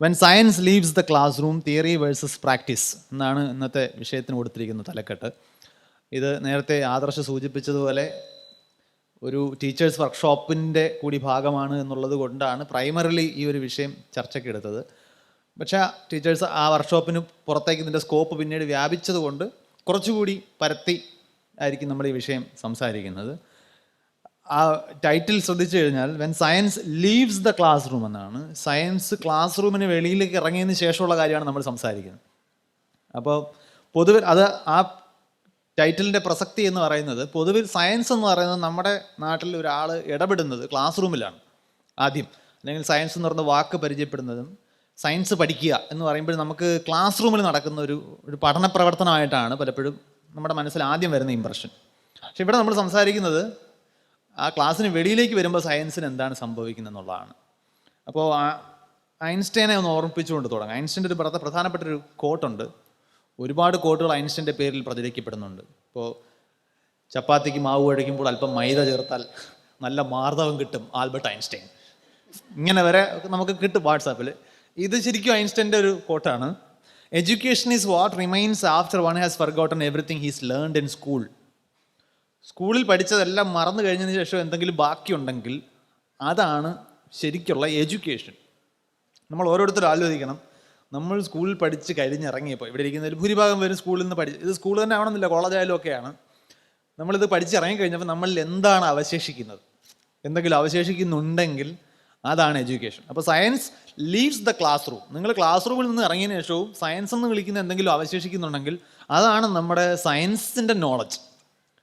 When science leaves the class room, theory versus practice എന്നാണ് ഇന്നത്തെ വിഷയത്തിന് കൊടുത്തിരിക്കുന്ന തലക്കെട്ട്. ഇത് നേരത്തെ ആദർശ് സൂചിപ്പിച്ചതുപോലെ ഒരു ടീച്ചേഴ്സ് വർക്ക്ഷോപ്പിൻ്റെ കൂടി ഭാഗമാണ് എന്നുള്ളത് കൊണ്ടാണ് പ്രൈമറിലി ഈ ഒരു വിഷയം ചർച്ചയ്ക്കെടുത്തത്. പക്ഷേ ടീച്ചേഴ്സ് ആ വർക്ക്ഷോപ്പിന് പുറത്തേക്ക് ഇതിൻ്റെ സ്കോപ്പ് പിന്നീട് വ്യാപിച്ചത് കൊണ്ട് കുറച്ചുകൂടി പരത്തി ആയിരിക്കും നമ്മൾ ഈ വിഷയം സംസാരിക്കുന്നത്. ആ ടൈറ്റിൽ ശ്രദ്ധിച്ചു കഴിഞ്ഞാൽ when science leaves the class room എന്നാണ്. സയൻസ് ക്ലാസ് റൂമിന് വെളിയിലേക്ക് ഇറങ്ങിയതിന് ശേഷമുള്ള കാര്യമാണ് നമ്മൾ സംസാരിക്കുന്നത്. അപ്പോൾ പൊതുവിൽ അത് ആ ടൈറ്റിലിൻ്റെ പ്രസക്തി എന്ന് പറയുന്നത്, പൊതുവിൽ സയൻസ് എന്ന് പറയുന്നത് നമ്മുടെ നാട്ടിൽ ഒരാൾ ഇടപെടുന്നത് ക്ലാസ് റൂമിലാണ് ആദ്യം. അല്ലെങ്കിൽ സയൻസ് എന്ന് പറയുന്ന വാക്ക് പരിചയപ്പെടുന്നതും സയൻസ് പഠിക്കുക എന്ന് പറയുമ്പോൾ നമുക്ക് ക്ലാസ് റൂമിൽ നടക്കുന്ന ഒരു പഠന പ്രവർത്തനമായിട്ടാണ് പലപ്പോഴും നമ്മുടെ മനസ്സിൽ ആദ്യം വരുന്ന ഇമ്പ്രഷൻ. പക്ഷെ ഇവിടെ നമ്മൾ സംസാരിക്കുന്നത് ആ ക്ലാസ്സിന് വെളിയിലേക്ക് വരുമ്പോൾ സയൻസിന് എന്താണ് സംഭവിക്കുന്നത് എന്നുള്ളതാണ്. അപ്പോൾ ഐൻസ്റ്റൈനെ ഒന്ന് ഓർമ്മിപ്പിച്ചുകൊണ്ട് തുടങ്ങാം. ഐൻസ്റ്റൈൻ്റെ ഒരു പ്രധാനപ്പെട്ടൊരു കോട്ടുണ്ട്. ഒരുപാട് കോട്ടുകൾ ഐൻസ്റ്റൈൻ്റെ പേരിൽ പ്രചരിക്കപ്പെടുന്നുണ്ട്. ഇപ്പോൾ ചപ്പാത്തിക്ക് മാവ് കുഴയ്ക്കുമ്പോൾ അല്പം മൈദ ചേർത്താൽ നല്ല മാർദ്ദവം കിട്ടും, ആൽബർട്ട് ഐൻസ്റ്റൈൻ. ഇങ്ങനെ വരെ നമുക്ക് കിട്ടും വാട്സാപ്പിൽ. ഇത് ശരിക്കും ഐൻസ്റ്റൈൻ്റെ ഒരു കോട്ടാണ്. Education is what remains after one has forgotten everything he's learned in school. സ്കൂളിൽ പഠിച്ചതെല്ലാം മറന്നു കഴിഞ്ഞതിന് ശേഷം എന്തെങ്കിലും ബാക്കിയുണ്ടെങ്കിൽ അതാണ് ശരിക്കുള്ള എഡ്യൂക്കേഷൻ. നമ്മൾ ഓരോരുത്തരും ആലോചിക്കണം, നമ്മൾ സ്കൂളിൽ പഠിച്ച് കഴിഞ്ഞിറങ്ങിയപ്പോൾ, ഇവിടെ ഇരിക്കുന്നതിൽ ഭൂരിഭാഗം പേരും സ്കൂളിൽ നിന്ന് പഠിച്ച്, ഇത് സ്കൂൾ തന്നെ ആവണമെന്നില്ല, കോളേജായാലും ഒക്കെയാണ്, നമ്മളിത് പഠിച്ചിറങ്ങിക്കഴിഞ്ഞപ്പോൾ നമ്മളിൽ എന്താണ് അവശേഷിക്കുന്നത്, എന്തെങ്കിലും അവശേഷിക്കുന്നുണ്ടെങ്കിൽ അതാണ് എഡ്യൂക്കേഷൻ. അപ്പോൾ science leaves the class room. നിങ്ങൾ ക്ലാസ് റൂമിൽ നിന്ന് ഇറങ്ങിയതിന് ശേഷവും സയൻസ് എന്ന് വിളിക്കുന്ന എന്തെങ്കിലും അവശേഷിക്കുന്നുണ്ടെങ്കിൽ അതാണ് നമ്മുടെ സയൻസിൻ്റെ നോളജ്.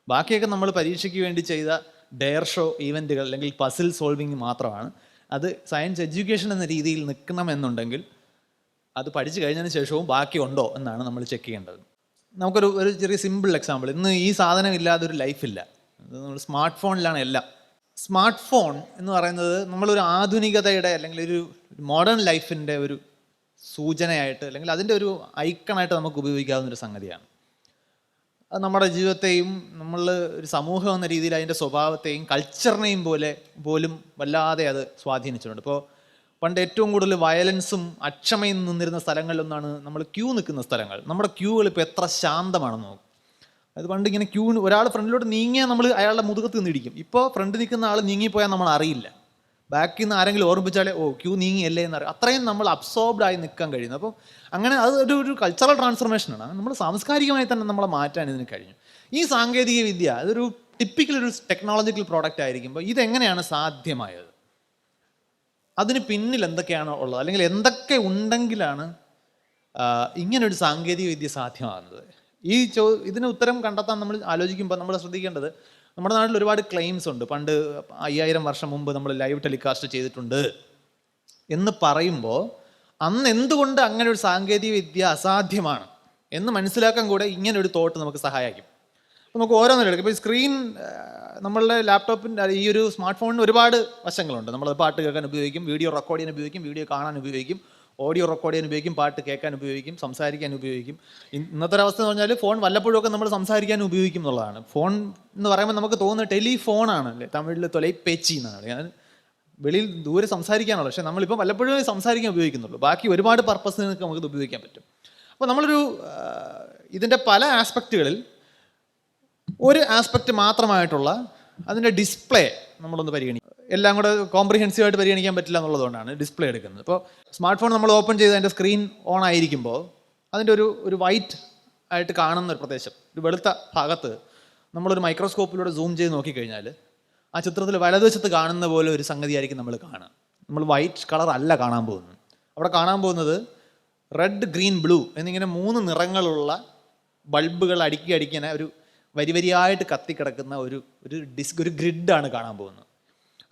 ബാക്കിയൊക്കെ നമ്മൾ പരീക്ഷയ്ക്ക് വേണ്ടി ചെയ്ത ഡെയർ ഷോ ഈവൻറ്റുകൾ അല്ലെങ്കിൽ പസിൽ സോൾവിങ് മാത്രമാണ്. അത് സയൻസ് എഡ്യൂക്കേഷൻ എന്ന രീതിയിൽ നിൽക്കണമെന്നുണ്ടെങ്കിൽ അത് പഠിച്ചു കഴിഞ്ഞതിന് ശേഷവും ബാക്കിയുണ്ടോ എന്നാണ് നമ്മൾ ചെക്ക് ചെയ്യേണ്ടത്. നമുക്കൊരു ചെറിയ സിമ്പിൾ എക്സാമ്പിൾ. ഇന്ന് ഈ സാധനം ഇല്ലാതെ ഒരു ലൈഫില്ല. നമ്മൾ സ്മാർട്ട് ഫോണിലാണ് എല്ലാം. സ്മാർട്ട് ഫോൺ എന്ന് പറയുന്നത് നമ്മളൊരു ആധുനികതയുടെ അല്ലെങ്കിൽ ഒരു മോഡേൺ ലൈഫിൻ്റെ ഒരു സൂചനയായിട്ട് അല്ലെങ്കിൽ അതിൻ്റെ ഒരു ഐക്കണായിട്ട് നമുക്ക് ഉപയോഗിക്കാവുന്നൊരു സംഗതിയാണ്. അത് നമ്മുടെ ജീവിതത്തെയും നമ്മൾ ഒരു സമൂഹം എന്ന രീതിയിൽ അതിൻ്റെ സ്വഭാവത്തെയും കൾച്ചറിനെയും പോലും വല്ലാതെ അത് സ്വാധീനിച്ചിട്ടുണ്ട്. ഇപ്പോൾ പണ്ട് ഏറ്റവും കൂടുതൽ വയലൻസും അക്ഷമയും നിന്നിരുന്ന സ്ഥലങ്ങളിലൊന്നാണ് നമ്മൾ ക്യൂ നിൽക്കുന്ന സ്ഥലങ്ങൾ. നമ്മുടെ ക്യൂകൾ ഇപ്പോൾ എത്ര ശാന്തമാണെന്ന് നോക്കും. അത് പണ്ട് ഇങ്ങനെ ക്യൂ ഒരാൾ ഫ്രണ്ടിലോട്ട് നീങ്ങിയാൽ നമ്മൾ അയാളുടെ മുതുകത്ത് നിന്നിടിക്കും. ഇപ്പോൾ ഫ്രണ്ട് നിൽക്കുന്ന ആൾ നീങ്ങിപ്പോയാൽ നമ്മൾ അറിയില്ല. ബാക്കിൽ നിന്ന് ആരെങ്കിലും ഓർമ്മിച്ചാലേ ക്യൂ നീങ്ങിയല്ലേ എന്നറിയാം. അത്രയും നമ്മൾ അബ്സോർബ്ഡ് ആയി നിൽക്കാൻ കഴിയുന്നു. അപ്പോൾ അങ്ങനെ അത് ഒരു കൾച്ചറൽ ട്രാൻസ്ഫർമേഷനാണ്. നമ്മൾ സാംസ്കാരികമായി തന്നെ നമ്മളെ മാറ്റാൻ ഇതിന് കഴിഞ്ഞു. ഈ സാങ്കേതിക വിദ്യ അതൊരു ടിപ്പിക്കൽ ഒരു ടെക്നോളജിക്കൽ പ്രോഡക്റ്റ് ആയിരിക്കുമ്പോൾ ഇതെങ്ങനെയാണ് സാധ്യമായത്? അതിന് പിന്നിൽ എന്തൊക്കെയാണ് ഉള്ളത്, അല്ലെങ്കിൽ എന്തൊക്കെ ഉണ്ടെങ്കിലാണ് ഇങ്ങനൊരു സാങ്കേതിക വിദ്യ സാധ്യമാകുന്നത്? ഇതിന് ഉത്തരം കണ്ടെത്താൻ നമ്മൾ ആലോചിക്കുമ്പോൾ നമ്മൾ ശ്രദ്ധിക്കേണ്ടത്, നമ്മുടെ നാട്ടിൽ ഒരുപാട് ക്ലെയിംസ് ഉണ്ട്. പണ്ട് 5000 വർഷം മുമ്പ് നമ്മൾ ലൈവ് ടെലികാസ്റ്റ് ചെയ്തിട്ടുണ്ട് എന്ന് പറയുമ്പോൾ അന്ന് എന്തുകൊണ്ട് അങ്ങനെ ഒരു സാങ്കേതിക വിദ്യ അസാധ്യമാണ് എന്ന് മനസ്സിലാക്കാൻ കൂടെ ഇങ്ങനെ ഒരു തോട്ട് നമുക്ക് സഹായിക്കും. അപ്പോൾ നമുക്ക് ഓരോന്നും എടുക്കും. ഇപ്പോൾ സ്ക്രീൻ, നമ്മളുടെ ലാപ്ടോപ്പിൻ്റെ ഈ ഒരു സ്മാർട്ട് ഫോണിന് ഒരുപാട് വശങ്ങളുണ്ട്. നമ്മൾ പാട്ട് കേൾക്കാൻ ഉപയോഗിക്കും, വീഡിയോ റെക്കോർഡ് ചെയ്യാൻ ഉപയോഗിക്കും, വീഡിയോ കാണാൻ ഉപയോഗിക്കും, ഓഡിയോ റെക്കോർഡ് ചെയ്യാൻ ഉപയോഗിക്കും, പാട്ട് കേൾക്കാൻ ഉപയോഗിക്കും, സംസാരിക്കാൻ ഉപയോഗിക്കും. ഇന്നത്തെ ഒരവസ്ഥ എന്ന് പറഞ്ഞാൽ ഫോൺ വല്ലപ്പോഴൊക്കെ നമ്മൾ സംസാരിക്കാൻ ഉപയോഗിക്കും എന്നുള്ളതാണ്. ഫോൺ എന്ന് പറയുമ്പോൾ നമുക്ക് തോന്നുന്നത് ടെലിഫോണാണ്, അല്ലേ? തമിഴിൽ തൊലൈപ്പേച്ചി എന്നാണ്. ഞാൻ വെളിയിൽ ദൂരെ സംസാരിക്കാനുള്ളൂ, പക്ഷേ നമ്മളിപ്പോൾ വല്ലപ്പോഴും സംസാരിക്കാൻ ഉപയോഗിക്കുന്നുള്ളൂ. ബാക്കി ഒരുപാട് പർപ്പസിന് നമുക്കിത് ഉപയോഗിക്കാൻ പറ്റും. അപ്പോൾ നമ്മളൊരു ഇതിൻ്റെ പല ആസ്പെക്റ്റുകളിൽ ഒരു ആസ്പെക്റ്റ് മാത്രമായിട്ടുള്ള അതിൻ്റെ ഡിസ്പ്ലേ നമ്മളൊന്ന് പരിഗണിക്കും. എല്ലാം കൂടെ കോംപ്രിഹെൻസീവായിട്ട് പരിഗണിക്കാൻ പറ്റില്ല എന്നുള്ളതുകൊണ്ടാണ് ഡിസ്പ്ലേ എടുക്കുന്നത്. ഇപ്പോൾ സ്മാർട്ട് ഫോൺ നമ്മൾ ഓപ്പൺ ചെയ്ത് അതിൻ്റെ സ്ക്രീൻ ഓൺ ആയിരിക്കുമ്പോൾ അതിൻ്റെ ഒരു വൈറ്റ് ആയിട്ട് കാണുന്ന ഒരു പ്രദേശം, ഒരു വെളുത്ത ഭാഗത്ത് നമ്മളൊരു മൈക്രോസ്കോപ്പിലൂടെ സൂം ചെയ്ത് നോക്കിക്കഴിഞ്ഞാൽ ആ ചിത്രത്തിൽ വലതുവശത്ത് കാണുന്ന പോലെ ഒരു സംഗതിയായിരിക്കും നമ്മൾ കാണുക. നമ്മൾ വൈറ്റ് കളർ അല്ല കാണാൻ പോകുന്നത്. അവിടെ കാണാൻ പോകുന്നത് റെഡ്, ഗ്രീൻ, ബ്ലൂ എന്നിങ്ങനെ 3 നിറങ്ങളുള്ള ബൾബുകൾ അടുക്കിങ്ങനെ ഒരു വരിയായിട്ട് കത്തിക്കിടക്കുന്ന ഒരു ഗ്രിഡാണ് കാണാൻ പോകുന്നത്.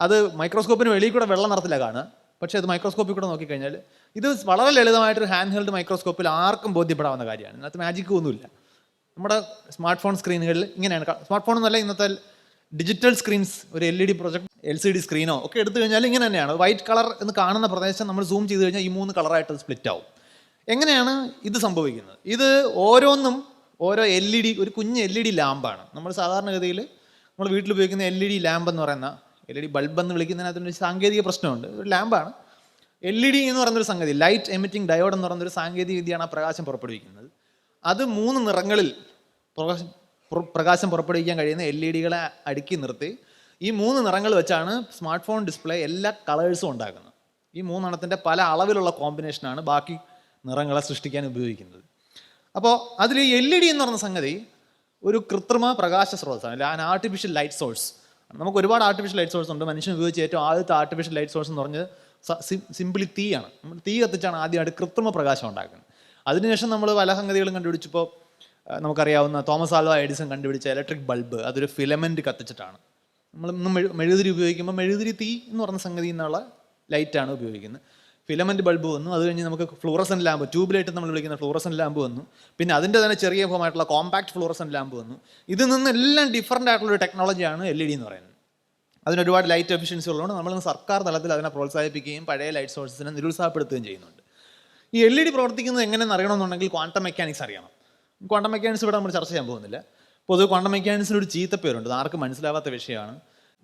അത് മൈക്രോസ്കോപ്പിന് വെളിയിൽ കൂടെ വെള്ള നിറത്തിലാണ് കാണുക. പക്ഷേ അത് മൈക്രോസ്കോപ്പിൽ കൂടെ നോക്കിക്കഴിഞ്ഞാൽ ഇത് വളരെ ലളിതമായിട്ടൊരു ഹാൻഡ് ഹെൽഡ് മൈക്രോസ്കോപ്പിൽ ആർക്കും ബോധ്യപ്പെടാവുന്ന കാര്യമാണ്. ഇതിനകത്ത് മാജിക്ക് ഒന്നുമില്ല. നമ്മുടെ സ്മാർട്ട് ഫോൺ സ്ക്രീനുകളിൽ ഇങ്ങനെയാണ്. സ്മാർട്ട് ഫോൺ എന്നല്ല, ഇന്നത്തെ ഡിജിറ്റൽ സ്ക്രീൻസ്, ഒരു LED പ്രൊജക്ട്, LCD സ്ക്രീനോ ഒക്കെ എടുത്തു കഴിഞ്ഞാൽ ഇങ്ങനെ തന്നെയാണ്. വൈറ്റ് കളർ എന്ന് കാണുന്ന പ്രദേശം നമ്മൾ സൂം ചെയ്ത് കഴിഞ്ഞാൽ ഈ 3 കളറായിട്ട് സ്പ്ലിറ്റ് ആവും. എങ്ങനെയാണ് ഇത് സംഭവിക്കുന്നത്? ഇത് ഓരോന്നും ഓരോ LED, ഒരു കുഞ്ഞ് LED ലാമ്പാണ്. നമ്മൾ സാധാരണഗതിയിൽ നമ്മൾ വീട്ടിൽ ഉപയോഗിക്കുന്ന LED ലാമ്പ് എന്ന് പറയുന്ന LED ബൾബ് എന്ന് വിളിക്കുന്നതിനകത്തൊരു സാങ്കേതിക പ്രശ്നമുണ്ട്. ഒരു ലാമ്പാണ്. LED എന്ന് പറയുന്നൊരു സംഗതി, ലൈറ്റ് എമിറ്റിംഗ് ഡയോഡ് എന്ന് പറയുന്നൊരു സാങ്കേതിക വിദ്യയാണ് ആ പ്രകാശം പുറപ്പെടുവിക്കുന്നത്. അത് 3 നിറങ്ങളിൽ പ്രകാശം പുറപ്പെടുവിക്കാൻ കഴിയുന്ന LED-കളെ അടുക്കി നിർത്തി ഈ 3 നിറങ്ങൾ വെച്ചാണ് സ്മാർട്ട് ഫോൺ ഡിസ്പ്ലേ എല്ലാ കളേഴ്സും ഉണ്ടാക്കുന്നത്. ഈ 3 എണ്ണത്തിൻ്റെ പല അളവിലുള്ള കോമ്പിനേഷനാണ് ബാക്കി നിറങ്ങളെ സൃഷ്ടിക്കാൻ ഉപയോഗിക്കുന്നത്. അപ്പോൾ അതിൽ ഈ LED എന്ന് പറയുന്ന സംഗതി ഒരു കൃത്രിമ പ്രകാശ സ്രോതസ്സാണ്, അല്ല ആർട്ടിഫിഷ്യൽ ലൈറ്റ് സോഴ്സ്. നമുക്ക് ഒരുപാട് ആർട്ടിഫിഷ്യൽ ലൈറ്റ് സോഴ്സ് ഉണ്ട്. മനുഷ്യൻ ഉപയോഗിച്ച ഏറ്റവും ആദ്യത്തെ ആർട്ടിഫിഷ്യൽ ലൈറ്റ് സോഴ്സ് എന്ന് പറഞ്ഞത് സിംപിളി തീയാണ്. നമ്മൾ തീ കത്തിച്ചാണ് ആദ്യമായിട്ട് കൃത്രിമ പ്രകാശം ഉണ്ടാക്കുന്നത്. അതിനുശേഷം നമ്മൾ പല സംഗതികളും കണ്ടുപിടിച്ചപ്പോൾ നമുക്കറിയാവുന്ന തോമസ് ആൽവ എഡിസൺ കണ്ടുപിടിച്ച ഇലക്ട്രിക് ബൾബ്, അതൊരു ഫിലമെൻറ്റ് കത്തിച്ചിട്ടാണ്. നമ്മൾ ഇന്ന് മെഴുകുതിരി ഉപയോഗിക്കുമ്പോൾ മെഴുകുതിരി തീ എന്ന് പറഞ്ഞ സംഗതി എന്നുള്ള ലൈറ്റാണ് ഉപയോഗിക്കുന്നത്. ഫിലമെൻറ്റ് ബൾബ് വന്നു. അത് കഴിഞ്ഞ് നമുക്ക് ഫ്ലൂറസെൻറ്റ് ലാമ്പ്, ട്യൂബ് ലൈറ്റ് നമ്മൾ വിളിക്കുന്ന ഫ്ലൂറസെൻറ്റ് ലാമ്പ് വന്നു. പിന്നെ അതിൻ്റെ തന്നെ ചെറിയ ഫോമായിട്ടുള്ള കോമ്പാക്ട് ഫ്ലൂറസെൻറ്റ് ലാമ്പ് വന്നു. ഇതിൽ നിന്നെല്ലാം ഡിഫറൻ്റ് ആയിട്ടുള്ളൊരു ടെക്നോളജിയാണ് LED എന്ന് പറയുന്നത്. അതിനൊരുപാട് ലൈറ്റ് എഫിഷ്യൻസി ഉള്ളതുകൊണ്ട് നമ്മൾ സർക്കാർ തലത്തിൽ അതിനെ പ്രോത്സാഹിപ്പിക്കുകയും പഴയ ലൈറ്റ് സോഴ്സസിനെ നിരുത്സാഹപ്പെടുത്തുകയും ചെയ്യുന്നുണ്ട്. ഈ LED പ്രവർത്തിക്കുന്നത് എങ്ങനെയെന്ന് അറിയണമെന്നുണ്ടെങ്കിൽ ക്വാണ്ടം മെക്കാനിക്സ് അറിയണം. ക്വാണ്ടം മെക്കാനിക്സ് ഇവിടെ നമ്മൾ ചർച്ച ചെയ്യാൻ പോകുന്നില്ല. പൊതുവെ ക്വാണ്ടം മെക്കാനിക്സിന് ഒരു ചീത്തപ്പേരുണ്ട്, ആർക്കും മനസ്സിലാവാത്ത വിഷയമാണ്.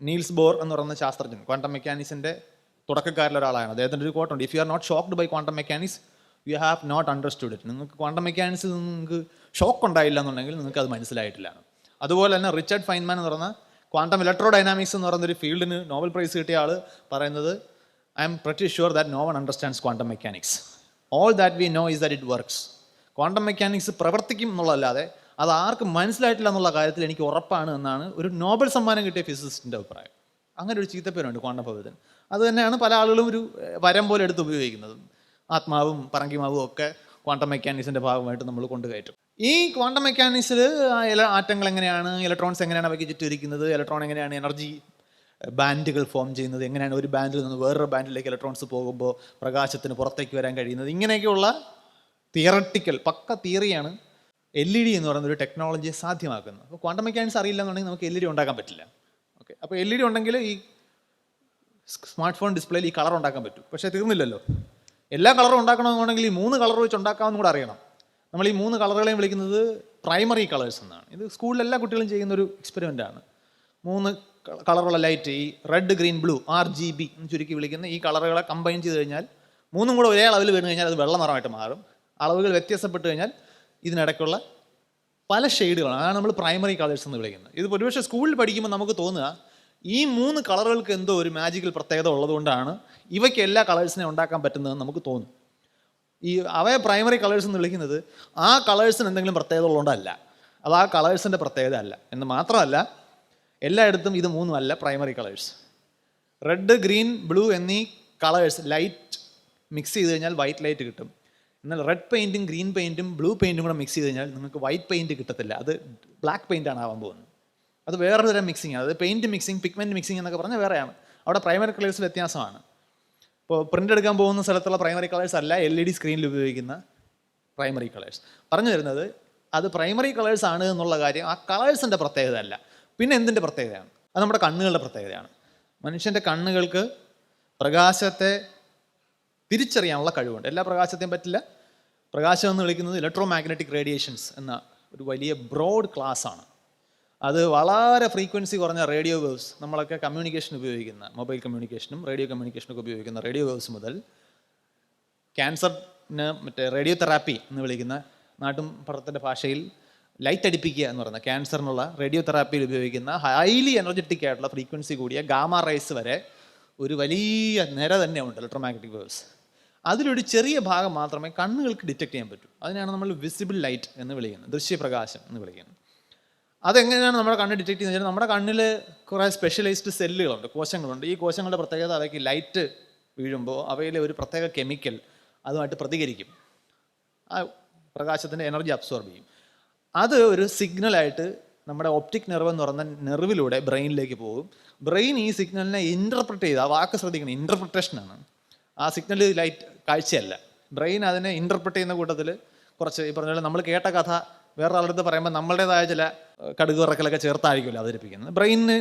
നീൽസ് ബോർ എന്ന് പറയുന്ന ശാസ്ത്രജ്ഞൻ ക്വാണ്ടം മെക്കാനിക്സിൻ്റെ തുടക്കക്കാരിലൊരാളാണ്. അദ്ദേഹത്തിൻ്റെ ഒരു കോട്ടുണ്ട്, if you are not shocked by quantum mechanics you have not understood it. നിങ്ങൾക്ക് ക്വാണ്ടം മെക്കാനിക്സിൽ നിങ്ങൾക്ക് ഷോക്ക് ഉണ്ടായില്ല എന്നുണ്ടെങ്കിൽ നിങ്ങൾക്ക് അത് മനസ്സിലായിട്ടില്ല. അതുപോലെ തന്നെ റിച്ചർഡ് ഫൈൻമാൻ എന്ന് പറയുന്ന ക്വാണ്ടം ഇലക്ട്രോ ഡൈനാമിക്സ് എന്ന് പറയുന്നൊരു ഫീൽഡിന് നോബൽ പ്രൈസ് കിട്ടിയ ആൾ പറയുന്നത്, I am pretty sure that no one understands quantum mechanics. All that we know is that it works. Quantum mechanics പ്രവർത്തിക്കും എന്നുള്ളതല്ലാതെ അത് ആർക്കും മനസ്സിലായിട്ടില്ല എന്നുള്ള കാര്യത്തിൽ എനിക്ക് ഉറപ്പാണ് എന്നാണ് ഒരു നോബൽ സമ്മാനം കിട്ടിയ ഫിസിസിസ്റ്റിൻ്റെ അഭിപ്രായം. അങ്ങനെ ഒരു ചീത്തപ്പേരുണ്ട് ക്വാണ്ടം ഭൗതികൻ. അത് തന്നെയാണ് പല ആളുകളും ഒരു വരം പോലെ എടുത്ത് ഉപയോഗിക്കുന്നത്. ആത്മാവും പറങ്കിമാവും ഒക്കെ ക്വാണ്ടം മെക്കാനിക്സിൻ്റെ ഭാഗമായിട്ട് നമ്മൾ കൊണ്ടുകയറ്റും. ഈ ക്വാണ്ടം മെക്കാനിക്സിൽ ആറ്റങ്ങൾ എങ്ങനെയാണ്, ഇലക്ട്രോൺസ് എങ്ങനെയാണ് അവയ്ക്ക് ചുറ്റിരിക്കുന്നത്, ഇലക്ട്രോൺ എങ്ങനെയാണ് എനർജി ബാൻഡുകൾ ഫോം ചെയ്യുന്നത്, എങ്ങനെയാണ് ഒരു ബാൻഡിൽ നിന്ന് വേറൊരു ബാൻഡിലേക്ക് ഇലക്ട്രോൺസ് പോകുമ്പോൾ പ്രകാശത്തിന് പുറത്തേക്ക് വരാൻ കഴിയുന്നത്, ഇങ്ങനെയൊക്കെയുള്ള തിയറട്ടിക്കൽ പക്ക തിയറിയാണ് LED എന്ന് പറയുന്ന ഒരു ടെക്നോളജിയെ സാധ്യമാക്കുന്നത്. അപ്പോൾ ക്വാണ്ടം മെക്കാനിക്സ് അറിയില്ല എന്നുണ്ടെങ്കിൽ നമുക്ക് LED ഉണ്ടാക്കാൻ പറ്റില്ല. ഓക്കെ, അപ്പോൾ LED ഉണ്ടെങ്കിൽ ഈ സ്മാർട്ട് ഫോൺ ഡിസ്പ്ലേയിൽ ഈ കളർ ഉണ്ടാക്കാൻ പറ്റും. പക്ഷേ തീർന്നില്ലല്ലോ, എല്ലാ കളറും ഉണ്ടാക്കണമെന്നുണ്ടെങ്കിൽ ഈ 3 കളർ വെച്ച് ഉണ്ടാക്കാമെന്നും കൂടെ അറിയണം. നമ്മൾ ഈ 3 കളറുകളെയും വിളിക്കുന്നത് പ്രൈമറി കളേഴ്സ് എന്നാണ്. ഇത് സ്കൂളിൽ എല്ലാ കുട്ടികളും ചെയ്യുന്നൊരു എക്സ്പെരിമെൻ്റാണ്. 3 കളറുള്ള ലൈറ്റ്, ഈ റെഡ്, ഗ്രീൻ, ബ്ലൂ, RGB എന്ന് ചുരുക്കി വിളിക്കുന്ന ഈ കളറുകളെ കമ്പൈൻ ചെയ്ത് കഴിഞ്ഞാൽ 3ഉം കൂടെ ഒരേ അളവിൽ വീണ് കഴിഞ്ഞാൽ അത് വെള്ള നിറമായിട്ട് മാറും. അളവുകൾ വ്യത്യാസപ്പെട്ട് കഴിഞ്ഞാൽ ഇതിനിടയ്ക്കുള്ള പല ഷെയ്ഡുകളാണ്, അതാണ് നമ്മൾ പ്രൈമറി കളേഴ്സ് എന്ന് വിളിക്കുന്നത്. ഇത് ഒരുപക്ഷെ സ്കൂളിൽ പഠിക്കുമ്പോൾ നമുക്ക് തോന്നുക ഈ 3 കളറുകൾക്ക് എന്തോ ഒരു മാജിക്കൽ പ്രത്യേകത ഉള്ളതുകൊണ്ടാണ് ഇവയ്ക്ക് എല്ലാ കളേഴ്സിനെ ഉണ്ടാക്കാൻ പറ്റുന്നതെന്ന് നമുക്ക് തോന്നും. അവയെ പ്രൈമറി കളേഴ്സ് എന്ന് വിളിക്കുന്നത് ആ കളേഴ്സിന് എന്തെങ്കിലും പ്രത്യേകത ഉള്ളതുകൊണ്ടല്ല, അത് ആ കളേഴ്സിൻ്റെ പ്രത്യേകത അല്ല എന്ന് മാത്രമല്ല, എല്ലായിടത്തും ഇത് 3ഉം അല്ല primary colours. Red, green, blue എന്നീ കളേഴ്സ് ലൈറ്റ് മിക്സ് ചെയ്ത് കഴിഞ്ഞാൽ വൈറ്റ് ലൈറ്റ് കിട്ടും. എന്നാൽ റെഡ് പെയിൻറ്റും ഗ്രീൻ പെയിൻറ്റും ബ്ലൂ പെയിൻറ്റും കൂടെ മിക്സ് ചെയ്ത് കഴിഞ്ഞാൽ നിങ്ങൾക്ക് വൈറ്റ് പെയിൻറ്റ് കിട്ടത്തില്ല, അത് ബ്ലാക്ക് പെയിൻ്റാണ് ആവാൻ പോകുന്നത്. അത് വേറൊരു തരം മിക്സിങ് ആണ്. അത് പെയിൻറ്റ് മിക്സിങ്, പിഗ്മെൻറ്റ് മിക്സിങ് എന്നൊക്കെ പറഞ്ഞാൽ വേറെയാണ്. അവിടെ പ്രൈമറി കളേഴ്സിൽ വ്യത്യാസമാണ്. ഇപ്പോൾ പ്രിൻ്റ് എടുക്കാൻ പോകുന്ന സ്ഥലത്തുള്ള പ്രൈമറി കളേഴ്സ് അല്ല LED സ്ക്രീനിൽ ഉപയോഗിക്കുന്ന പ്രൈമറി കളേഴ്സ്. പറഞ്ഞു തരുന്നത് അത് പ്രൈമറി കളേഴ്സ് ആണ് എന്നുള്ള കാര്യം ആ കളേഴ്സിൻ്റെ പ്രത്യേകത അല്ല, പിന്നെ എന്തിൻ്റെ പ്രത്യേകതയാണ്? അത് നമ്മുടെ കണ്ണുകളുടെ പ്രത്യേകതയാണ്. മനുഷ്യൻ്റെ കണ്ണുകൾക്ക് പ്രകാശത്തെ തിരിച്ചറിയാനുള്ള കഴിവുണ്ട്. എല്ലാ പ്രകാശത്തെയും പറ്റില്ല. പ്രകാശം എന്ന് വിളിക്കുന്നത് ഇലക്ട്രോ മാഗ്നറ്റിക് റേഡിയേഷൻസ് എന്ന ഒരു വലിയ ബ്രോഡ് ക്ലാസ് ആണ്. അത് വളരെ ഫ്രീക്വൻസി കുറഞ്ഞ റേഡിയോ വേവ്സ്, നമ്മളൊക്കെ കമ്മ്യൂണിക്കേഷൻ ഉപയോഗിക്കുന്ന മൊബൈൽ കമ്മ്യൂണിക്കേഷനും റേഡിയോ കമ്മ്യൂണിക്കേഷനൊക്കെ ഉപയോഗിക്കുന്ന റേഡിയോ വേവ്സ് മുതൽ ക്യാൻസറിന് മറ്റേ റേഡിയോ തെറാപ്പി എന്ന് വിളിക്കുന്ന നാട്ടും പുറത്തിൻ്റെ ഭാഷയിൽ ലൈറ്റ് അടിപ്പിക്കുക എന്ന് പറയുന്ന ക്യാൻസറിനുള്ള റേഡിയോ തെറാപ്പിയിൽ ഉപയോഗിക്കുന്ന ഹൈലി എനർജറ്റിക് ആയിട്ടുള്ള ഫ്രീക്വൻസി കൂടിയ ഗാമ റൈസ് വരെ ഒരു വലിയ നിര തന്നെ ഉണ്ട് ഇലക്ട്രോ മാഗ്നറ്റിക് വേവ്സ്. അതിലൊരു ചെറിയ ഭാഗം മാത്രമേ കണ്ണുകൾക്ക് ഡിറ്റക്ട് ചെയ്യാൻ പറ്റൂ. അതിനാണ് നമ്മൾ വിസിബിൾ ലൈറ്റ് എന്ന് വിളിക്കുന്നത്, ദൃശ്യപ്രകാശം എന്ന് വിളിക്കുന്നത്. അതെങ്ങനെയാണ് നമ്മുടെ കണ്ണ് ഡിറ്റക്ട് ചെയ്യുന്നത്? നമ്മുടെ കണ്ണിൽ കുറേ സ്പെഷ്യലൈസ്ഡ് സെല്ലുകളുണ്ട്, കോശങ്ങളുണ്ട്. ഈ കോശങ്ങളുടെ പ്രത്യേകത അവയ്ക്ക് ലൈറ്റ് വീഴുമ്പോൾ അവയിലെ ഒരു പ്രത്യേക കെമിക്കൽ അതുമായിട്ട് പ്രതികരിക്കും, ആ പ്രകാശത്തിൻ്റെ എനർജി അബ്സോർബ് ചെയ്യും. അത് ഒരു സിഗ്നലായിട്ട് നമ്മുടെ ഒപ്റ്റിക് നെർവ് എന്ന് പറയുന്ന നെർവിലൂടെ ബ്രെയിനിലേക്ക് പോകും. ബ്രെയിൻ ഈ സിഗ്നലിനെ ഇൻ്റർപ്രറ്റ് ചെയ്ത്, ആ വാക്ക് ശ്രദ്ധിക്കണം, ഇൻ്റർപ്രിട്ടേഷനാണ്. ആ സിഗ്നൽ ലൈറ്റ് കാഴ്ചയല്ല. ബ്രെയിൻ അതിനെ ഇൻ്റർപ്രറ്റ് ചെയ്യുന്ന കൂട്ടത്തിൽ കുറച്ച് ഈ പറഞ്ഞ പോലെ നമ്മൾ കേട്ട കഥ വേറൊരാളുടെ പറയുമ്പോൾ നമ്മളുടേതായ ചില കടുക് വിറക്കലൊക്കെ ചേർത്തായിരിക്കുമല്ലോ അവതരിപ്പിക്കുന്നത്.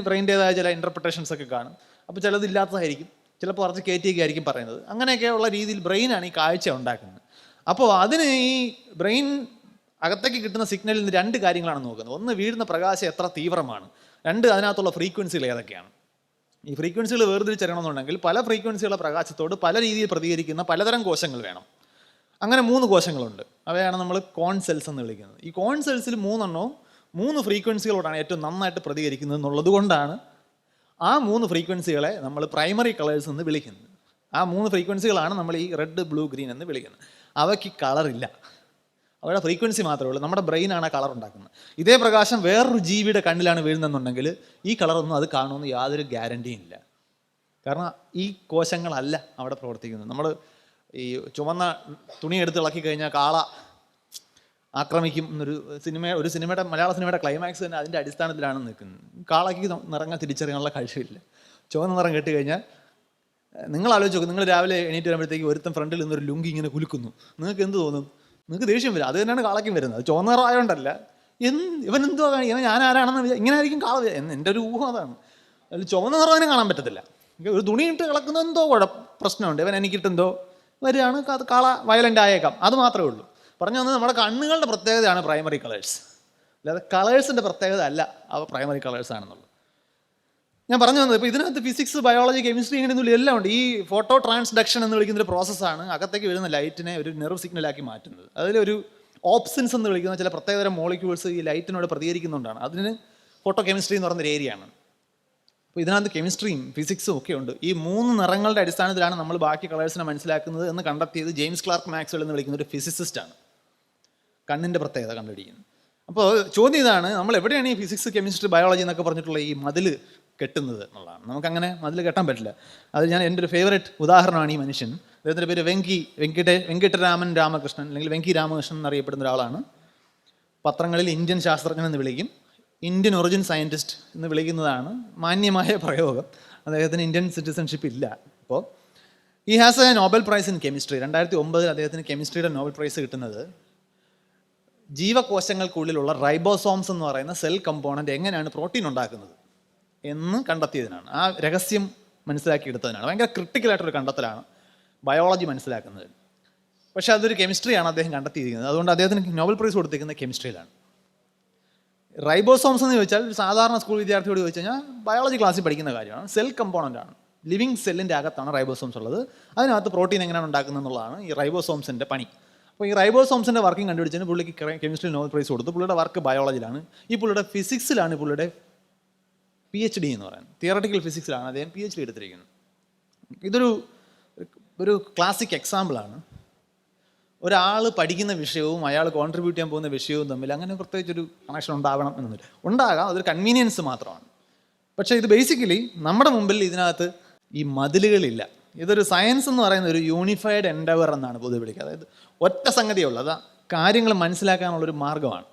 ബ്രെയിൻ്റേതായ ചില ഇൻ്റർപ്രിട്ടേഷൻസ് ഒക്കെ കാണും. അപ്പോൾ ചിലത് ഇല്ലാത്തതായിരിക്കും, ചിലപ്പോൾ കുറച്ച് കയറ്റിയൊക്കെ ആയിരിക്കും പറയുന്നത്. അങ്ങനെയൊക്കെയുള്ള രീതിയിൽ ബ്രെയിനാണ് ഈ കാഴ്ച ഉണ്ടാക്കുന്നത്. അപ്പോൾ അതിന് ഈ ബ്രെയിൻ അകത്തേക്ക് കിട്ടുന്ന സിഗ്നലിൽ നിന്ന് 2 കാര്യങ്ങളാണ് നോക്കുന്നത്. ഒന്ന്, വീഴുന്ന പ്രകാശം എത്ര തീവ്രമാണ്. 2, അതിനകത്തുള്ള ഫ്രീക്വൻസികൾ ഏതൊക്കെയാണ്. ഈ ഫ്രീക്വൻസികൾ വേർതിരിച്ചറിയണമെന്നുണ്ടെങ്കിൽ പല ഫ്രീക്വൻസികളുടെ പ്രകാശത്തോട് പല രീതിയിൽ പ്രതികരിക്കുന്ന പലതരം കോശങ്ങൾ വേണം. അങ്ങനെ 3 കോശങ്ങളുണ്ട്. അവയാണ് നമ്മൾ കോൺ സെൽസ് എന്ന് വിളിക്കുന്നത്. ഈ കോൺ സെൽസിൽ 3 ഫ്രീക്വൻസികളോടാണ് ഏറ്റവും നന്നായിട്ട് പ്രതികരിക്കുന്നത് എന്നുള്ളത് കൊണ്ടാണ് ആ 3 ഫ്രീക്വൻസികളെ നമ്മൾ പ്രൈമറി കളേഴ്സ് എന്ന് വിളിക്കുന്നത്. ആ 3 ഫ്രീക്വൻസികളാണ് നമ്മൾ ഈ റെഡ്, ബ്ലൂ, ഗ്രീൻ എന്ന് വിളിക്കുന്നത്. അവയ്ക്ക് കളറില്ല, അവയുടെ ഫ്രീക്വൻസി മാത്രമേ ഉള്ളൂ. നമ്മുടെ ബ്രെയിനാണ് ആ കളർ ഉണ്ടാക്കുന്നത്. ഇതേ പ്രകാശം വേറൊരു ജീവിയുടെ കണ്ണിലാണ് വീഴുന്നെന്നുണ്ടെങ്കിൽ ഈ കളറൊന്നും അത് കാണുമെന്ന് യാതൊരു ഗ്യാരണ്ടിയും ഇല്ല. കാരണം ഈ കോശങ്ങളല്ല അവിടെ പ്രവർത്തിക്കുന്നത്. നമ്മൾ ഈ ചുവന്ന തുണി എടുത്ത് ഇളക്കി കഴിഞ്ഞാൽ കാള ആക്രമിക്കും എന്നൊരു സിനിമയുടെ മലയാള സിനിമയുടെ ക്ലൈമാക്സ് തന്നെ അതിൻ്റെ അടിസ്ഥാനത്തിലാണ് നിൽക്കുന്നത്. കാളയ്ക്ക് നിറങ്ങൾ തിരിച്ചറിയാനുള്ള കഴിവില്ല. ചുവന്ന നിറം കെട്ടി കഴിഞ്ഞാൽ നിങ്ങൾ ആലോചിച്ച് നോക്കും, നിങ്ങൾ രാവിലെ എണീറ്റ് വരുമ്പോഴത്തേക്ക് ഒരുത്തൻ ഫ്രണ്ടിൽ നിന്നൊരു ലുങ്കി ഇങ്ങനെ കുലുക്കുന്നു, നിങ്ങൾക്ക് എന്ത് തോന്നും? നിങ്ങൾക്ക് ദേഷ്യം വരും. അത് തന്നെയാണ് കാളയ്ക്കും വരുന്നത്. ചുവന്ന നിറം ആയതുകൊണ്ടല്ല, ഇവൻ എന്തോ കാണി, ഇവൻ ഞാൻ ആരാണെന്ന് ഇങ്ങനെ ആയിരിക്കും കാള. എൻ്റെ ഒരു ഊഹം അതാണ്. അതിൽ ചുവന്ന നിറം അതിനെ കാണാൻ പറ്റത്തില്ല. ഒരു തുണിയിട്ട് കിളക്കുന്ന എന്തോ പ്രശ്നമുണ്ട്, ഇവൻ എനിക്കിട്ടെന്തോ വരികയാണ്, കാള വയലൻ്റ് ആയേക്കാം. അത് മാത്രമേ ഉള്ളൂ. പറഞ്ഞു വന്നത് നമ്മുടെ കണ്ണുകളുടെ പ്രത്യേകതയാണ് പ്രൈമറി കളേഴ്സ്, അല്ലാതെ കളേഴ്സിൻ്റെ പ്രത്യേകത അല്ല അവ പ്രൈമറി കളേഴ്സ് ആണെന്നുള്ളത്. ഞാൻ പറഞ്ഞു വന്നത് ഇപ്പോൾ ഇതിനകത്ത് ഫിസിക്സ്, ബയോളജി, കെമിസ്ട്രി ഇങ്ങനെയൊന്നും എല്ലാം ഉണ്ട്. ഈ ഫോട്ടോ ട്രാൻസ്ഡക്ഷൻ എന്ന് വിളിക്കുന്നൊരു പ്രോസസ്സാണ് അകത്തേക്ക് വരുന്ന ലൈറ്റിനെ ഒരു നെർവ് സിഗ്നലാക്കി മാറ്റുന്നത്. അതിലൊരു ഓപ്സിൻസ് എന്ന് വിളിക്കുന്ന ചില പ്രത്യേകതരം മോളിക്യൂൾസ് ഈ ലൈറ്റിനോട് പ്രതികരിക്കുന്നുണ്ടാണ്. അതിന് ഫോട്ടോ കെമിസ്ട്രി എന്ന് പറയുന്നൊരു ഏരിയയാണ്. അപ്പോൾ ഇതിനകത്ത് കെമിസ്ട്രിയും ഫിസിക്സും ഒക്കെ ഉണ്ട്. ഈ 3 നിറങ്ങളുടെ അടിസ്ഥാനത്തിലാണ് നമ്മൾ ബാക്കി കളേഴ്സിനെ മനസ്സിലാക്കുന്നത് എന്ന് കണ്ടെത്തിയത് ജെയിംസ് ക്ലാർക്ക് മാക്സ്വെൽ എന്ന് വിളിക്കുന്ന ഒരു ഫിസിസിസ്റ്റാണ്. കണ്ണിൻ്റെ പ്രത്യേകത കണ്ടുപിടിക്കുന്നത്. അപ്പോൾ ചോദ്യം ഇതാണ്, നമ്മൾ എവിടെയാണ് ഈ ഫിസിക്സ്, കെമിസ്ട്രി, ബയോളജി എന്നൊക്കെ പറഞ്ഞിട്ടുള്ള ഈ മതിൽ കെട്ടുന്നത് എന്നുള്ളതാണ്. നമുക്കങ്ങനെ മതിൽ കെട്ടാൻ പറ്റില്ല. അത് എൻ്റെ ഒരു ഫേവറേറ്റ് ഉദാഹരണമാണ് ഈ മനുഷ്യൻ. അദ്ദേഹത്തിൻ്റെ പേര് വെങ്കിട്ടരാമൻ രാമകൃഷ്ണൻ, അല്ലെങ്കിൽ വെങ്കി രാമകൃഷ്ണൻ എന്നറിയപ്പെടുന്ന ഒരാളാണ്. പത്രങ്ങളിൽ ഇന്ത്യൻ ശാസ്ത്രജ്ഞൻ എന്ന് വിളിക്കും, ഇന്ത്യൻ ഒറിജിൻ സയൻറ്റിസ്റ്റ് എന്ന് വിളിക്കുന്നതാണ് മാന്യമായ പ്രയോഗം. അദ്ദേഹത്തിന് ഇന്ത്യൻ സിറ്റിസൺഷിപ്പ് ഇല്ല. അപ്പോൾ ഈ has A Nobel prize in chemistry. 2009 അദ്ദേഹത്തിന് കെമിസ്ട്രിയുടെ നോബൽ പ്രൈസ് കിട്ടുന്നത് ജീവകോശങ്ങൾക്കുള്ളിലുള്ള റൈബോസോംസ് എന്ന് പറയുന്ന സെൽ കമ്പോണൻ്റ് എങ്ങനെയാണ് പ്രോട്ടീൻ ഉണ്ടാക്കുന്നത് എന്ന് കണ്ടെത്തിയതിനാണ്. ആ രഹസ്യം മനസ്സിലാക്കിയെടുത്തതിനാണ്. ഭയങ്കര ക്രിട്ടിക്കലായിട്ടൊരു കണ്ടെത്തലാണ് ബയോളജി മനസ്സിലാക്കുന്നത്. പക്ഷേ അതൊരു കെമിസ്ട്രിയാണ് അദ്ദേഹം കണ്ടെത്തിയിരിക്കുന്നത്. അതുകൊണ്ട് അദ്ദേഹത്തിന് നോബൽ പ്രൈസ് കൊടുത്തിരിക്കുന്നത് കെമിസ്ട്രിയിലാണ്. റൈബോസോംസ് എന്ന് ചോദിച്ചാൽ ഒരു സാധാരണ സ്കൂൾ വിദ്യാർത്ഥിയോട് ചോദിച്ചു കഴിഞ്ഞാൽ ബയോളജി ക്ലാസ്സിൽ പഠിക്കുന്ന കാര്യമാണ്. സെൽ കമ്പോണൻ്റ് ആണ്. ലിവിങ് സെല്ലിൻ്റെ അകത്താണ് റൈബോസോംസ് ഉള്ളത്. അതിനകത്ത് പ്രോട്ടീൻ എങ്ങനെയാണ് ഉണ്ടാക്കുന്നത് എന്നുള്ളതാണ് ഈ റൈബോസോംസിൻ്റെ പണി. അപ്പോൾ ഈ റൈബോസോംസിൻ്റെ വർക്കിംഗ് കണ്ടുപിടിച്ചതിന് പുള്ളിക്ക് കെമിസ്ട്രി നോബൽ പ്രൈസ് കൊടുത്തു. പുള്ളിയുടെ വർക്ക് ബയോളജിയിലാണ്. ഈ പുള്ളിയുടെ ഫിസിക്സിലാണ് പുള്ളിയുടെ PhD എന്ന് പറയുന്നത്. തിയറട്ടിക്കൽ ഫിസിക്സിലാണ് അദ്ദേഹം PhD എടുത്തിരിക്കുന്നത്. ഒരു ക്ലാസിക് എക്സാമ്പിളാണ്. ഒരാൾ പഠിക്കുന്ന വിഷയവും അയാൾ കോൺട്രിബ്യൂട്ട് ചെയ്യാൻ പോകുന്ന വിഷയവും തമ്മിൽ അങ്ങനെ പ്രത്യേകിച്ചൊരു കണക്ഷൻ ഉണ്ടാവണം എന്നൊന്നുമില്ല. ഉണ്ടാകാം, അതൊരു കൺവീനിയൻസ് മാത്രമാണ്. പക്ഷേ ഇത് ബേസിക്കലി നമ്മുടെ മുമ്പിൽ ഇതിനകത്ത് ഈ മതിലുകളില്ല. ഇതൊരു സയൻസ് എന്ന് പറയുന്ന ഒരു യൂണിഫൈഡ് എൻഡവർ എന്നാണ് പൊതുവെ വിളിക്കുക. അതായത് ഒറ്റ സംഗതിയുള്ളൂ, അത് കാര്യങ്ങൾ മനസ്സിലാക്കാനുള്ളൊരു മാർഗ്ഗമാണ്.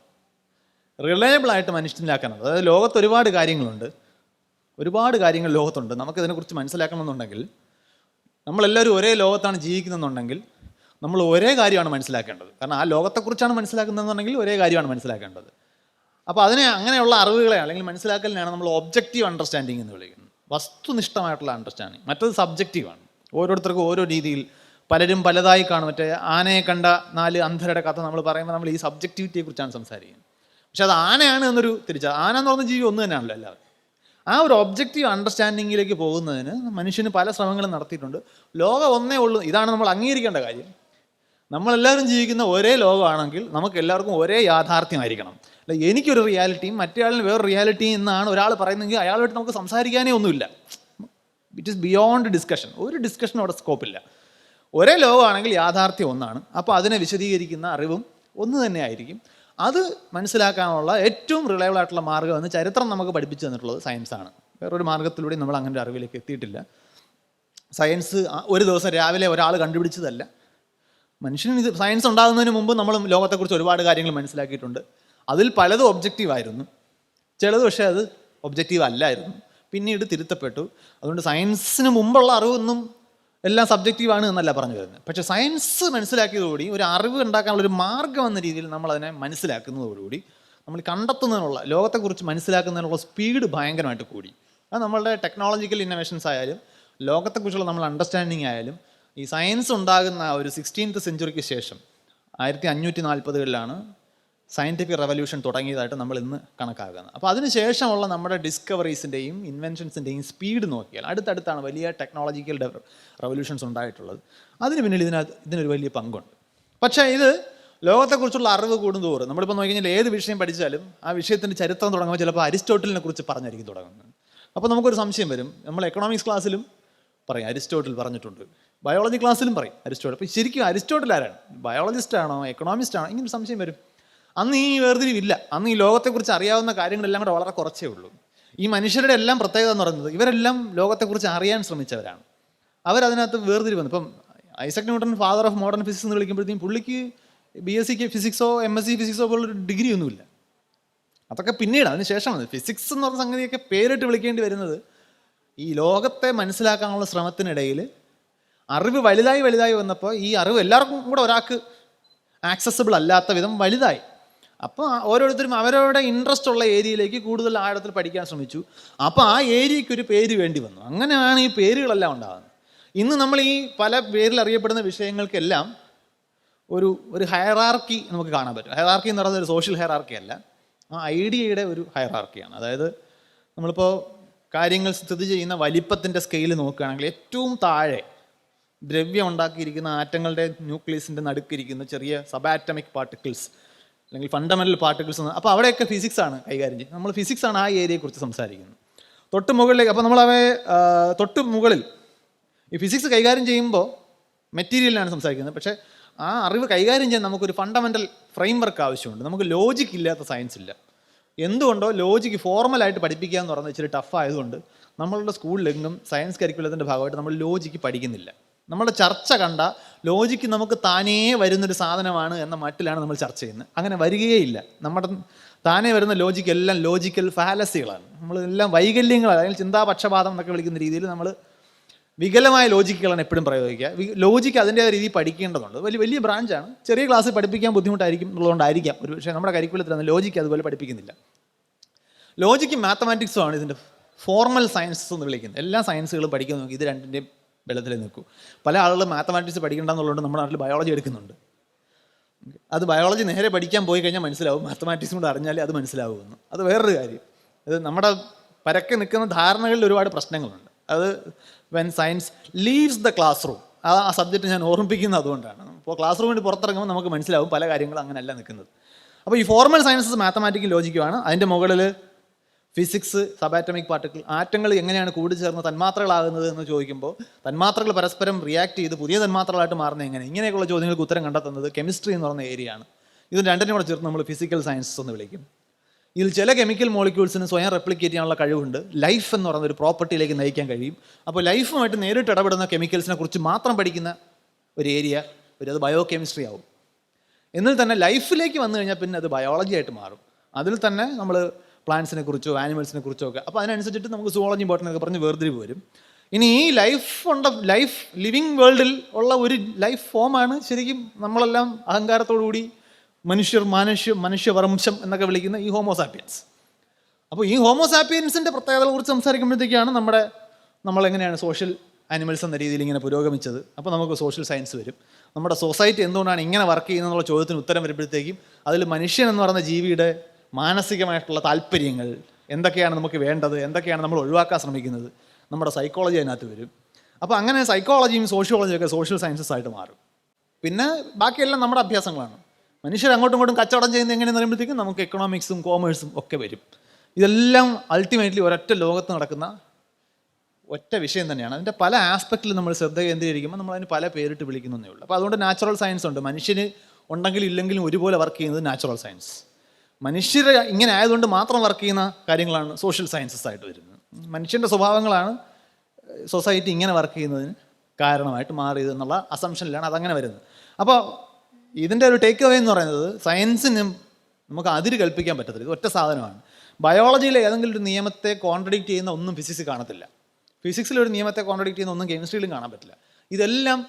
റിലയബിളായിട്ട് മനസ്സിലാക്കാനുള്ളത്. അതായത് ലോകത്ത് ഒരുപാട് കാര്യങ്ങൾ ലോകത്തുണ്ട്. നമുക്കിതിനെക്കുറിച്ച് മനസ്സിലാക്കണമെന്നുണ്ടെങ്കിൽ, നമ്മളെല്ലാവരും ഒരേ ലോകത്താണ് ജീവിക്കുന്നതെന്നുണ്ടെങ്കിൽ നമ്മൾ ഒരേ കാര്യമാണ് മനസ്സിലാക്കേണ്ടത്. കാരണം ആ ലോകത്തെക്കുറിച്ചാണ് മനസ്സിലാക്കുന്നതെന്നുണ്ടെങ്കിൽ ഒരേ കാര്യമാണ് മനസ്സിലാക്കേണ്ടത്. അപ്പോൾ അങ്ങനെയുള്ള അറിവുകളെ അല്ലെങ്കിൽ മനസ്സിലാക്കലിനെയാണ് നമ്മൾ ഒബ്ജക്റ്റീവ് അണ്ടർസ്റ്റാൻഡിങ് എന്ന് വിളിക്കുന്നത്. വസ്തുനിഷ്ഠമായിട്ടുള്ള അണ്ടർസ്റ്റാൻഡിങ്. മറ്റത് സബ്ജക്റ്റീവാണ്. ഓരോരുത്തർക്കും ഓരോ രീതിയിൽ, പലരും പലതായി കാണും. മറ്റേ ആനയെ കണ്ട 4 അന്ധരുടെ കഥ നമ്മൾ പറയുമ്പോൾ നമ്മൾ ഈ സബ്ജക്റ്റിവിറ്റിയെക്കുറിച്ചാണ് സംസാരിക്കുന്നത്. പക്ഷെ അത് ആനയാണ് എന്നൊരു ആന എന്ന് പറഞ്ഞ ജീവി ഒന്ന് തന്നെയാണല്ലോ എല്ലാവരും. ആ ഒരു ഒബ്ജക്റ്റീവ് അണ്ടർസ്റ്റാൻഡിങ്ങിലേക്ക് പോകുന്നതിന് മനുഷ്യന് പല ശ്രമങ്ങളും നടത്തിയിട്ടുണ്ട്. ലോകം ഒന്നേ ഉള്ളൂ, ഇതാണ് നമ്മൾ അംഗീകരിക്കേണ്ട കാര്യം. നമ്മളെല്ലാവരും ജീവിക്കുന്ന ഒരേ ലോകമാണെങ്കിൽ നമുക്ക് എല്ലാവർക്കും ഒരേ യാഥാർത്ഥ്യമായിരിക്കണം. അല്ല, എനിക്കൊരു റിയാലിറ്റിയും മറ്റേയാളിന് വേറൊരു റിയാലിറ്റിയും എന്നാണ് ഒരാൾ പറയുന്നതെങ്കിൽ അയാളുമായിട്ട് നമുക്ക് സംസാരിക്കാനേ ഒന്നുമില്ല. It is beyond discussion. ഒരു ഡിസ്കഷനും അവിടെ സ്കോപ്പില്ല. ഒരേ ലോകമാണെങ്കിൽ യാഥാർത്ഥ്യം ഒന്നാണ്. അപ്പോൾ അതിനെ വിശദീകരിക്കുന്ന അറിവും ഒന്ന് തന്നെ ആയിരിക്കും. അത് മനസ്സിലാക്കാനുള്ള ഏറ്റവും റിലയബിൾ ആയിട്ടുള്ള മാർഗ്ഗം എന്ന് ചരിത്രം നമുക്ക് പഠിപ്പിച്ചു തന്നിട്ടുള്ളത് സയൻസാണ്. വേറൊരു മാർഗ്ഗത്തിലൂടെ നമ്മൾ അങ്ങനെ ഒരു അറിവിലേക്ക് എത്തിയിട്ടില്ല. സയൻസ് ഒരു ദിവസം രാവിലെ ഒരാൾ കണ്ടുപിടിച്ചതല്ല. മനുഷ്യന് സയൻസ് ഉണ്ടാകുന്നതിന് മുമ്പ് നമ്മൾ ലോകത്തെക്കുറിച്ച് ഒരുപാട് കാര്യങ്ങൾ മനസ്സിലാക്കിയിട്ടുണ്ട്. അതിൽ പലതും ഒബ്ജക്റ്റീവായിരുന്നു, ചിലത് പക്ഷേ അത് ഒബ്ജക്റ്റീവ് അല്ലായിരുന്നു, പിന്നീട് തിരുത്തപ്പെട്ടു. അതുകൊണ്ട് സയൻസിന് മുമ്പുള്ള അറിവൊന്നും എല്ലാം സബ്ജക്റ്റീവാണ് എന്നല്ല പറഞ്ഞു വരുന്നത്. പക്ഷേ സയൻസ് മനസ്സിലാക്കിയതോടുകൂടി ഒരു അറിവ് ഉണ്ടാക്കാനുള്ളൊരു മാർഗ്ഗം എന്ന രീതിയിൽ നമ്മളതിനെ മനസ്സിലാക്കുന്നതോടുകൂടി നമ്മൾ കണ്ടെത്തുന്നതിനുള്ള, ലോകത്തെക്കുറിച്ച് മനസ്സിലാക്കുന്നതിനുള്ള സ്പീഡ് ഭയങ്കരമായിട്ട് കൂടി. അത് നമ്മളുടെ ടെക്നോളജിക്കൽ ഇന്നോവേഷൻസ് ആയാലും ലോകത്തെക്കുറിച്ചുള്ള നമ്മൾ അണ്ടർസ്റ്റാൻഡിങ് ആയാലും ഈ സയൻസ് ഉണ്ടാകുന്ന ഒരു 16th സെഞ്ച്വറിക്ക് ശേഷം 1540കളിലാണ് സയൻറ്റിഫിക് റെവല്യൂഷൻ തുടങ്ങിയതായിട്ട് നമ്മൾ ഇന്ന് കണക്കാക്കുന്നത്. അപ്പോൾ അതിനുശേഷമുള്ള നമ്മുടെ ഡിസ്കവറീസിൻ്റെയും ഇൻവെൻഷൻസിൻ്റെയും സ്പീഡ് നോക്കിയാൽ അടുത്തടുത്താണ് വലിയ ടെക്നോളജിക്കൽ റെവല്യൂഷൻസ് ഉണ്ടായിട്ടുള്ളത്. അതിന് പിന്നിൽ ഇതിനൊരു വലിയ പങ്കുണ്ട്. പക്ഷേ ഇത് ലോകത്തെക്കുറിച്ചുള്ള അറിവ് കൂടുന്തോറും നമ്മളിപ്പോൾ നോക്കിക്കഴിഞ്ഞാൽ ഏത് വിഷയം പഠിച്ചാലും ആ വിഷയത്തിൻ്റെ ചരിത്രം തുടങ്ങുമ്പോൾ ചിലപ്പോൾ അരിസ്റ്റോട്ടലിനെ കുറിച്ച് പറഞ്ഞായിരിക്കും തുടങ്ങുന്നത്. അപ്പോൾ നമുക്കൊരു സംശയം വരും. നമ്മൾ എക്കണോമിക്സ് ക്ലാസ്സിലും പറയും അരിസ്റ്റോട്ടിൽ പറഞ്ഞിട്ടുണ്ട്, ബയോളജി ക്ലാസ്സിലും പറയും അരിസ്റ്റോട്ടിൽ. അപ്പോൾ ശരിക്കും അരിസ്റ്റോട്ടിൽ ആരാണ്? ബയോളജിസ്റ്റ് ആണോ എക്കണോമിസ്റ്റ് ആണോ? ഇങ്ങനെ സംശയം വരും. അന്ന് ഈ വേർതിരിവില്ല. അന്ന് ഈ ലോകത്തെക്കുറിച്ച് അറിയാവുന്ന കാര്യങ്ങളെല്ലാം കൂടെ വളരെ കുറച്ചേ ഉള്ളൂ. ഈ മനുഷ്യരുടെ എല്ലാം പ്രത്യേകത എന്ന് പറയുന്നത് ഇവരെല്ലാം ലോകത്തെക്കുറിച്ച് അറിയാൻ ശ്രമിച്ചവരാണ്. അവരതിനകത്ത് വേർതിരിവ് വന്നു. ഇപ്പം Isaac Newton father of modern physics എന്ന് വിളിക്കുമ്പോഴത്തേക്കും പുള്ളിക്ക് BSc ഫിസിക്സോ MSc ഫിസിക്സോ പോലൊരു ഡിഗ്രി ഒന്നുമില്ല. അതൊക്കെ പിന്നീട് അതിന് ശേഷമാണ്. ഫിസിക്സ് എന്ന് പറഞ്ഞ സംഗതിയൊക്കെ പേരിട്ട് വിളിക്കേണ്ടി വരുന്നത് ഈ ലോകത്തെ മനസ്സിലാക്കാനുള്ള ശ്രമത്തിനിടയിൽ അറിവ് വലുതായി വന്നപ്പോൾ ഈ അറിവ് എല്ലാവർക്കും കൂടെ ഒരാൾക്ക് ആക്സസിബിൾ അല്ലാത്ത വിധം വലുതായി. അപ്പോൾ ഓരോരുത്തരും അവരവരുടെ ഇൻട്രസ്റ്റ് ഉള്ള ഏരിയയിലേക്ക് കൂടുതൽ ആഴത്തിൽ പഠിക്കാൻ ശ്രമിച്ചു. അപ്പോൾ ആ ഏരിയയ്ക്ക് ഒരു പേര് വേണ്ടി വന്നു. അങ്ങനെയാണ് ഈ പേരുകളെല്ലാം ഉണ്ടാകുന്നത്. ഇന്ന് നമ്മൾ ഈ പല പേരിൽ അറിയപ്പെടുന്ന വിഷയങ്ങൾക്കെല്ലാം ഒരു ഹയറാർക്കി നമുക്ക് കാണാൻ പറ്റും. ഹയറാർക്കി എന്ന് പറയുന്നത് ഒരു സോഷ്യൽ ഹയറാർക്കി അല്ല, ആ ഐഡിയയുടെ ഒരു ഹയറാർക്കിയാണ്. അതായത് നമ്മളിപ്പോൾ കാര്യങ്ങൾ സ്ഥിതി ചെയ്യുന്ന വലിപ്പത്തിൻ്റെ സ്കെയിൽ നോക്കുകയാണെങ്കിൽ ഏറ്റവും താഴെ ദ്രവ്യം ഉണ്ടാക്കിയിരിക്കുന്ന ആറ്റങ്ങളുടെ ന്യൂക്ലിയസിൻ്റെ നടുക്കിരിക്കുന്ന ചെറിയ സബാറ്റമിക് പാർട്ടിക്കിൾസ് അല്ലെങ്കിൽ ഫണ്ടമെൻ്റൽ പാർട്ടിക്കിൾസ് എന്ന്. അപ്പോൾ അവിടെയൊക്കെ ഫിസിക്സാണ് കൈകാര്യം ചെയ്യുന്നത്. നമ്മൾ ഫിസിക്സാണ് ആ ഏരിയയെക്കുറിച്ച് സംസാരിക്കുന്നത്. തൊട്ട് മുകളിലേക്ക് അപ്പോൾ നമ്മളവയെ തൊട്ട് മുകളിൽ ഈ ഫിസിക്സ് കൈകാര്യം ചെയ്യുമ്പോൾ മെറ്റീരിയലിലാണ് സംസാരിക്കുന്നത്. പക്ഷേ ആ അറിവ് കൈകാര്യം ചെയ്യാൻ നമുക്കൊരു ഫണ്ടമെൻ്റൽ ഫ്രെയിം വർക്ക് ആവശ്യമുണ്ട്. നമുക്ക് ലോജിക്ക് ഇല്ലാത്ത സയൻസ് ഇല്ല. എന്തുകൊണ്ടോ ലോജിക്ക് ഫോർമലായിട്ട് പഠിപ്പിക്കുക എന്ന് പറയുന്നത് ഇച്ചിരി ടഫ് ആയതുകൊണ്ട് നമ്മളുടെ സ്കൂളിലെങ്ങും സയൻസ് കരിക്കുലത്തിൻ്റെ ഭാഗമായിട്ട് നമ്മൾ ലോജിക്ക് പഠിക്കുന്നില്ല. നമ്മുടെ ചർച്ച കണ്ട ലോജിക്ക് നമുക്ക് താനേ വരുന്നൊരു സാധനമാണ് എന്ന മട്ടിലാണ് നമ്മൾ ചർച്ച ചെയ്യുന്നത്. അങ്ങനെ വരികയേയില്ല. നമ്മുടെ താനേ വരുന്ന ലോജിക്ക് എല്ലാം ലോജിക്കൽ ഫാലസികളാണ്. നമ്മളെല്ലാം വൈകല്യങ്ങളാണ്. അല്ലെങ്കിൽ ചിന്താപക്ഷപാതം എന്നൊക്കെ വിളിക്കുന്ന രീതിയിൽ നമ്മൾ വികലമായ ലോജിക്കുകളാണ് എപ്പോഴും പ്രയോഗിക്കുക. ലോജിക്ക് അതിൻ്റെ രീതിയിൽ പഠിക്കേണ്ടതുണ്ട്. വലിയ ബ്രാഞ്ചാണ്. ചെറിയ ക്ലാസ്സിൽ പഠിപ്പിക്കാൻ ബുദ്ധിമുട്ടായിരിക്കും എന്നുള്ളതുകൊണ്ടായിരിക്കാം ഒരു പക്ഷേ നമ്മുടെ കരിക്കുലത്തിലാണ് ലോജിക്ക് അതുപോലെ പഠിപ്പിക്കുന്നില്ല. ലോജിക്കും മാത്തമാറ്റിക്സുമാണ് ഇതിൻ്റെ ഫോർമൽ സയൻസസ് എന്ന് വിളിക്കുന്നത്. എല്ലാ സയൻസുകളും പഠിക്കാൻ നോക്കി ഇത് രണ്ടിൻ്റെയും ബലത്തിൽ നിൽക്കൂ. പല ആളുകളും മാത്തമാറ്റിക്സ് പഠിക്കേണ്ടെന്നുള്ളതുകൊണ്ട് നമ്മുടെ നാട്ടിൽ ബയോളജി എടുക്കുന്നുണ്ട്. അത് ബയോളജി നേരെ പഠിക്കാൻ പോയി കഴിഞ്ഞാൽ മനസ്സിലാവും, മാത്തമാറ്റിക്സും കൂടെ അറിഞ്ഞാലേ അത് മനസ്സിലാവുമെന്ന്. അത് വേറൊരു കാര്യം. അത് നമ്മുടെ പരക്കെ നിൽക്കുന്ന ധാരണകളിൽ ഒരുപാട് പ്രശ്നങ്ങളുണ്ട്. അത് when science leaves the class room, ആ സബ്ജക്റ്റ് ഞാൻ ഓർമ്മിപ്പിക്കുന്നത് അതുകൊണ്ടാണ്. ഇപ്പോൾ ക്ലാസ് റൂമിന് പുറത്തിറങ്ങുമ്പോൾ നമുക്ക് മനസ്സിലാവും പല കാര്യങ്ങളും അങ്ങനെയല്ല നിൽക്കുന്നത്. അപ്പോൾ ഈ ഫോർമൽ സയൻസസ് മാത്തമാറ്റിക്കും ലോജിക്കുമാണ്. അതിൻ്റെ മുകളിൽ ഫിസിക്സ്, സബാറ്റമിക് പാർട്ടിക്കിൾ, ആറ്റങ്ങൾ എങ്ങനെയാണ് കൂടിച്ചേർന്ന് തന്മാത്രകളാകുന്നത് എന്ന് ചോദിക്കുമ്പോൾ തന്മാത്രകൾ പരസ്പരം റിയാക്ട് ചെയ്ത് പുതിയ തന്മാത്രകളായിട്ട് മാറുന്നത് എങ്ങനെ, ഇങ്ങനെയൊക്കെയുള്ള ചോദ്യങ്ങൾക്ക് ഉത്തരം കണ്ടെത്തുന്നത് കെമിസ്ട്രി എന്ന് പറയുന്ന ഏരിയയാണ്. ഇത് രണ്ടിനും കൂടെ ചേർത്ത് നമ്മൾ ഫിസിക്കൽ സയൻസസ് എന്ന് വിളിക്കും. ഇതിൽ ചില കെമിക്കൽ മോളിക്യൂൾസിന് സ്വയം റെപ്ലിക്കേറ്റ് ചെയ്യാനുള്ള കഴിവുണ്ട്. ലൈഫ് എന്ന് പറയുന്ന ഒരു പ്രോപ്പർട്ടിയിലേക്ക് നയിക്കാൻ കഴിയും. അപ്പോൾ ലൈഫുമായിട്ട് നേരിട്ട് ഇടപെടുന്ന കെമിക്കൽസിനെ കുറിച്ച് മാത്രം പഠിക്കുന്ന ഒരു ഏരിയ അത് ബയോ കെമിസ്ട്രി ആവും. എന്നിൽ തന്നെ ലൈഫിലേക്ക് വന്നു കഴിഞ്ഞാൽ പിന്നെ അത് ബയോളജി ആയിട്ട് മാറും. അതിൽ തന്നെ നമ്മൾ പ്ലാന്റ്സിനെ കുറിച്ചോ ആനിമൽസിനെ കുറിച്ചോ ഒക്കെ, അപ്പോൾ അതിനനുസരിച്ചിട്ട് നമുക്ക് സുവോളജി ബോട്ടണിയൊക്കെ പറഞ്ഞ് വേർതിരിവ് വരും. ഇനി ഈ ലൈഫ് ലിവിങ് വേൾഡിൽ ഉള്ള ഒരു ലൈഫ് ഫോമാണ് ശരിക്കും നമ്മളെല്ലാം അഹങ്കാരത്തോടുകൂടി മനുഷ്യവംശം എന്നൊക്കെ വിളിക്കുന്ന ഈ ഹോമോസാപ്പിയൻസ്. അപ്പോൾ ഈ ഹോമോസാപ്പിയൻസിൻ്റെ പ്രത്യേകതകളെ കുറിച്ച് സംസാരിക്കുമ്പോഴത്തേക്കാണ് നമ്മളെങ്ങനെയാണ് സോഷ്യൽ ആനിമൽസ് എന്ന രീതിയിൽ ഇങ്ങനെ പുരോഗമിച്ചത്. അപ്പോൾ നമുക്ക് സോഷ്യൽ സയൻസ് വരും. നമ്മുടെ സൊസൈറ്റി എന്തുകൊണ്ടാണ് ഇങ്ങനെ വർക്ക് ചെയ്യുന്നതെന്നുള്ള ചോദ്യത്തിന് ഉത്തരം വരുമ്പോഴത്തേക്കും അതിൽ മനുഷ്യൻ എന്ന് പറയുന്ന ജീവിയുടെ മാനസികമായിട്ടുള്ള താല്പര്യങ്ങൾ എന്തൊക്കെയാണ് നമുക്ക് വേണ്ടത്, എന്തൊക്കെയാണ് നമ്മൾ ഒഴിവാക്കാൻ ശ്രമിക്കുന്നത്, നമ്മുടെ സൈക്കോളജി അതിനകത്ത് വരും. അപ്പോൾ അങ്ങനെ സൈക്കോളജിയും സോഷ്യോളജിയും ഒക്കെ സോഷ്യൽ സയൻസസ് ആയിട്ട് മാറും. പിന്നെ ബാക്കിയെല്ലാം നമ്മുടെ അഭ്യാസങ്ങളാണ്. മനുഷ്യർ അങ്ങോട്ടും ഇങ്ങോട്ടും കച്ചവടം ചെയ്യുന്നത് എങ്ങനെയെന്ന് പറയുമ്പോഴത്തേക്കും നമുക്ക് എക്കണോമിക്സും കോമേഴ്സും ഒക്കെ വരും. ഇതെല്ലാം അൾട്ടിമേറ്റ്ലി ഒരൊറ്റ ലോകത്ത് നടക്കുന്ന ഒറ്റ വിഷയം തന്നെയാണ്. അതിൻ്റെ പല ആസ്പെക്റ്റിൽ നമ്മൾ ശ്രദ്ധ കേന്ദ്രീകരിക്കുമ്പോൾ നമ്മൾ അതിന് പല പേരിട്ട് വിളിക്കുന്നതേ ഉള്ളൂ. അപ്പോൾ അതുകൊണ്ട് നാച്ചുറൽ സയൻസ് ഉണ്ട്. മനുഷ്യന് ഉണ്ടെങ്കിലും ഇല്ലെങ്കിലും ഒരുപോലെ വർക്ക് ചെയ്യുന്നത് നാച്ചുറൽ സയൻസ്. മനുഷ്യർ ഇങ്ങനെ ആയതുകൊണ്ട് മാത്രം വർക്ക് ചെയ്യുന്ന കാര്യങ്ങളാണ് സോഷ്യൽ സയൻസസ് ആയിട്ട് വരുന്നത്. മനുഷ്യൻ്റെ സ്വഭാവങ്ങളാണ് സൊസൈറ്റി ഇങ്ങനെ വർക്ക് ചെയ്യുന്നതിന് കാരണമായിട്ട് മാറിയത് എന്നുള്ള അസംഷനിലാണ് അതങ്ങനെ വരുന്നത്. അപ്പോൾ ഇതിൻ്റെ ഒരു ടേക്ക് അവേ എന്ന് പറയുന്നത് സയൻസിന് നമുക്ക് അതിര് കൽപ്പിക്കാൻ പറ്റത്തില്ല. ഇത് ഒറ്റ സാധനമാണ്. ബയോളജിയിലെ ഏതെങ്കിലും ഒരു നിയമത്തെ കോൺട്രഡിക്റ്റ് ചെയ്യുന്ന ഒന്നും ഫിസിക്സ് കാണത്തില്ല. ഫിസിക്സിലൊരു നിയമത്തെ കോൺട്രഡിക്റ്റ് ചെയ്യുന്ന ഒന്നും കെമിസ്ട്രിയിലും കാണാൻ പറ്റില്ല. ഇതെല്ലാം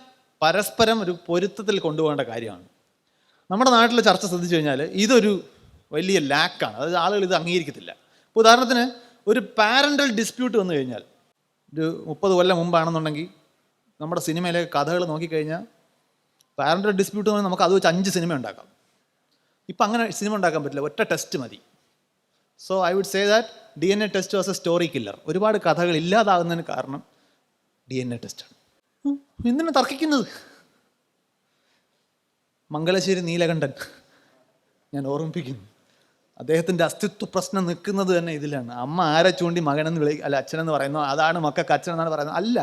പരസ്പരം ഒരു പൊരുത്തത്തിൽ കൊണ്ടുപോകേണ്ട കാര്യമാണ്. നമ്മുടെ നാട്ടിലെ ചർച്ച ശ്രദ്ധിച്ചു കഴിഞ്ഞാൽ ഇതൊരു വലിയ ലാക്കാണ്. അതായത് ആളുകൾ ഇത് അംഗീകരിക്കത്തില്ല. ഇപ്പോൾ ഉദാഹരണത്തിന് ഒരു പാരൻ്റൽ ഡിസ്പ്യൂട്ട് വന്നു കഴിഞ്ഞാൽ, ഒരു 30 കൊല്ലം മുമ്പാണെന്നുണ്ടെങ്കിൽ നമ്മുടെ സിനിമയിലെ കഥകൾ നോക്കിക്കഴിഞ്ഞാൽ പാരൻ്റൽ ഡിസ്പ്യൂട്ട് എന്ന് പറഞ്ഞാൽ നമുക്ക് അത് വെച്ച് 5 സിനിമ ഉണ്ടാക്കാം. ഇപ്പം അങ്ങനെ സിനിമ ഉണ്ടാക്കാൻ പറ്റില്ല, ഒറ്റ ടെസ്റ്റ് മതി. So I would say that DNA test was a story killer. ഒരുപാട് കഥകൾ ഇല്ലാതാകുന്നതിന് കാരണം DNA ടെസ്റ്റാണ്. എന്തിനാ തർക്കിക്കുന്നത്? മംഗലശ്ശേരി നീലകണ്ഠൻ, ഞാൻ ഓർമ്മിപ്പിക്കുന്നു, അദ്ദേഹത്തിൻ്റെ അസ്തിത്വ പ്രശ്നം നിൽക്കുന്നത് തന്നെ ഇതിലാണ്. അമ്മ ആരെ ചൂണ്ടി മകനെന്ന് അല്ല അച്ഛനെന്ന് പറയുന്നു, അതാണ് മക്കൾക്ക് അച്ഛൻ എന്നാണ് പറയുന്നത്. അല്ല,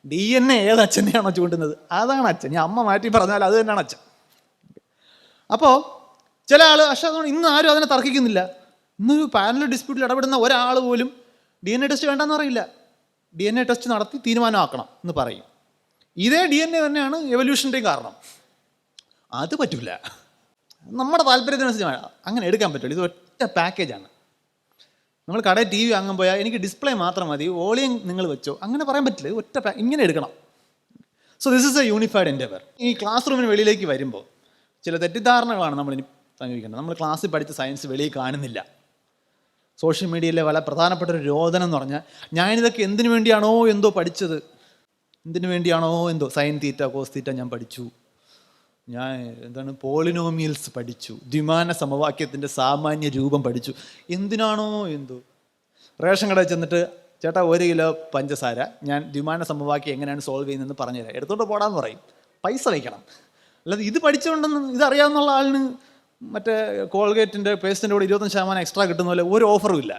DNA ഏത് അച്ഛനെയാണോ ചൂണ്ടുന്നത് അതാണ് അച്ഛൻ. ഞാൻ അമ്മ മാറ്റി പറഞ്ഞാൽ അത് തന്നെയാണ് അച്ഛൻ. അപ്പോൾ ചില ആൾ പക്ഷേ അതുകൊണ്ട് ഇന്ന് ആരും അതിനെ തർക്കിക്കുന്നില്ല. ഇന്നൊരു പാനൽ ഡിസ്പ്യൂട്ടിൽ ഇടപെടുന്ന ഒരാൾ പോലും DNA ടെസ്റ്റ് വേണ്ടെന്ന് പറയില്ല. DNA ടെസ്റ്റ് നടത്തി തീരുമാനമാക്കണം എന്ന് പറയും. ഇതേ DNA തന്നെയാണ് എവല്യൂഷൻ്റെയും കാരണം. അത് പറ്റില്ല, നമ്മുടെ താല്പര്യത്തിനനുസരിച്ച് അങ്ങനെ എടുക്കാൻ പറ്റില്ല. ഇത് ഒറ്റ പാക്കേജാണ്. നമ്മൾ കടയിൽ TV വാങ്ങാൻ പോയാൽ എനിക്ക് ഡിസ്പ്ലേ മാത്രം മതി, വോളിയം നിങ്ങൾ വെച്ചോ, അങ്ങനെ പറയാൻ പറ്റില്ല. ഒറ്റ ഇങ്ങനെ എടുക്കണം. So this is A unified endeavour. ഈ ക്ലാസ് റൂമിന് വെളിയിലേക്ക് വരുമ്പോൾ ചില തെറ്റിദ്ധാരണകളാണ് നമ്മളിനി സമീപിക്കേണ്ടത്. നമ്മൾ ക്ലാസ്സിൽ പഠിച്ച സയൻസ് വെളിയിൽ കാണുന്നില്ല. സോഷ്യൽ മീഡിയയിലെ വളരെ പ്രധാനപ്പെട്ട ഒരു രോദനം എന്ന് പറഞ്ഞാൽ, ഞാനിതൊക്കെ എന്തിനു വേണ്ടിയാണോ എന്തോ പഠിച്ചത്, എന്തിനു വേണ്ടിയാണോ എന്തോ സൈൻ തീറ്റ കോസ് തീറ്റ ഞാൻ പഠിച്ചു, ഞാൻ പോളിനോമിയൽസ് പഠിച്ചു, ദ്വിമാന സമവാക്യത്തിൻ്റെ സാമാന്യ രൂപം പഠിച്ചു, എന്തിനാണോ എന്തോ. റേഷൻ കടയിൽ ചെന്നിട്ട് ചേട്ടാ 1 കിലോ പഞ്ചസാര, ഞാൻ ദ്വിമാന സമവാക്യം എങ്ങനെയാണ് സോൾവ് ചെയ്യുന്നതെന്ന് പറഞ്ഞുതരാം, എടുത്തോണ്ട് പോടാന്ന് പറയും. പൈസ വയ്ക്കണം. അല്ലാതെ ഇത് പഠിച്ചുകൊണ്ടെന്ന് ഇതറിയാവുന്ന ആളിന് മറ്റേ കോൾഗേറ്റിൻ്റെ പേസ്റ്റിൻ്റെ കൂടെ 25% എക്സ്ട്രാ കിട്ടുന്ന പോലെ ഒരു ഓഫറും ഇല്ല.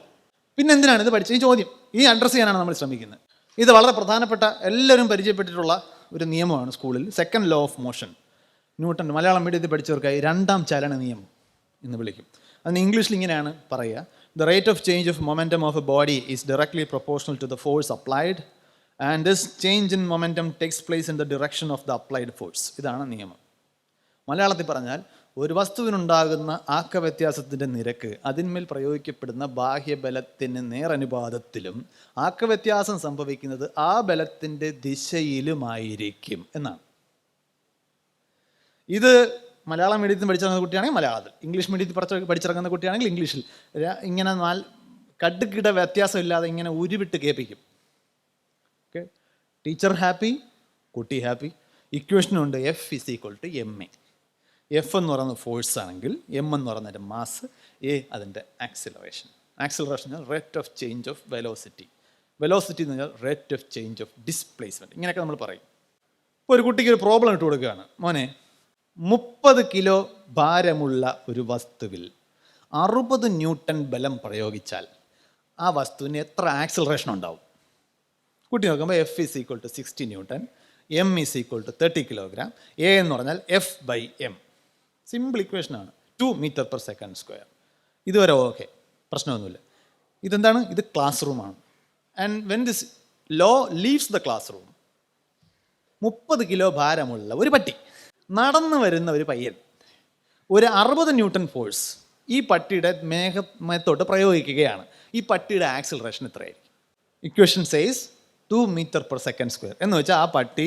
പിന്നെ എന്തിനാണ് ഇത് പഠിച്ചത്? ഈ ചോദ്യം അഡ്രസ്സ് ചെയ്യാനാണ് നമ്മൾ ശ്രമിക്കുന്നത്. ഇത് വളരെ പ്രധാനപ്പെട്ട എല്ലാവരും പരിചയപ്പെട്ടിട്ടുള്ള ഒരു നിയമമാണ് സ്കൂളിൽ, second law of motion. Newton Malayalam മീഡിയത്തിൽ പഠിച്ചവർക്കായി 2ാം ചലന നിയമം എന്ന് വിളിക്കും. അതിന് ഇംഗ്ലീഷിൽ ഇങ്ങനെയാണ് പറയുക: the rate of change of momentum of a body is directly proportional to the force applied and this change in momentum takes place in the direction of the applied force. ഇതാണ് നിയമം. മലയാളത്തിൽ പറഞ്ഞാൽ, ഒരു വസ്തുവിനുണ്ടാകുന്ന ആക്കവ്യത്യാസത്തിൻ്റെ നിരക്ക് അതിന്മേൽ പ്രയോഗിക്കപ്പെടുന്ന ബാഹ്യബലത്തിന് നേരനുപാതത്തിലും ആക്കവ്യത്യാസം സംഭവിക്കുന്നത് ആ ബലത്തിൻ്റെ ദിശയിലുമായിരിക്കും എന്നാണ്. ഇത് മലയാളം മീഡിയത്തിൽ പഠിച്ചിറങ്ങുന്ന കുട്ടിയാണെങ്കിൽ മലയാളത്തിൽ, ഇംഗ്ലീഷ് മീഡിയത്തിൽ പഠിച്ചിറങ്ങുന്ന കുട്ടിയാണെങ്കിൽ ഇംഗ്ലീഷിൽ. ഇങ്ങനെ കടുകിട വ്യത്യാസം ഇല്ലാതെ ഇങ്ങനെ ഉരുവിട്ട് കേൾപ്പിക്കും. ഓക്കെ, ടീച്ചർ ഹാപ്പി, കുട്ടി ഹാപ്പി. ഇക്വേഷനുണ്ട് F=ma. F എന്ന് പറയുന്നത് ഫോഴ്സ് ആണെങ്കിൽ M എന്ന് പറയുന്നതിൻ്റെ മാസ്, A അതിൻ്റെ ആക്സിലറേഷൻ. ആക്സിലറേഷൻ എന്നാൽ rate of change of velocity. Velocity എന്ന് പറഞ്ഞാൽ rate of change of displacement. ഇങ്ങനെയൊക്കെ നമ്മൾ പറയും. ഇപ്പോൾ ഒരു കുട്ടിക്ക് ഒരു പ്രോബ്ലം ഇട്ട് കൊടുക്കുകയാണ്, മോനെ 30 കിലോ ഭാരമുള്ള ഒരു വസ്തുവിൽ 60 ന്യൂട്ടൺ ബലം പ്രയോഗിച്ചാൽ ആ വസ്തുവിന് എത്ര ആക്സിലറേഷൻ ഉണ്ടാവും? കുട്ടി നോക്കുമ്പോൾ F=60 newton, M=30 kilogram, A എന്ന് പറഞ്ഞാൽ F/m. സിമ്പിൾ ഇക്വേഷനാണ്. 2 m/s². ഇതുവരെ ഓക്കെ, പ്രശ്നമൊന്നുമില്ല. ഇതെന്താണ്? ഇത് ക്ലാസ് റൂമാണ്. And when this law leaves the class room, 30 kilo ഭാരമുള്ള ഒരു പട്ടി, നടന്നു വരുന്ന ഒരു പയ്യൻ, ഒരു 60 ന്യൂട്ടൺ ഫോഴ്സ് ഈ പട്ടിയുടെ മേഘത്തോട്ട് പ്രയോഗിക്കുകയാണ്. ഈ പട്ടിയുടെ ആക്സിലറേഷൻ എത്രയായിരിക്കും? ഇക്വേഷൻ സേസ് 2 m/s² എന്ന് വെച്ചാൽ ആ പട്ടി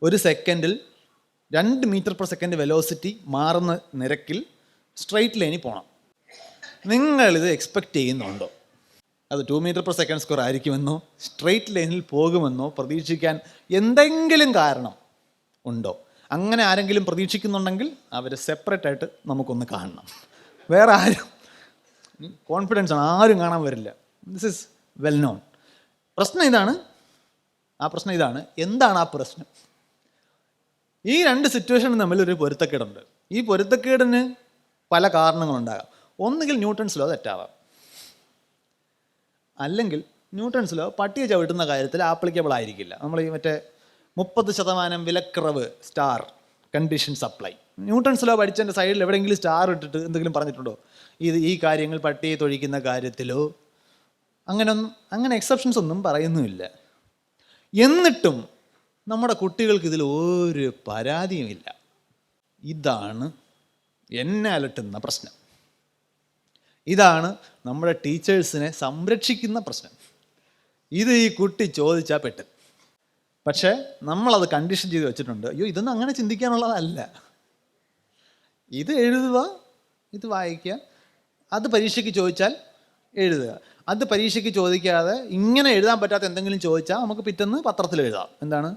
ഒരു സെക്കൻഡിൽ 2 m/s വെലോസിറ്റി മാറുന്ന നിരക്കിൽ സ്ട്രെയിറ്റ് ലൈനിൽ പോകണം. നിങ്ങളിത് എക്സ്പെക്റ്റ് ചെയ്യുന്നുണ്ടോ? അത് 2 m/s² ആയിരിക്കുമെന്നോ സ്ട്രെയിറ്റ് ലൈനിൽ പോകുമെന്നോ പ്രതീക്ഷിക്കാൻ എന്തെങ്കിലും കാരണം ഉണ്ടോ? അങ്ങനെ ആരെങ്കിലും പ്രതീക്ഷിക്കുന്നുണ്ടെങ്കിൽ അവർ സെപ്പറേറ്റ് ആയിട്ട് നമുക്കൊന്ന് കാണണം. വേറെ ആരും, കോൺഫിഡൻസ് ആണ്, ആരും കാണാൻ വരില്ല. This is well known. പ്രശ്നം ഇതാണ്. എന്താണ് ആ പ്രശ്നം? ഈ 2 സിറ്റുവേഷനും തമ്മിൽ ഒരു പൊരുത്തക്കേടുണ്ട്. ഈ പൊരുത്തക്കേടിന് പല കാരണങ്ങളുണ്ടാകാം. ഒന്നുകിൽ ന്യൂട്ടൺസ് ലോ തെറ്റാവാം, അല്ലെങ്കിൽ ന്യൂട്ടൺസ് ലോ പട്ടിയെ ചവിട്ടുന്ന കാര്യത്തിൽ ആപ്ലിക്കബിൾ ആയിരിക്കില്ല. നമ്മൾ ഈ മറ്റേ 30% വിലക്കുറവ് star condition supply, Newton's law പഠിച്ചതിൻ്റെ സൈഡിൽ എവിടെയെങ്കിലും സ്റ്റാർ ഇട്ടിട്ട് എന്തെങ്കിലും പറഞ്ഞിട്ടുണ്ടോ? ഈ കാര്യങ്ങൾ പട്ടിയെ തൊഴിക്കുന്ന കാര്യത്തിലോ അങ്ങനെ എക്സെപ്ഷൻസ് ഒന്നും പറയുന്നുമില്ല. എന്നിട്ടും നമ്മുടെ കുട്ടികൾക്ക് ഇതിൽ ഒരു പരാതിയുമില്ല. ഇതാണ് എന്നെ അലട്ടുന്ന പ്രശ്നം. ഇതാണ് നമ്മുടെ ടീച്ചേഴ്സിനെ സംരക്ഷിക്കുന്ന പ്രശ്നം. ഇത് ഈ കുട്ടി ചോദിച്ചാൽ പെട്ട്. പക്ഷേ നമ്മളത് കണ്ടീഷൻ ചെയ്ത് വെച്ചിട്ടുണ്ട്. അയ്യോ, ഇതൊന്നും അങ്ങനെ ചിന്തിക്കാനുള്ളതല്ല. ഇത് എഴുതുക, ഇത് വായിക്കുക, അത് പരീക്ഷയ്ക്ക് ചോദിച്ചാൽ എഴുതുക. അത് പരീക്ഷയ്ക്ക് ചോദിക്കാതെ ഇങ്ങനെ എഴുതാൻ പറ്റാത്ത എന്തെങ്കിലും ചോദിച്ചാൽ നമുക്ക് പിറ്റേന്ന് പത്രത്തിൽ എഴുതാം. എന്താണ്?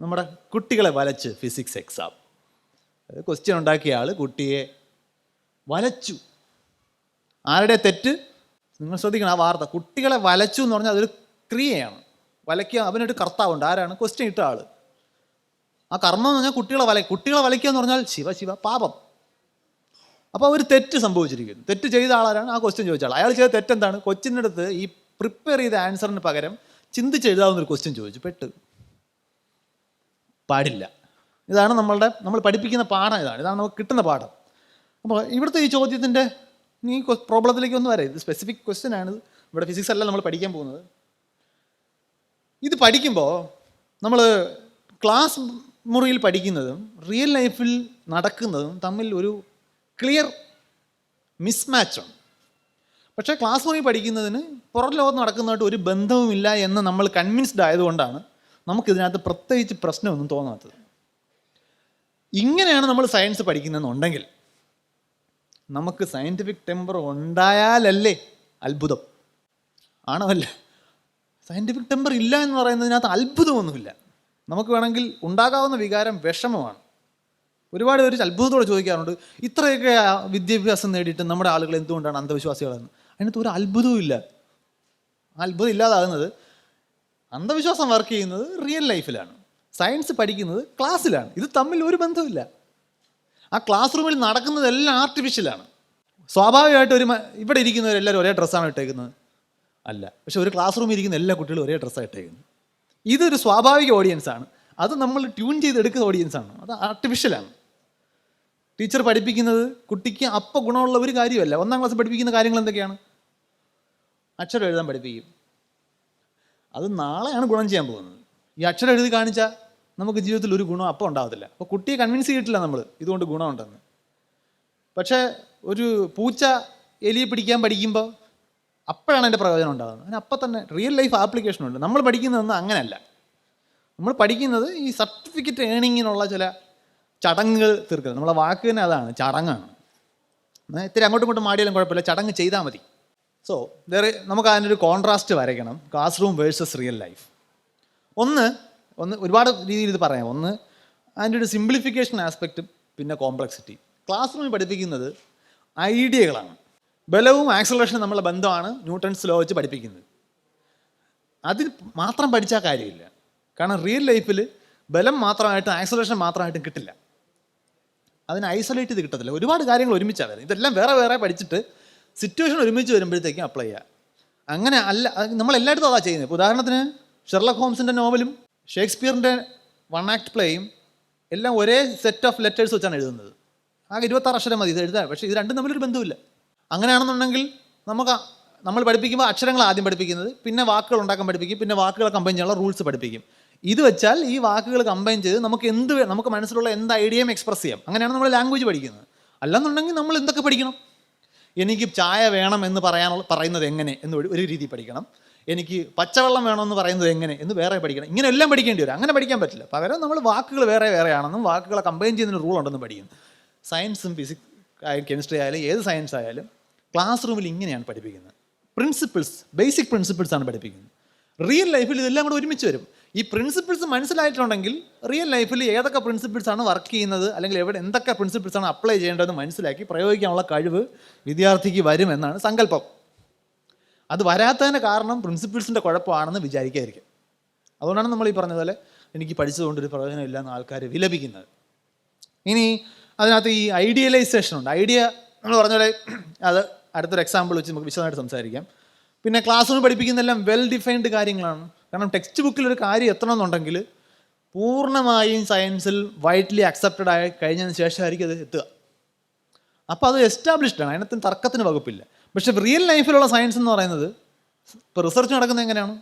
നമ്മുടെ കുട്ടികളെ വലച്ച് ഫിസിക്സ് എക്സാം. ക്വസ്റ്റ്യൻ ഉണ്ടാക്കിയ ആൾ കുട്ടിയെ വലച്ചു. ആരുടെ തെറ്റ്? നിങ്ങൾ ശ്രദ്ധിക്കണം ആ വാർത്ത. കുട്ടികളെ വലച്ചു എന്ന് പറഞ്ഞാൽ അതൊരു ക്രിയയാണ്. വലയ്ക്കുക, അവനൊരു കർത്താവുണ്ട്. ആരാണ്? ക്വസ്റ്റ്യൻ ഇട്ട ആൾ. ആ കർമ്മം എന്ന് പറഞ്ഞാൽ കുട്ടികളെ വലയ്ക്കുക എന്ന് പറഞ്ഞാൽ ശിവ പാപം. അപ്പോൾ ഒരു തെറ്റ് സംഭവിച്ചിരിക്കുന്നു. തെറ്റ് ചെയ്ത ആളാരാണ്? ആ ക്വസ്റ്റ്യൻ ചോദിച്ച ആൾ. അയാൾ ചെയ്ത തെറ്റെന്താണ്? കൊച്ചിൻ്റെ അടുത്ത് ഈ പ്രിപ്പയർ ചെയ്ത ആൻസറിന് പകരം ചിന്തിച്ചെഴുതാവുന്നൊരു ക്വസ്റ്റ്യൻ ചോദിച്ചു. പാടില്ല. ഇതാണ് നമ്മൾ പഠിപ്പിക്കുന്ന പാഠം. ഇതാണ് നമുക്ക് കിട്ടുന്ന പാഠം. അപ്പോൾ ഇവിടുത്തെ ഈ ചോദ്യത്തിൻ്റെ ഈ പ്രോബ്ലത്തിലേക്ക് ഒന്നും വരാം. ഇത് സ്പെസിഫിക് ക്വസ്റ്റ്യൻ ആണ്. ഇവിടെ ഫിസിക്സ് അല്ല നമ്മൾ പഠിക്കാൻ പോകുന്നത്. ഇത് പഠിക്കുമ്പോൾ നമ്മൾ ക്ലാസ് മുറിയിൽ പഠിക്കുന്നതും റിയൽ ലൈഫിൽ നടക്കുന്നതും തമ്മിൽ ഒരു ക്ലിയർ മിസ്മാച്ചാണ്. പക്ഷേ ക്ലാസ് മുറിയിൽ പഠിക്കുന്നതിന് പുറം ലോകത്ത് നടക്കുന്നതായിട്ട് ഒരു ബന്ധവുമില്ല എന്ന് നമ്മൾ കൺവിൻസ്ഡ് ആയതുകൊണ്ടാണ് നമുക്കിതിനകത്ത് പ്രത്യേകിച്ച് പ്രശ്നമൊന്നും തോന്നാത്തത്. ഇങ്ങനെയാണ് നമ്മൾ സയൻസ് പഠിക്കുന്നതെന്നുണ്ടെങ്കിൽ നമുക്ക് സയൻറ്റിഫിക് ടെമ്പർ ഉണ്ടായാലല്ലേ അത്ഭുതം. ആണോ? സയൻറ്റിഫിക് ടെമ്പർ ഇല്ല എന്ന് പറയുന്നതിനകത്ത് അത്ഭുതമൊന്നുമില്ല. നമുക്ക് വേണമെങ്കിൽ ഉണ്ടാകാവുന്ന വികാരം വിഷമമാണ്. ഒരുപാട് പേര് അത്ഭുതത്തോടെ ചോദിക്കാറുണ്ട്, ഇത്രയൊക്കെ വിദ്യാഭ്യാസം നേടിയിട്ട് നമ്മുടെ ആളുകൾ എന്തുകൊണ്ടാണ് അന്ധവിശ്വാസികളെന്ന്. അതിനകത്ത് ഒരു അത്ഭുതവും ഇല്ല. അത്ഭുതം ഇല്ലാതാകുന്നത് അന്ധവിശ്വാസം വർക്ക് ചെയ്യുന്നത് റിയൽ ലൈഫിലാണ്, സയൻസ് പഠിക്കുന്നത് ക്ലാസ്സിലാണ്. ഇത് തമ്മിൽ ഒരു ബന്ധമില്ല. ആ ക്ലാസ് റൂമിൽ നടക്കുന്നതെല്ലാം ആർട്ടിഫിഷ്യലാണ്. സ്വാഭാവികമായിട്ട് ഇവിടെ ഇരിക്കുന്നവരെല്ലാവരും ഒരേ ഡ്രസ്സാണ് ഇട്ടേക്കുന്നത്? അല്ല. പക്ഷെ ഒരു ക്ലാസ് റൂമിൽ ഇരിക്കുന്ന എല്ലാ കുട്ടികളും ഒരേ ഡ്രസ്സാണ് ഇട്ടേക്കുന്നത്. ഇതൊരു സ്വാഭാവിക ഓഡിയൻസാണ്. അത് നമ്മൾ ട്യൂൺ ചെയ്തെടുക്കുന്ന ഓഡിയൻസാണ്. അത് ആർട്ടിഫിഷ്യലാണ്. ടീച്ചർ പഠിപ്പിക്കുന്നത് കുട്ടിക്ക് അപ്പം ഗുണമുള്ള ഒരു കാര്യമല്ല. 1-ാം ക്ലാസ് പഠിപ്പിക്കുന്ന കാര്യങ്ങൾ എന്തൊക്കെയാണ്? അക്ഷരം എഴുതാൻ പഠിപ്പിക്കും. അത് നാളെയാണ് ഗുണം ചെയ്യാൻ പോകുന്നത്. ഈ അക്ഷരം എഴുതി കാണിച്ചാൽ നമുക്ക് ജീവിതത്തിൽ ഒരു ഗുണം അപ്പം ഉണ്ടാകത്തില്ല. അപ്പോൾ കുട്ടിയെ കൺവിൻസ് ചെയ്തിട്ടില്ല നമ്മൾ ഇതുകൊണ്ട് ഗുണമുണ്ടെന്ന്. പക്ഷേ ഒരു പൂച്ച എലിയെ പിടിക്കാൻ പഠിക്കുമ്പോൾ അപ്പോഴാണ് അതിൻ്റെ പ്രയോജനം ഉണ്ടാകുന്നത്. അതിന് അപ്പം തന്നെ റിയൽ ലൈഫ് ആപ്ലിക്കേഷനുണ്ട്. നമ്മൾ പഠിക്കുന്നതൊന്നും അങ്ങനെയല്ല. നമ്മൾ പഠിക്കുന്നത് ഈ സർട്ടിഫിക്കറ്റ് ഏണിങ്ങിനുള്ള ചില ചടങ്ങുകൾ തീർക്കുന്നത്. നമ്മളെ വാക്ക് തന്നെ അതാണ്, ചടങ്ങാണ്. ഇത്തിരി അങ്ങോട്ടും ഇങ്ങോട്ടും മാടിയാലും കുഴപ്പമില്ല, ചടങ്ങ് ചെയ്താൽ മതി. സോ നമുക്ക് അതിനൊരു കോൺട്രാസ്റ്റ് വരയ്ക്കണം, class room versus real life. ഒന്ന് ഒരുപാട് രീതിയിൽ ഇത് പറയാം. ഒന്ന് അതിൻ്റെ ഒരു സിംപ്ലിഫിക്കേഷൻ ആസ്പെക്റ്റും പിന്നെ കോംപ്ലക്സിറ്റി. ക്ലാസ് റൂമിൽ പഠിപ്പിക്കുന്നത് ഐഡിയകളാണ്. ബലവും ആക്സലറേഷനും നമ്മളെ ബന്ധമാണ് ന്യൂട്ടൺസ് ലോ വെച്ച് പഠിപ്പിക്കുന്നത്. അതിൽ മാത്രം പഠിച്ചാൽ കാര്യമില്ല. കാരണം റിയൽ ലൈഫിൽ ബലം മാത്രമായിട്ടും ആക്സലറേഷൻ മാത്രമായിട്ടും കിട്ടില്ല. അതിന് ഐസൊലേറ്റ് ചെയ്ത് കിട്ടത്തില്ല. ഒരുപാട് കാര്യങ്ങൾ ഒരുമിച്ചാണ് വരുന്നത്. ഇതെല്ലാം വേറെ വേറെ പഠിച്ചിട്ട് സിറ്റുവേഷൻ ഒരുമിച്ച് വരുമ്പോഴത്തേക്കും അപ്ലൈ ചെയ്യുക. അങ്ങനെ അല്ല, നമ്മളെല്ലായിടത്തും അതാണ് ചെയ്യുന്നത്. ഇപ്പോൾ ഉദാഹരണത്തിന് ഷെർലക് ഹോംസിൻ്റെ നോവലും ഷേക്സ്പിയറിൻ്റെ 1 ആക്ട് പ്ലേയും എല്ലാം ഒരേ സെറ്റ് ഓഫ് ലെറ്റേഴ്സ് വെച്ചാണ് എഴുതുന്നത്. ആകെ 26 അക്ഷരം മതി ഇത് എഴുതാൻ. പക്ഷേ ഇത് രണ്ടും തമ്മിലൊരു ബന്ധമില്ല. അങ്ങനെയാണെന്നുണ്ടെങ്കിൽ നമ്മൾ പഠിപ്പിക്കുമ്പോൾ അക്ഷരങ്ങൾ ആദ്യം പഠിപ്പിക്കുന്നത്, പിന്നെ വാക്കുകൾ ഉണ്ടാക്കാൻ പഠിപ്പിക്കും, പിന്നെ വാക്കുകൾ കമ്പൈൻ ചെയ്യാനുള്ള റൂൾസ് പഠിപ്പിക്കും. ഇത് വെച്ചാൽ ഈ വാക്കുകൾ കമ്പൈൻ ചെയ്ത് നമുക്ക് മനസ്സിലുള്ള എന്ത് ഐഡിയയും എക്സ്പ്രസ് ചെയ്യാം. അങ്ങനെയാണ് നമ്മൾ ലാംഗ്വേജ് പഠിക്കുന്നത്. അല്ലെന്നുണ്ടെങ്കിൽ നമ്മൾ എന്തൊക്കെ പഠിക്കണം? എനിക്ക് ചായ വേണം എന്ന് പറയുന്നത് എങ്ങനെ എന്ന് ഒരു രീതി പഠിക്കണം. എനിക്ക് പച്ചവെള്ളം വേണമെന്ന് പറയുന്നത് എങ്ങനെ എന്ന് വേറെ പഠിക്കണം. ഇങ്ങനെ എല്ലാം പഠിക്കേണ്ടി വരും. അങ്ങനെ പഠിക്കാൻ പറ്റില്ല. പകരം നമ്മൾ വാക്കുകൾ വേറെ വേറെയാണെന്നും വാക്കുകളെ കമ്പൈൻ ചെയ്യുന്നതിന് റൂൾ ഉണ്ടെന്നും പഠിക്കുന്നു. സയൻസും ഫിസിക്സ് കെമിസ്ട്രി ആയാലും ഏത് സയൻസ് ആയാലും ക്ലാസ് റൂമിൽ ഇങ്ങനെയാണ് പഠിപ്പിക്കുന്നത്. ബേസിക് പ്രിൻസിപ്പിൾസ് ആണ് പഠിപ്പിക്കുന്നത്. റിയൽ ലൈഫിൽ ഇതെല്ലാം കൂടെ ഒരുമിച്ച് വരും. ഈ പ്രിൻസിപ്പിൾസ് മനസ്സിലായിട്ടുണ്ടെങ്കിൽ റിയൽ ലൈഫിൽ ഏതൊക്കെ പ്രിൻസിപ്പിൾസാണ് വർക്ക് ചെയ്യുന്നത്, അല്ലെങ്കിൽ എന്തൊക്കെ പ്രിൻസിപ്പിൾസാണ് അപ്ലൈ ചെയ്യേണ്ടതെന്ന് മനസ്സിലാക്കി പ്രയോഗിക്കാനുള്ള കഴിവ് വിദ്യാർത്ഥിക്ക് വരുമെന്നാണ് സങ്കല്പം. അത് വരാത്തതിൻ്റെ കാരണം പ്രിൻസിപ്പിൾസിൻ്റെ കുഴപ്പമാണെന്ന് വിചാരിക്കാതിരിക്കും. അതുകൊണ്ടാണ് നമ്മൾ ഈ പറഞ്ഞതുപോലെ എനിക്ക് പഠിച്ചതുകൊണ്ടൊരു പ്രയോജനമില്ല എന്ന് ആൾക്കാർ വിലപിക്കുന്നത്. ഇനി അതിനകത്ത് ഈ ഐഡിയലൈസേഷൻ ഉണ്ട്. ഐഡിയ നമ്മൾ പറഞ്ഞ അത് അടുത്തൊരു എക്സാമ്പിൾ വെച്ച് നമുക്ക് വിശദമായിട്ട് സംസാരിക്കാം. പിന്നെ ക്ലാസ് റൂമിൽ പഠിപ്പിക്കുന്നതെല്ലാം വെൽ ഡിഫൈൻഡ് കാര്യങ്ങളാണ്. കാരണം ടെക്സ്റ്റ് ബുക്കിൽ ഒരു കാര്യം എത്തണമെന്നുണ്ടെങ്കിൽ പൂർണ്ണമായും സയൻസിൽ വൈഡ്ലി അക്സെപ്റ്റഡ് ആയി കഴിഞ്ഞതിന് ശേഷമായിരിക്കും അത് എത്തുക. അപ്പോൾ അത് എസ്റ്റാബ്ലിഷ്ഡ് ആണ്, അതിനകത്ത് തർക്കത്തിന് വകുപ്പില്ല. പക്ഷേ റിയൽ ലൈഫിലുള്ള സയൻസ് എന്ന് പറയുന്നത് ഇപ്പോൾ റിസർച്ച് നടക്കുന്നത് എങ്ങനെയാണ്?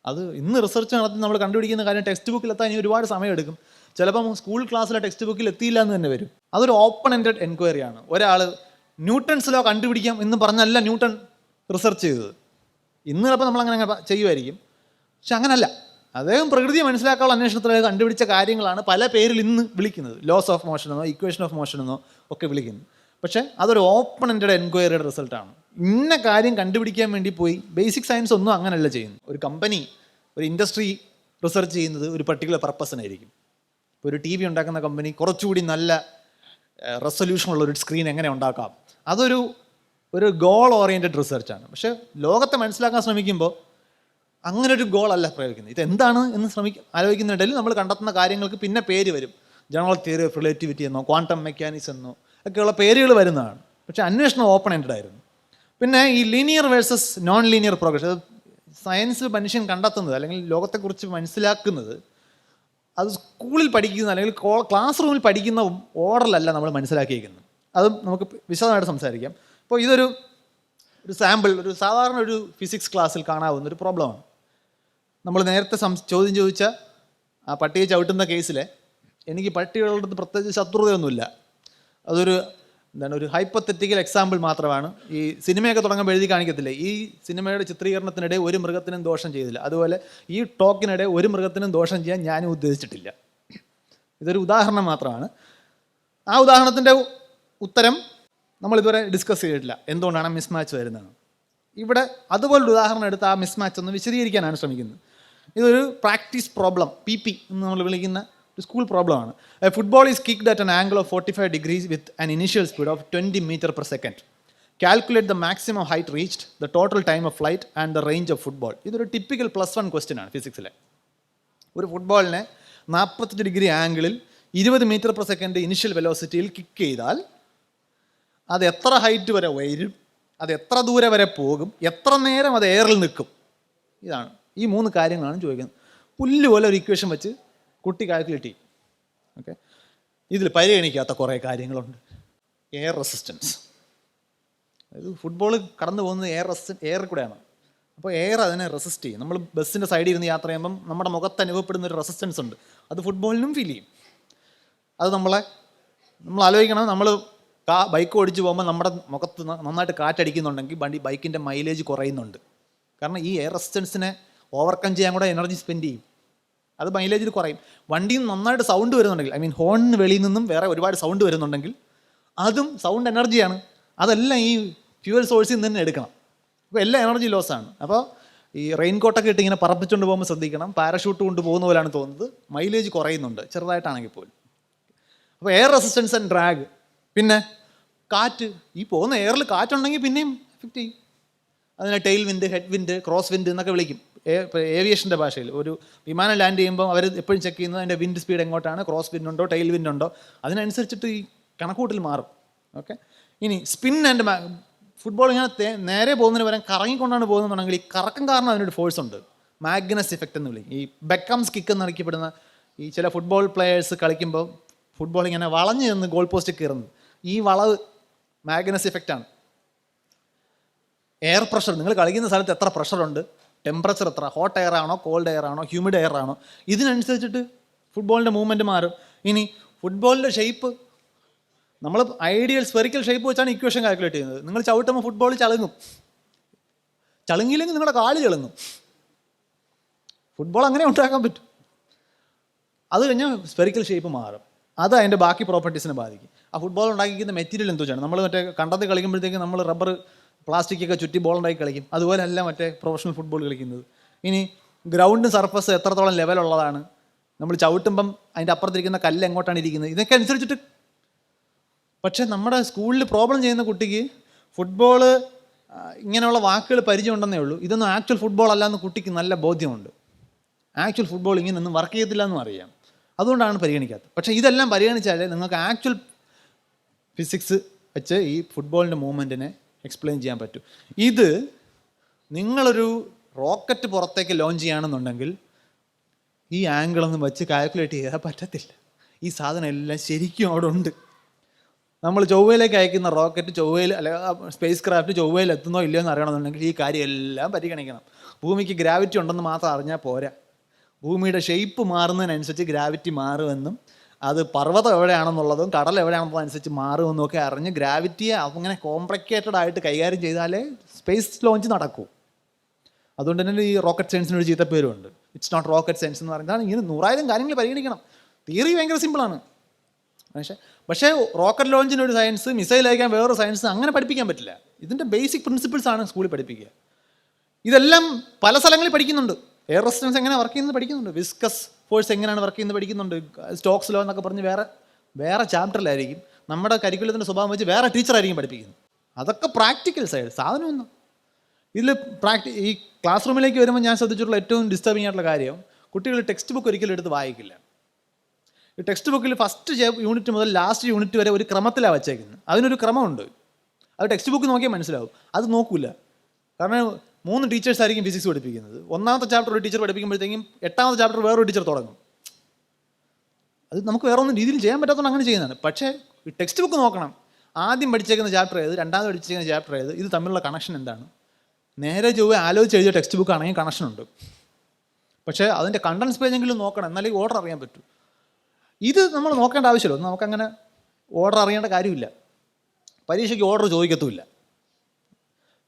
അത് ഇന്ന് റിസർച്ച് നടത്തി നമ്മൾ കണ്ടുപിടിക്കുന്ന കാര്യം ടെക്സ്റ്റ് ബുക്കിൽ എത്താൻ ഇനി ഒരുപാട് സമയമെടുക്കും. ചിലപ്പം സ്കൂൾ ക്ലാസ്സിലെ ടെക്സ്റ്റ് ബുക്കിൽ എത്തിയില്ല എന്ന് തന്നെ വരും. അതൊരു ഓപ്പൺ എൻഡഡ് എൻക്വയറിയാണ്. ഒരാൾ ന്യൂട്ടൺസ് ലോ കണ്ടുപിടിക്കാം എന്ന് പറഞ്ഞല്ല ന്യൂട്ടൺ റിസർച്ച് ചെയ്തത്. ഇന്ന് ചിലപ്പോൾ നമ്മളങ്ങനെ ചെയ്യുമായിരിക്കും, പക്ഷെ അങ്ങനല്ല. അദ്ദേഹം പ്രകൃതിയെ മനസ്സിലാക്കാനുള്ള അന്വേഷണത്തിൽ കണ്ടുപിടിച്ച കാര്യങ്ങളാണ് പല പേരിൽ ഇന്ന് വിളിക്കുന്നത്. ലോസ് ഓഫ് മോഷൻ എന്നോ ഇക്വേഷൻ ഓഫ് മോഷൻ എന്നോ ഒക്കെ വിളിക്കുന്നു. പക്ഷേ അതൊരു ഓപ്പൺ എൻഡഡ് എൻക്വയറിയുടെ റിസൾട്ടാണ്. ഇന്ന കാര്യം കണ്ടുപിടിക്കാൻ വേണ്ടി പോയി ബേസിക് സയൻസ് ഒന്നും അങ്ങനെയല്ല ചെയ്യുന്നത്. ഒരു കമ്പനി, ഒരു ഇൻഡസ്ട്രി റിസർച്ച് ചെയ്യുന്നത് ഒരു പർട്ടിക്കുലർ പർപ്പസിനായിരിക്കും. ഇപ്പോൾ ഒരു TV ഉണ്ടാക്കുന്ന കമ്പനി കുറച്ചുകൂടി നല്ല റെസൊല്യൂഷനുള്ള ഒരു സ്ക്രീൻ എങ്ങനെ ഉണ്ടാക്കാം, ഒരു ഗോൾ ഓറിയൻറ്റഡ് റിസർച്ചാണ്. പക്ഷേ ലോകത്തെ മനസ്സിലാക്കാൻ ശ്രമിക്കുമ്പോൾ അങ്ങനെ ഒരു ഗോൾ അല്ല പ്രയോഗിക്കുന്നത്. ഇതെന്താണ് എന്ന് ആലോചിക്കുന്നിടയിൽ നമ്മൾ കണ്ടെത്തുന്ന കാര്യങ്ങൾക്ക് പിന്നെ പേര് വരും. ജനറൽ തിയറി ഓഫ് റിലേറ്റിവിറ്റി എന്നോ ക്വാണ്ടം മെക്കാനിക്സ് എന്നോ ഒക്കെയുള്ള പേരുകൾ വരുന്നതാണ്. പക്ഷേ അന്വേഷണം ഓപ്പൺ എൻഡഡ് ആയിരുന്നു. പിന്നെ ഈ linear versus non linear progression, സയൻസിൽ മനുഷ്യൻ കണ്ടെത്തുന്നത് അല്ലെങ്കിൽ ലോകത്തെക്കുറിച്ച് മനസ്സിലാക്കുന്നത് അത് സ്കൂളിൽ പഠിക്കുന്ന അല്ലെങ്കിൽ ക്ലാസ് റൂമിൽ പഠിക്കുന്ന ഓർഡറിലല്ല നമ്മൾ മനസ്സിലാക്കിയിരിക്കുന്നത്. അതും നമുക്ക് വിശദമായിട്ട് സംസാരിക്കാം. അപ്പോൾ ഇതൊരു സാമ്പിൾ, ഒരു സാധാരണ ഒരു ഫിസിക്സ് ക്ലാസ്സിൽ കാണാവുന്ന ഒരു പ്രോബ്ലമാണ്. നമ്മൾ നേരത്തെ ചോദ്യം ചോദിച്ച ആ പട്ടിയെ ചവിട്ടുന്ന കേസിൽ എനിക്ക് പട്ടികളുടെ അടുത്ത് പ്രത്യേകിച്ച് ശത്രുതയൊന്നുമില്ല. അതൊരു ഒരു ഹൈപ്പത്തറ്റിക്കൽ എക്സാമ്പിൾ മാത്രമാണ്. ഈ സിനിമയൊക്കെ തുടങ്ങുമ്പോൾ എഴുതി കാണിക്കത്തില്ലേ, ഈ സിനിമയുടെ ചിത്രീകരണത്തിനിടെ ഒരു മൃഗത്തിനും ദോഷം ചെയ്തില്ല, അതുപോലെ ഈ ടോക്കിനിടെ ഒരു മൃഗത്തിനും ദോഷം ചെയ്യാൻ ഞാനും ഉദ്ദേശിച്ചിട്ടില്ല. ഇതൊരു ഉദാഹരണം മാത്രമാണ്. ആ ഉദാഹരണത്തിൻ്റെ ഉത്തരം നമ്മളിതുവരെ ഡിസ്കസ് ചെയ്തിട്ടില്ല, എന്തുകൊണ്ടാണ് മിസ് മാച്ച് വരുന്നത്. ഇവിടെ അതുപോലൊരു ഉദാഹരണം എടുത്ത് ആ മിസ് മാച്ച് ഒന്ന് വിശദീകരിക്കാനാണ് ശ്രമിക്കുന്നത്. ഇതൊരു പ്രാക്ടീസ് പ്രോബ്ലം, PP എന്ന് നമ്മൾ വിളിക്കുന്ന ഒരു സ്കൂൾ പ്രോബ്ലമാണ്. Football is kicked at an angle of 45 degrees with an initial speed of 20 meters per second. Calculate the maximum height reached, the total time of flight and the range of football. ഇതൊരു typical +1 question ആണ് ഫിസിക്സിലെ. ഒരു ഫുട്ബോളിനെ 45 degree ആംഗിളിൽ 20 metre per second initial വെലോസിറ്റിയിൽ kick ചെയ്താൽ അത് എത്ര ഹൈറ്റ് വരെ വരും, അത് എത്ര ദൂരെ വരെ പോകും, എത്ര നേരം അത് എയറിൽ നിൽക്കും. ഇതാണ് ഈ 3 കാര്യങ്ങളാണ് ചോദിക്കുന്നത്. പുല്ല് പോലെ ഒരു ഇക്വേഷൻ വെച്ച് കുട്ടി കാൽക്കുലേറ്റ് ചെയ്യും. ഓക്കെ, ഇതിൽ പരിഗണിക്കാത്ത കുറേ കാര്യങ്ങളുണ്ട്. എയർ റെസിസ്റ്റൻസ്, അതായത് ഫുട്ബോൾ കടന്നു പോകുന്നത് എയറിൽ കൂടെയാണ്. അപ്പോൾ എയർ അതിനെ റെസിസ്റ്റ് ചെയ്യും. നമ്മൾ ബസ്സിൻ്റെ സൈഡിൽ ഇരുന്ന് യാത്ര ചെയ്യുമ്പം നമ്മുടെ മുഖത്ത് അനുഭവപ്പെടുന്ന ഒരു റെസിസ്റ്റൻസ് ഉണ്ട്, അത് ഫുട്ബോളിനും ഫീൽ ചെയ്യും. അത് നമ്മൾ ആലോചിക്കണം, നമ്മൾ ബൈക്ക് ഓടിച്ച് പോകുമ്പോൾ നമ്മുടെ മുഖത്ത് നന്നായിട്ട് കാറ്റടിക്കുന്നുണ്ടെങ്കിൽ ബൈക്കിൻ്റെ മൈലേജ് കുറയുന്നുണ്ട്. കാരണം ഈ എയർ റെസിസ്റ്റൻസിനെ ഓവർകം ചെയ്യാൻ കൂടെ എനർജി സ്പെൻഡ് ചെയ്യും, അത് മൈലേജിൽ കുറയും. വണ്ടിയിൽ നിന്ന് നന്നായിട്ട് സൗണ്ട് വരുന്നുണ്ടെങ്കിൽ, ഹോണിന് വെളിയിൽ നിന്നും വേറെ ഒരുപാട് സൗണ്ട് വരുന്നുണ്ടെങ്കിൽ അതും സൗണ്ട് എനർജിയാണ്. അതെല്ലാം ഈ ഫ്യൂവൽ സോഴ്സിൽ നിന്ന് തന്നെ എടുക്കണം. അപ്പോൾ എല്ലാം എനർജി ലോസാണ്. അപ്പോൾ ഈ റെയിൻ കോട്ടൊക്കെ ഇട്ട് ഇങ്ങനെ പറപ്പിച്ചുകൊണ്ട് പോകുമ്പോൾ ശ്രദ്ധിക്കണം, പാരഷൂട്ട് കൊണ്ട് പോകുന്ന പോലെയാണ് തോന്നുന്നത്, മൈലേജ് കുറയുന്നുണ്ട് ചെറുതായിട്ടാണെങ്കിൽ പോലും. അപ്പോൾ എയർ റെസിസ്റ്റൻസ് ആൻഡ് ഡ്രാഗ്. പിന്നെ കാറ്റ്, ഈ പോകുന്ന എയറിൽ കാറ്റുണ്ടെങ്കിൽ പിന്നെയും എഫക്റ്റ് ചെയ്യും. അതിനെ tail wind, head wind, cross wind എന്നൊക്കെ വിളിക്കും ഏവിയേഷൻ്റെ ഭാഷയിൽ. ഒരു വിമാനം ലാൻഡ് ചെയ്യുമ്പോൾ അവർ എപ്പോഴും ചെക്ക് ചെയ്യുന്നത് അതിൻ്റെ വിൻഡ് സ്പീഡ് എങ്ങോട്ടാണ്, ക്രോസ് വിൻഡ് ഉണ്ടോ, ടെയിൽ വിൻഡ് ഉണ്ടോ, അതിനനുസരിച്ചിട്ട് ഈ കണക്കൂട്ടിൽ മാറും. ഓക്കെ, ഇനി സ്പിൻ ആൻഡ് ഫുട്ബോൾ ഇങ്ങനെ നേരെ പോകുന്നതിന് പകരം കറങ്ങിക്കൊണ്ടാണ് പോകുന്നതെന്നുണ്ടെങ്കിൽ ഈ കറക്കം കാരണം അതിനൊരു ഫോഴ്സ് ഉണ്ട്, മാഗ്നസ് ഇഫക്റ്റ് എന്ന് വിളിക്കും. ഈ ബെക്കംസ് കിക്ക് എന്ന് അറിയപ്പെടുന്ന ഈ ചില ഫുട്ബോൾ പ്ലെയേഴ്സ് കളിക്കുമ്പോൾ ഫുട്ബോൾ ഇങ്ങനെ വളഞ്ഞ് നിന്ന് ഗോൾ പോസ്റ്റ് കയറുന്നത്, ഈ വളവ് മാഗ്നസ് ഇഫക്റ്റാണ്. എയർ പ്രഷർ, നിങ്ങൾ കളിക്കുന്ന സ്ഥലത്ത് എത്ര പ്രഷറുണ്ട്, ടെമ്പറേച്ചർ എത്ര, ഹോട്ട് എയർ ആണോ, കോൾഡ് എയർ ആണോ, ഹ്യൂമിഡ് എയർ ആണോ, ഇതിനനുസരിച്ചിട്ട് ഫുട്ബോളിൻ്റെ മൂവ്മെൻറ്റ് മാറും. ഇനി ഫുട്ബോളിൻ്റെ ഷേപ്പ്, നമ്മൾ ഐഡിയൽ സ്ഫെറിക്കൽ ഷേപ്പ് വെച്ചാണ് ഇക്വേഷൻ കാൽക്കുലേറ്റ് ചെയ്യുന്നത്. നിങ്ങൾ ചവിട്ടുമ്പോൾ ഫുട്ബോൾ ചളുങ്ങും, ചളുങ്ങിയില്ലെങ്കിൽ നിങ്ങളുടെ കാല് ചളുങ്ങും. ഫുട്ബോൾ അങ്ങനെ ഉണ്ടാക്കാൻ പറ്റും. അത് കഴിഞ്ഞാൽ സ്ഫെറിക്കൽ ഷേപ്പ് മാറും, അത് അതിൻ്റെ ബാക്കി പ്രോപ്പർട്ടീസിനെ ബാധിക്കും. ആ ഫുട്ബോൾ ഉണ്ടാക്കിക്കുന്ന മെറ്റീരിയൽ എന്തോ വെച്ചാണ്, നമ്മൾ മറ്റേ കണ്ടത്തിൽ കളിക്കുമ്പോഴത്തേക്ക് നമ്മൾ റബ്ബർ പ്ലാസ്റ്റിക്കൊക്കെ ചുറ്റി ബോൾ ഉണ്ടാക്കി കളിക്കും, അതുപോലെ അല്ല മറ്റേ പ്രൊഫഷണൽ ഫുട്ബോൾ കളിക്കുന്നത്. ഇനി ഗ്രൗണ്ട് സർഫസ് എത്രത്തോളം ലെവലുള്ളതാണ്, നമ്മൾ ചവിട്ടുമ്പം അതിൻ്റെ അപ്പുറത്തിരിക്കുന്ന കല്ല് എങ്ങോട്ടാണ് ഇരിക്കുന്നത്, ഇതൊക്കെ അനുസരിച്ചിട്ട്. പക്ഷേ നമ്മുടെ സ്കൂളിൽ പ്രോബ്ലം ചെയ്യുന്ന കുട്ടിക്ക് ഫുട്ബോൾ ഇങ്ങനെയുള്ള വാക്കുകൾ പരിചയമുണ്ടെന്നേ ഉള്ളൂ, ഇതൊന്നും ആക്ച്വൽ ഫുട്ബോൾ അല്ല എന്ന് കുട്ടിക്ക് നല്ല ബോധ്യമുണ്ട്. ആക്ച്വൽ ഫുട്ബോൾ ഇങ്ങനെയൊന്നും വർക്ക് ചെയ്യത്തില്ല എന്നും അറിയാം, അതുകൊണ്ടാണ് പരിഗണിക്കാത്തത്. പക്ഷേ ഇതെല്ലാം പരിഗണിച്ചാലേ നിങ്ങൾക്ക് ആക്ച്വൽ ഫിസിക്സ് വെച്ച് ഈ ഫുട്ബോളിൻ്റെ മൂവ്മെൻറ്റിനെ എക്സ്പ്ലെയിൻ ചെയ്യാൻ പറ്റും. ഇത് നിങ്ങളൊരു റോക്കറ്റ് പുറത്തേക്ക് ലോഞ്ച് ചെയ്യുകയാണെന്നുണ്ടെങ്കിൽ ഈ ആംഗിളൊന്നും വെച്ച് കാൽക്കുലേറ്റ് ചെയ്യാൻ പറ്റത്തില്ല. ഈ സാധനം എല്ലാം ശരിക്കും അവിടെ ഉണ്ട്. നമ്മൾ ചൊവ്വയിലേക്ക് അയക്കുന്ന റോക്കറ്റ് ചൊവ്വയിൽ അല്ലെ സ്പേസ് ക്രാഫ്റ്റ് ചൊവ്വയിൽ എത്തുന്നോ ഇല്ലയോ എന്ന് അറിയണമെന്നുണ്ടെങ്കിൽ ഈ കാര്യം എല്ലാം പരിഗണിക്കണം. ഭൂമിക്ക് ഗ്രാവിറ്റി ഉണ്ടെന്ന് മാത്രം അറിഞ്ഞാൽ പോരാ, ഭൂമിയുടെ ഷേപ്പ് മാറുന്നതിനനുസരിച്ച് ഗ്രാവിറ്റി മാറുമെന്നും അത് പർവ്വതം എവിടെയാണെന്നുള്ളതും കടൽ എവിടെയാണെന്നുള്ളതനുസരിച്ച് മാറുമെന്നും ഒക്കെ അറിഞ്ഞ് ഗ്രാവിറ്റിയെ അങ്ങനെ കോംപ്ലിക്കേറ്റഡ് ആയിട്ട് കൈകാര്യം ചെയ്താലേ സ്പേസ് ലോഞ്ച് നടക്കൂ. അതുകൊണ്ട് തന്നെ ഈ റോക്കറ്റ് സയൻസിനൊരു ചീത്ത പേരുണ്ട്, ഇറ്റ്സ് നോട്ട് റോക്കറ്റ് സയൻസ് എന്ന് പറയുന്നത്. ഇങ്ങനെ 100,000 കാര്യങ്ങൾ പരിഗണിക്കണം. തിയറി ഭയങ്കര സിമ്പിളാണ്, പക്ഷേ റോക്കറ്റ് ലോഞ്ചിനൊരു സയൻസ്, മിസൈൽ അയക്കാൻ വേറൊരു സയൻസ്, അങ്ങനെ പഠിപ്പിക്കാൻ പറ്റില്ല. ഇതിൻ്റെ ബേസിക് പ്രിൻസിപ്പിൾസാണ് സ്കൂളിൽ പഠിപ്പിക്കുക. ഇതെല്ലാം പല സ്ഥലങ്ങളിൽ പഠിക്കുന്നുണ്ട്. എയർ റെസിസ്റ്റൻസ് എങ്ങനെ വർക്ക് ചെയ്യുന്നത് പഠിക്കുന്നുണ്ട്, വിസ്കസ് ഫോഴ്സ് എങ്ങനെയാണ് വർക്ക് ചെയ്യുന്നത് പഠിക്കുന്നുണ്ട്, സ്റ്റോക്സ് ലോ എന്നൊക്കെ പറഞ്ഞ് വേറെ ചാപ്റ്ററിലായിരിക്കും. നമ്മുടെ കരിക്കുലത്തിൻ്റെ സ്വഭാവം വെച്ച് വേറെ ടീച്ചറായിരിക്കും പഠിപ്പിക്കുന്നത്. അതൊക്കെ പ്രാക്ടിക്കൽ സൈഡ് സാധനമൊന്നും. ഇതിൽ ഈ ക്ലാസ് റൂമിലേക്ക് വരുമ്പോൾ ഞാൻ ശ്രദ്ധിച്ചിട്ടുള്ള ഏറ്റവും ഡിസ്റ്റർബിംഗ് ആയിട്ടുള്ള കാര്യം, കുട്ടികൾ ടെക്സ്റ്റ് ബുക്ക് ഒരിക്കലും എടുത്ത് വായിക്കില്ല. ഈ ടെക്സ്റ്റ് ബുക്കിൽ ഫസ്റ്റ് യൂണിറ്റ് മുതൽ ലാസ്റ്റ് യൂണിറ്റ് വരെ ഒരു ക്രമത്തിലാണ് വച്ചേക്കുന്നത്. അതിനൊരു ക്രമമുണ്ട്. അത് ടെക്സ്റ്റ് ബുക്ക് നോക്കിയാൽ മനസ്സിലാവും. അത് നോക്കില്ല. കാരണം 3 ടീച്ചേഴ്സ് ആയിരിക്കും ഫിസിക്സ് പഠിപ്പിക്കുന്നത്. 1ാമത്തെ ചാപ്റ്റർ ഒരു ടീച്ചർ പഠിപ്പിക്കുമ്പോഴത്തേക്കും 8ാമത്തെ ചാപ്റ്റർ വേറൊരു ടീച്ചർ തുടങ്ങും. അത് നമുക്ക് വേറെ ഒന്നും രീതിയിൽ ചെയ്യാൻ പറ്റാത്തതുകൊണ്ട് അങ്ങനെ ചെയ്യുന്നതാണ്. പക്ഷേ ഈ ടെക്സ്റ്റ് ബുക്ക് നോക്കണം. ആദ്യം പഠിച്ചേക്കുന്ന ചാപ്റ്റർ ഏത്, രണ്ടാമത് പഠിച്ചേക്കുന്ന ചാപ്റ്റർ ഏത്, ഇത് തമ്മിലുള്ള കണക്ഷൻ എന്താണ്. നേരെ ചൊവ്വേ ആലോചിച്ച് എഴുതിയ ടെക്സ്റ്റ് ബുക്ക് ആണെങ്കിൽ കണക്ഷനുണ്ട്. പക്ഷേ അതിൻ്റെ കണ്ടൻസ് പേജെങ്കിലും നോക്കണം, എന്നാലേ ഓർഡർ അറിയാൻ പറ്റൂ. ഇത് നമ്മൾ നോക്കേണ്ട ആവശ്യമില്ല. നമുക്കങ്ങനെ ഓർഡർ അറിയേണ്ട കാര്യമില്ല. പരീക്ഷയ്ക്ക് ഓർഡർ ചോദിക്കത്തുമില്ല.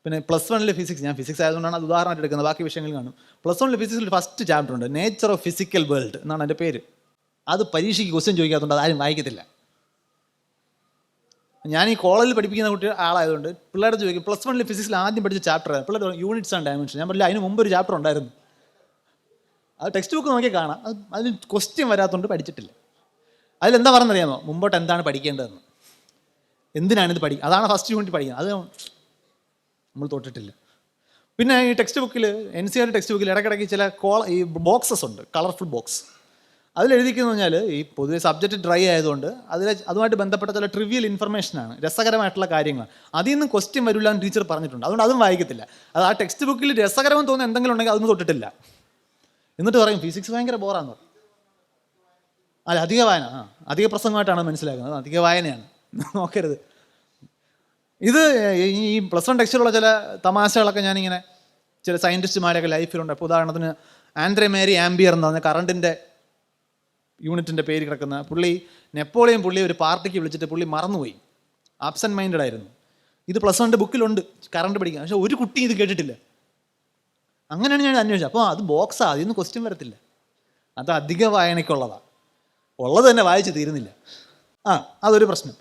പിന്നെ +1 ഫിസിക്സ്, ഞാൻ ഫിസിക്സ് ആയതുകൊണ്ടാണ് അത് ഉദാഹരണമായിട്ട് എടുക്കുന്നത്, ബാക്കി വിഷയങ്ങൾ കാണും. +1 ഫിസിക്സിൽ ഫസ്റ്റ് ചാപ്റ്റർ ഉണ്ട്, നേച്ചർ ഓഫ് ഫിസിക്കൽ വേൾഡ് എന്നാണ് എൻ്റെ പേര്. അത് പരീക്ഷയ്ക്ക് ക്വസ്റ്റ്യൻ ചോദിക്കാത്തതുകൊണ്ട് ആരും വായിക്കത്തില്ല. ഞാൻ ഈ കോളേജിൽ പഠിപ്പിക്കുന്ന ആളായതുകൊണ്ട് പിള്ളേരുടെ ചോദിക്കും +1 ഫിസിക്സിൽ ആദ്യം പഠിച്ച ചാപ്റ്റർ ആണ്. പിള്ളേർ യൂണിറ്റ്സ് ആൻഡ് ഡയമെൻഷൻ. ഞാൻ പറഞ്ഞില്ല, അതിന് മുമ്പ് ഒരു ചാപ്റ്റർ ഉണ്ടായിരുന്നു. അത് ടെക്സ്റ്റ് ബുക്ക് നോക്കിയാൽ കാണാം. അതിന് ക്വസ്റ്റ്യൻ വരാത്തതുകൊണ്ട് പഠിച്ചിട്ടില്ല. അതിലെന്താ പറഞ്ഞറിയാമോ, മുമ്പോട്ട് എന്താണ് പഠിക്കേണ്ടതെന്ന്, എന്തിനാണിത് അതാണ് ഫസ്റ്റ് യൂണിറ്റ് പഠിക്കുന്നത്. അത് നമ്മൾ തൊട്ടിട്ടില്ല. പിന്നെ ഈ ടെക്സ്റ്റ് ബുക്കിൽ, NCERT ടെക്സ്റ്റ് ബുക്കിൽ ഇടയ്ക്കിടയ്ക്ക് ചില ഈ ബോക്സസ് ഉണ്ട്, കളർഫുൾ ബോക്സ്. അതിലെഴുതിക്കുന്നു പറഞ്ഞാൽ ഈ പൊതുവെ സബ്ജക്റ്റ് ഡ്രൈ ആയതുകൊണ്ട് അതുമായിട്ട് ബന്ധപ്പെട്ട ചില ട്രിവിയൽ ഇൻഫർമേഷനാണ്, രസകരമായിട്ടുള്ള കാര്യങ്ങൾ. അതിൽ നിന്നും ക്വസ്റ്റ്യൻ വരില്ല എന്ന് ടീച്ചർ പറഞ്ഞിട്ടുണ്ട്. അതുകൊണ്ട് അതും വായിക്കത്തില്ല. അത് ആ ടെക്സ്റ്റ് ബുക്കിൽ രസകരമെന്ന് തോന്നുന്ന എന്തെങ്കിലും ഉണ്ടെങ്കിൽ അതൊന്നും തൊട്ടിട്ടില്ല. എന്നിട്ട് പറയും ഫിസിക്സ് ഭയങ്കര ബോറാന്ന് പറയും. അല്ല, അധിക വായന, അധിക പ്രസംഗമായിട്ടാണ് മനസ്സിലാക്കുന്നത്. അധിക വായനയാണ്, നോക്കരുത്. ഇത് ഈ +1 ടെക്സ്റ്റിലുള്ള ചില തമാശകളൊക്കെ ഞാനിങ്ങനെ ചില സയൻറ്റിസ്റ്റുമാരൊക്കെ ലൈഫിലുണ്ട്. ഇപ്പോൾ ഉദാഹരണത്തിന് ആൻഡ്രെ മേരി ആംബിയർ എന്ന് പറഞ്ഞ കറണ്ടിൻ്റെ യൂണിറ്റിൻ്റെ പേര് കിടക്കുന്ന നെപ്പോളിയൻ ഒരു പാർട്ടിക്ക് വിളിച്ചിട്ട് പുള്ളി മറന്നുപോയി, ആബ്സെൻറ്റ് മൈൻഡഡ് ആയിരുന്നു. ഇത് +1 ബുക്കിലുണ്ട്, കറണ്ട് പഠിക്കാൻ. പക്ഷേ ഒരു കുട്ടി ഇത് കേട്ടിട്ടില്ല. അങ്ങനെയാണ് ഞാൻ അന്വേഷിച്ചത്. അപ്പോൾ അത് ബോക്സാണ്, അതിൽ നിന്ന് ക്വസ്റ്റ്യൻ വരത്തില്ല. അത് അധിക വായനയ്ക്കുള്ളതാണ്. ഉള്ളത് തന്നെ വായിച്ച് തീരുന്നില്ല. അതൊരു പ്രശ്നം.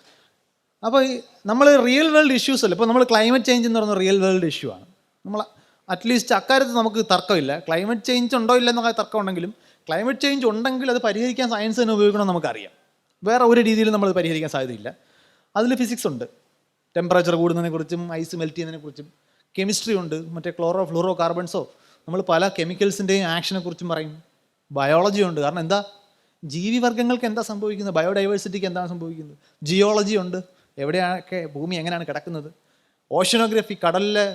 അപ്പോൾ നമ്മൾ റിയൽ വേൾഡ് ഇഷ്യൂസ് അല്ല. ഇപ്പോൾ നമ്മൾ ക്ലൈമറ്റ് ചേഞ്ച് എന്ന് പറയുന്നത് റിയൽ വേൾഡ് ഇഷ്യൂ ആണ്. നമ്മൾ അറ്റ്ലീസ്റ്റ് അക്കാര്യത്തിൽ നമുക്ക് തർക്കമില്ല. ക്ലൈമറ്റ് ചേഞ്ച് ഉണ്ടോ ഇല്ലെന്നൊക്കെ തർക്കം ഉണ്ടെങ്കിലും ക്ലൈമറ്റ് ചേഞ്ച് ഉണ്ടെങ്കിൽ അത് പരിഹരിക്കാൻ സയൻസ് തന്നെ ഉപയോഗിക്കണമെന്ന് നമുക്കറിയാം. വേറെ ഒരു രീതിയിലും നമ്മൾ പരിഹരിക്കാൻ സാധ്യതയില്ല. അതിൽ ഫിസിക്സ് ഉണ്ട്, ടെമ്പറേച്ചർ കൂടുന്നതിനെക്കുറിച്ചും ഐസ് മെൽറ്റ് ചെയ്യുന്നതിനെക്കുറിച്ചും. കെമിസ്ട്രി ഉണ്ട്, മറ്റേ ക്ലോറോ ഫ്ലൂറോ കാർബൺസോ, നമ്മൾ പല കെമിക്കൽസിൻ്റെയും ആക്ഷനെ കുറിച്ചും പറയും. ബയോളജി ഉണ്ട്, കാരണം എന്താ ജീവിവർഗ്ഗങ്ങൾക്ക് എന്താ സംഭവിക്കുന്നത്, ബയോഡൈവേഴ്സിറ്റിക്ക് എന്താണ് സംഭവിക്കുന്നത്. ജിയോളജി ഉണ്ട്, എവിടെയൊക്കെ ഭൂമി എങ്ങനെയാണ് കിടക്കുന്നത്. ഓഷ്യനോഗ്രഫി, കടലിലെ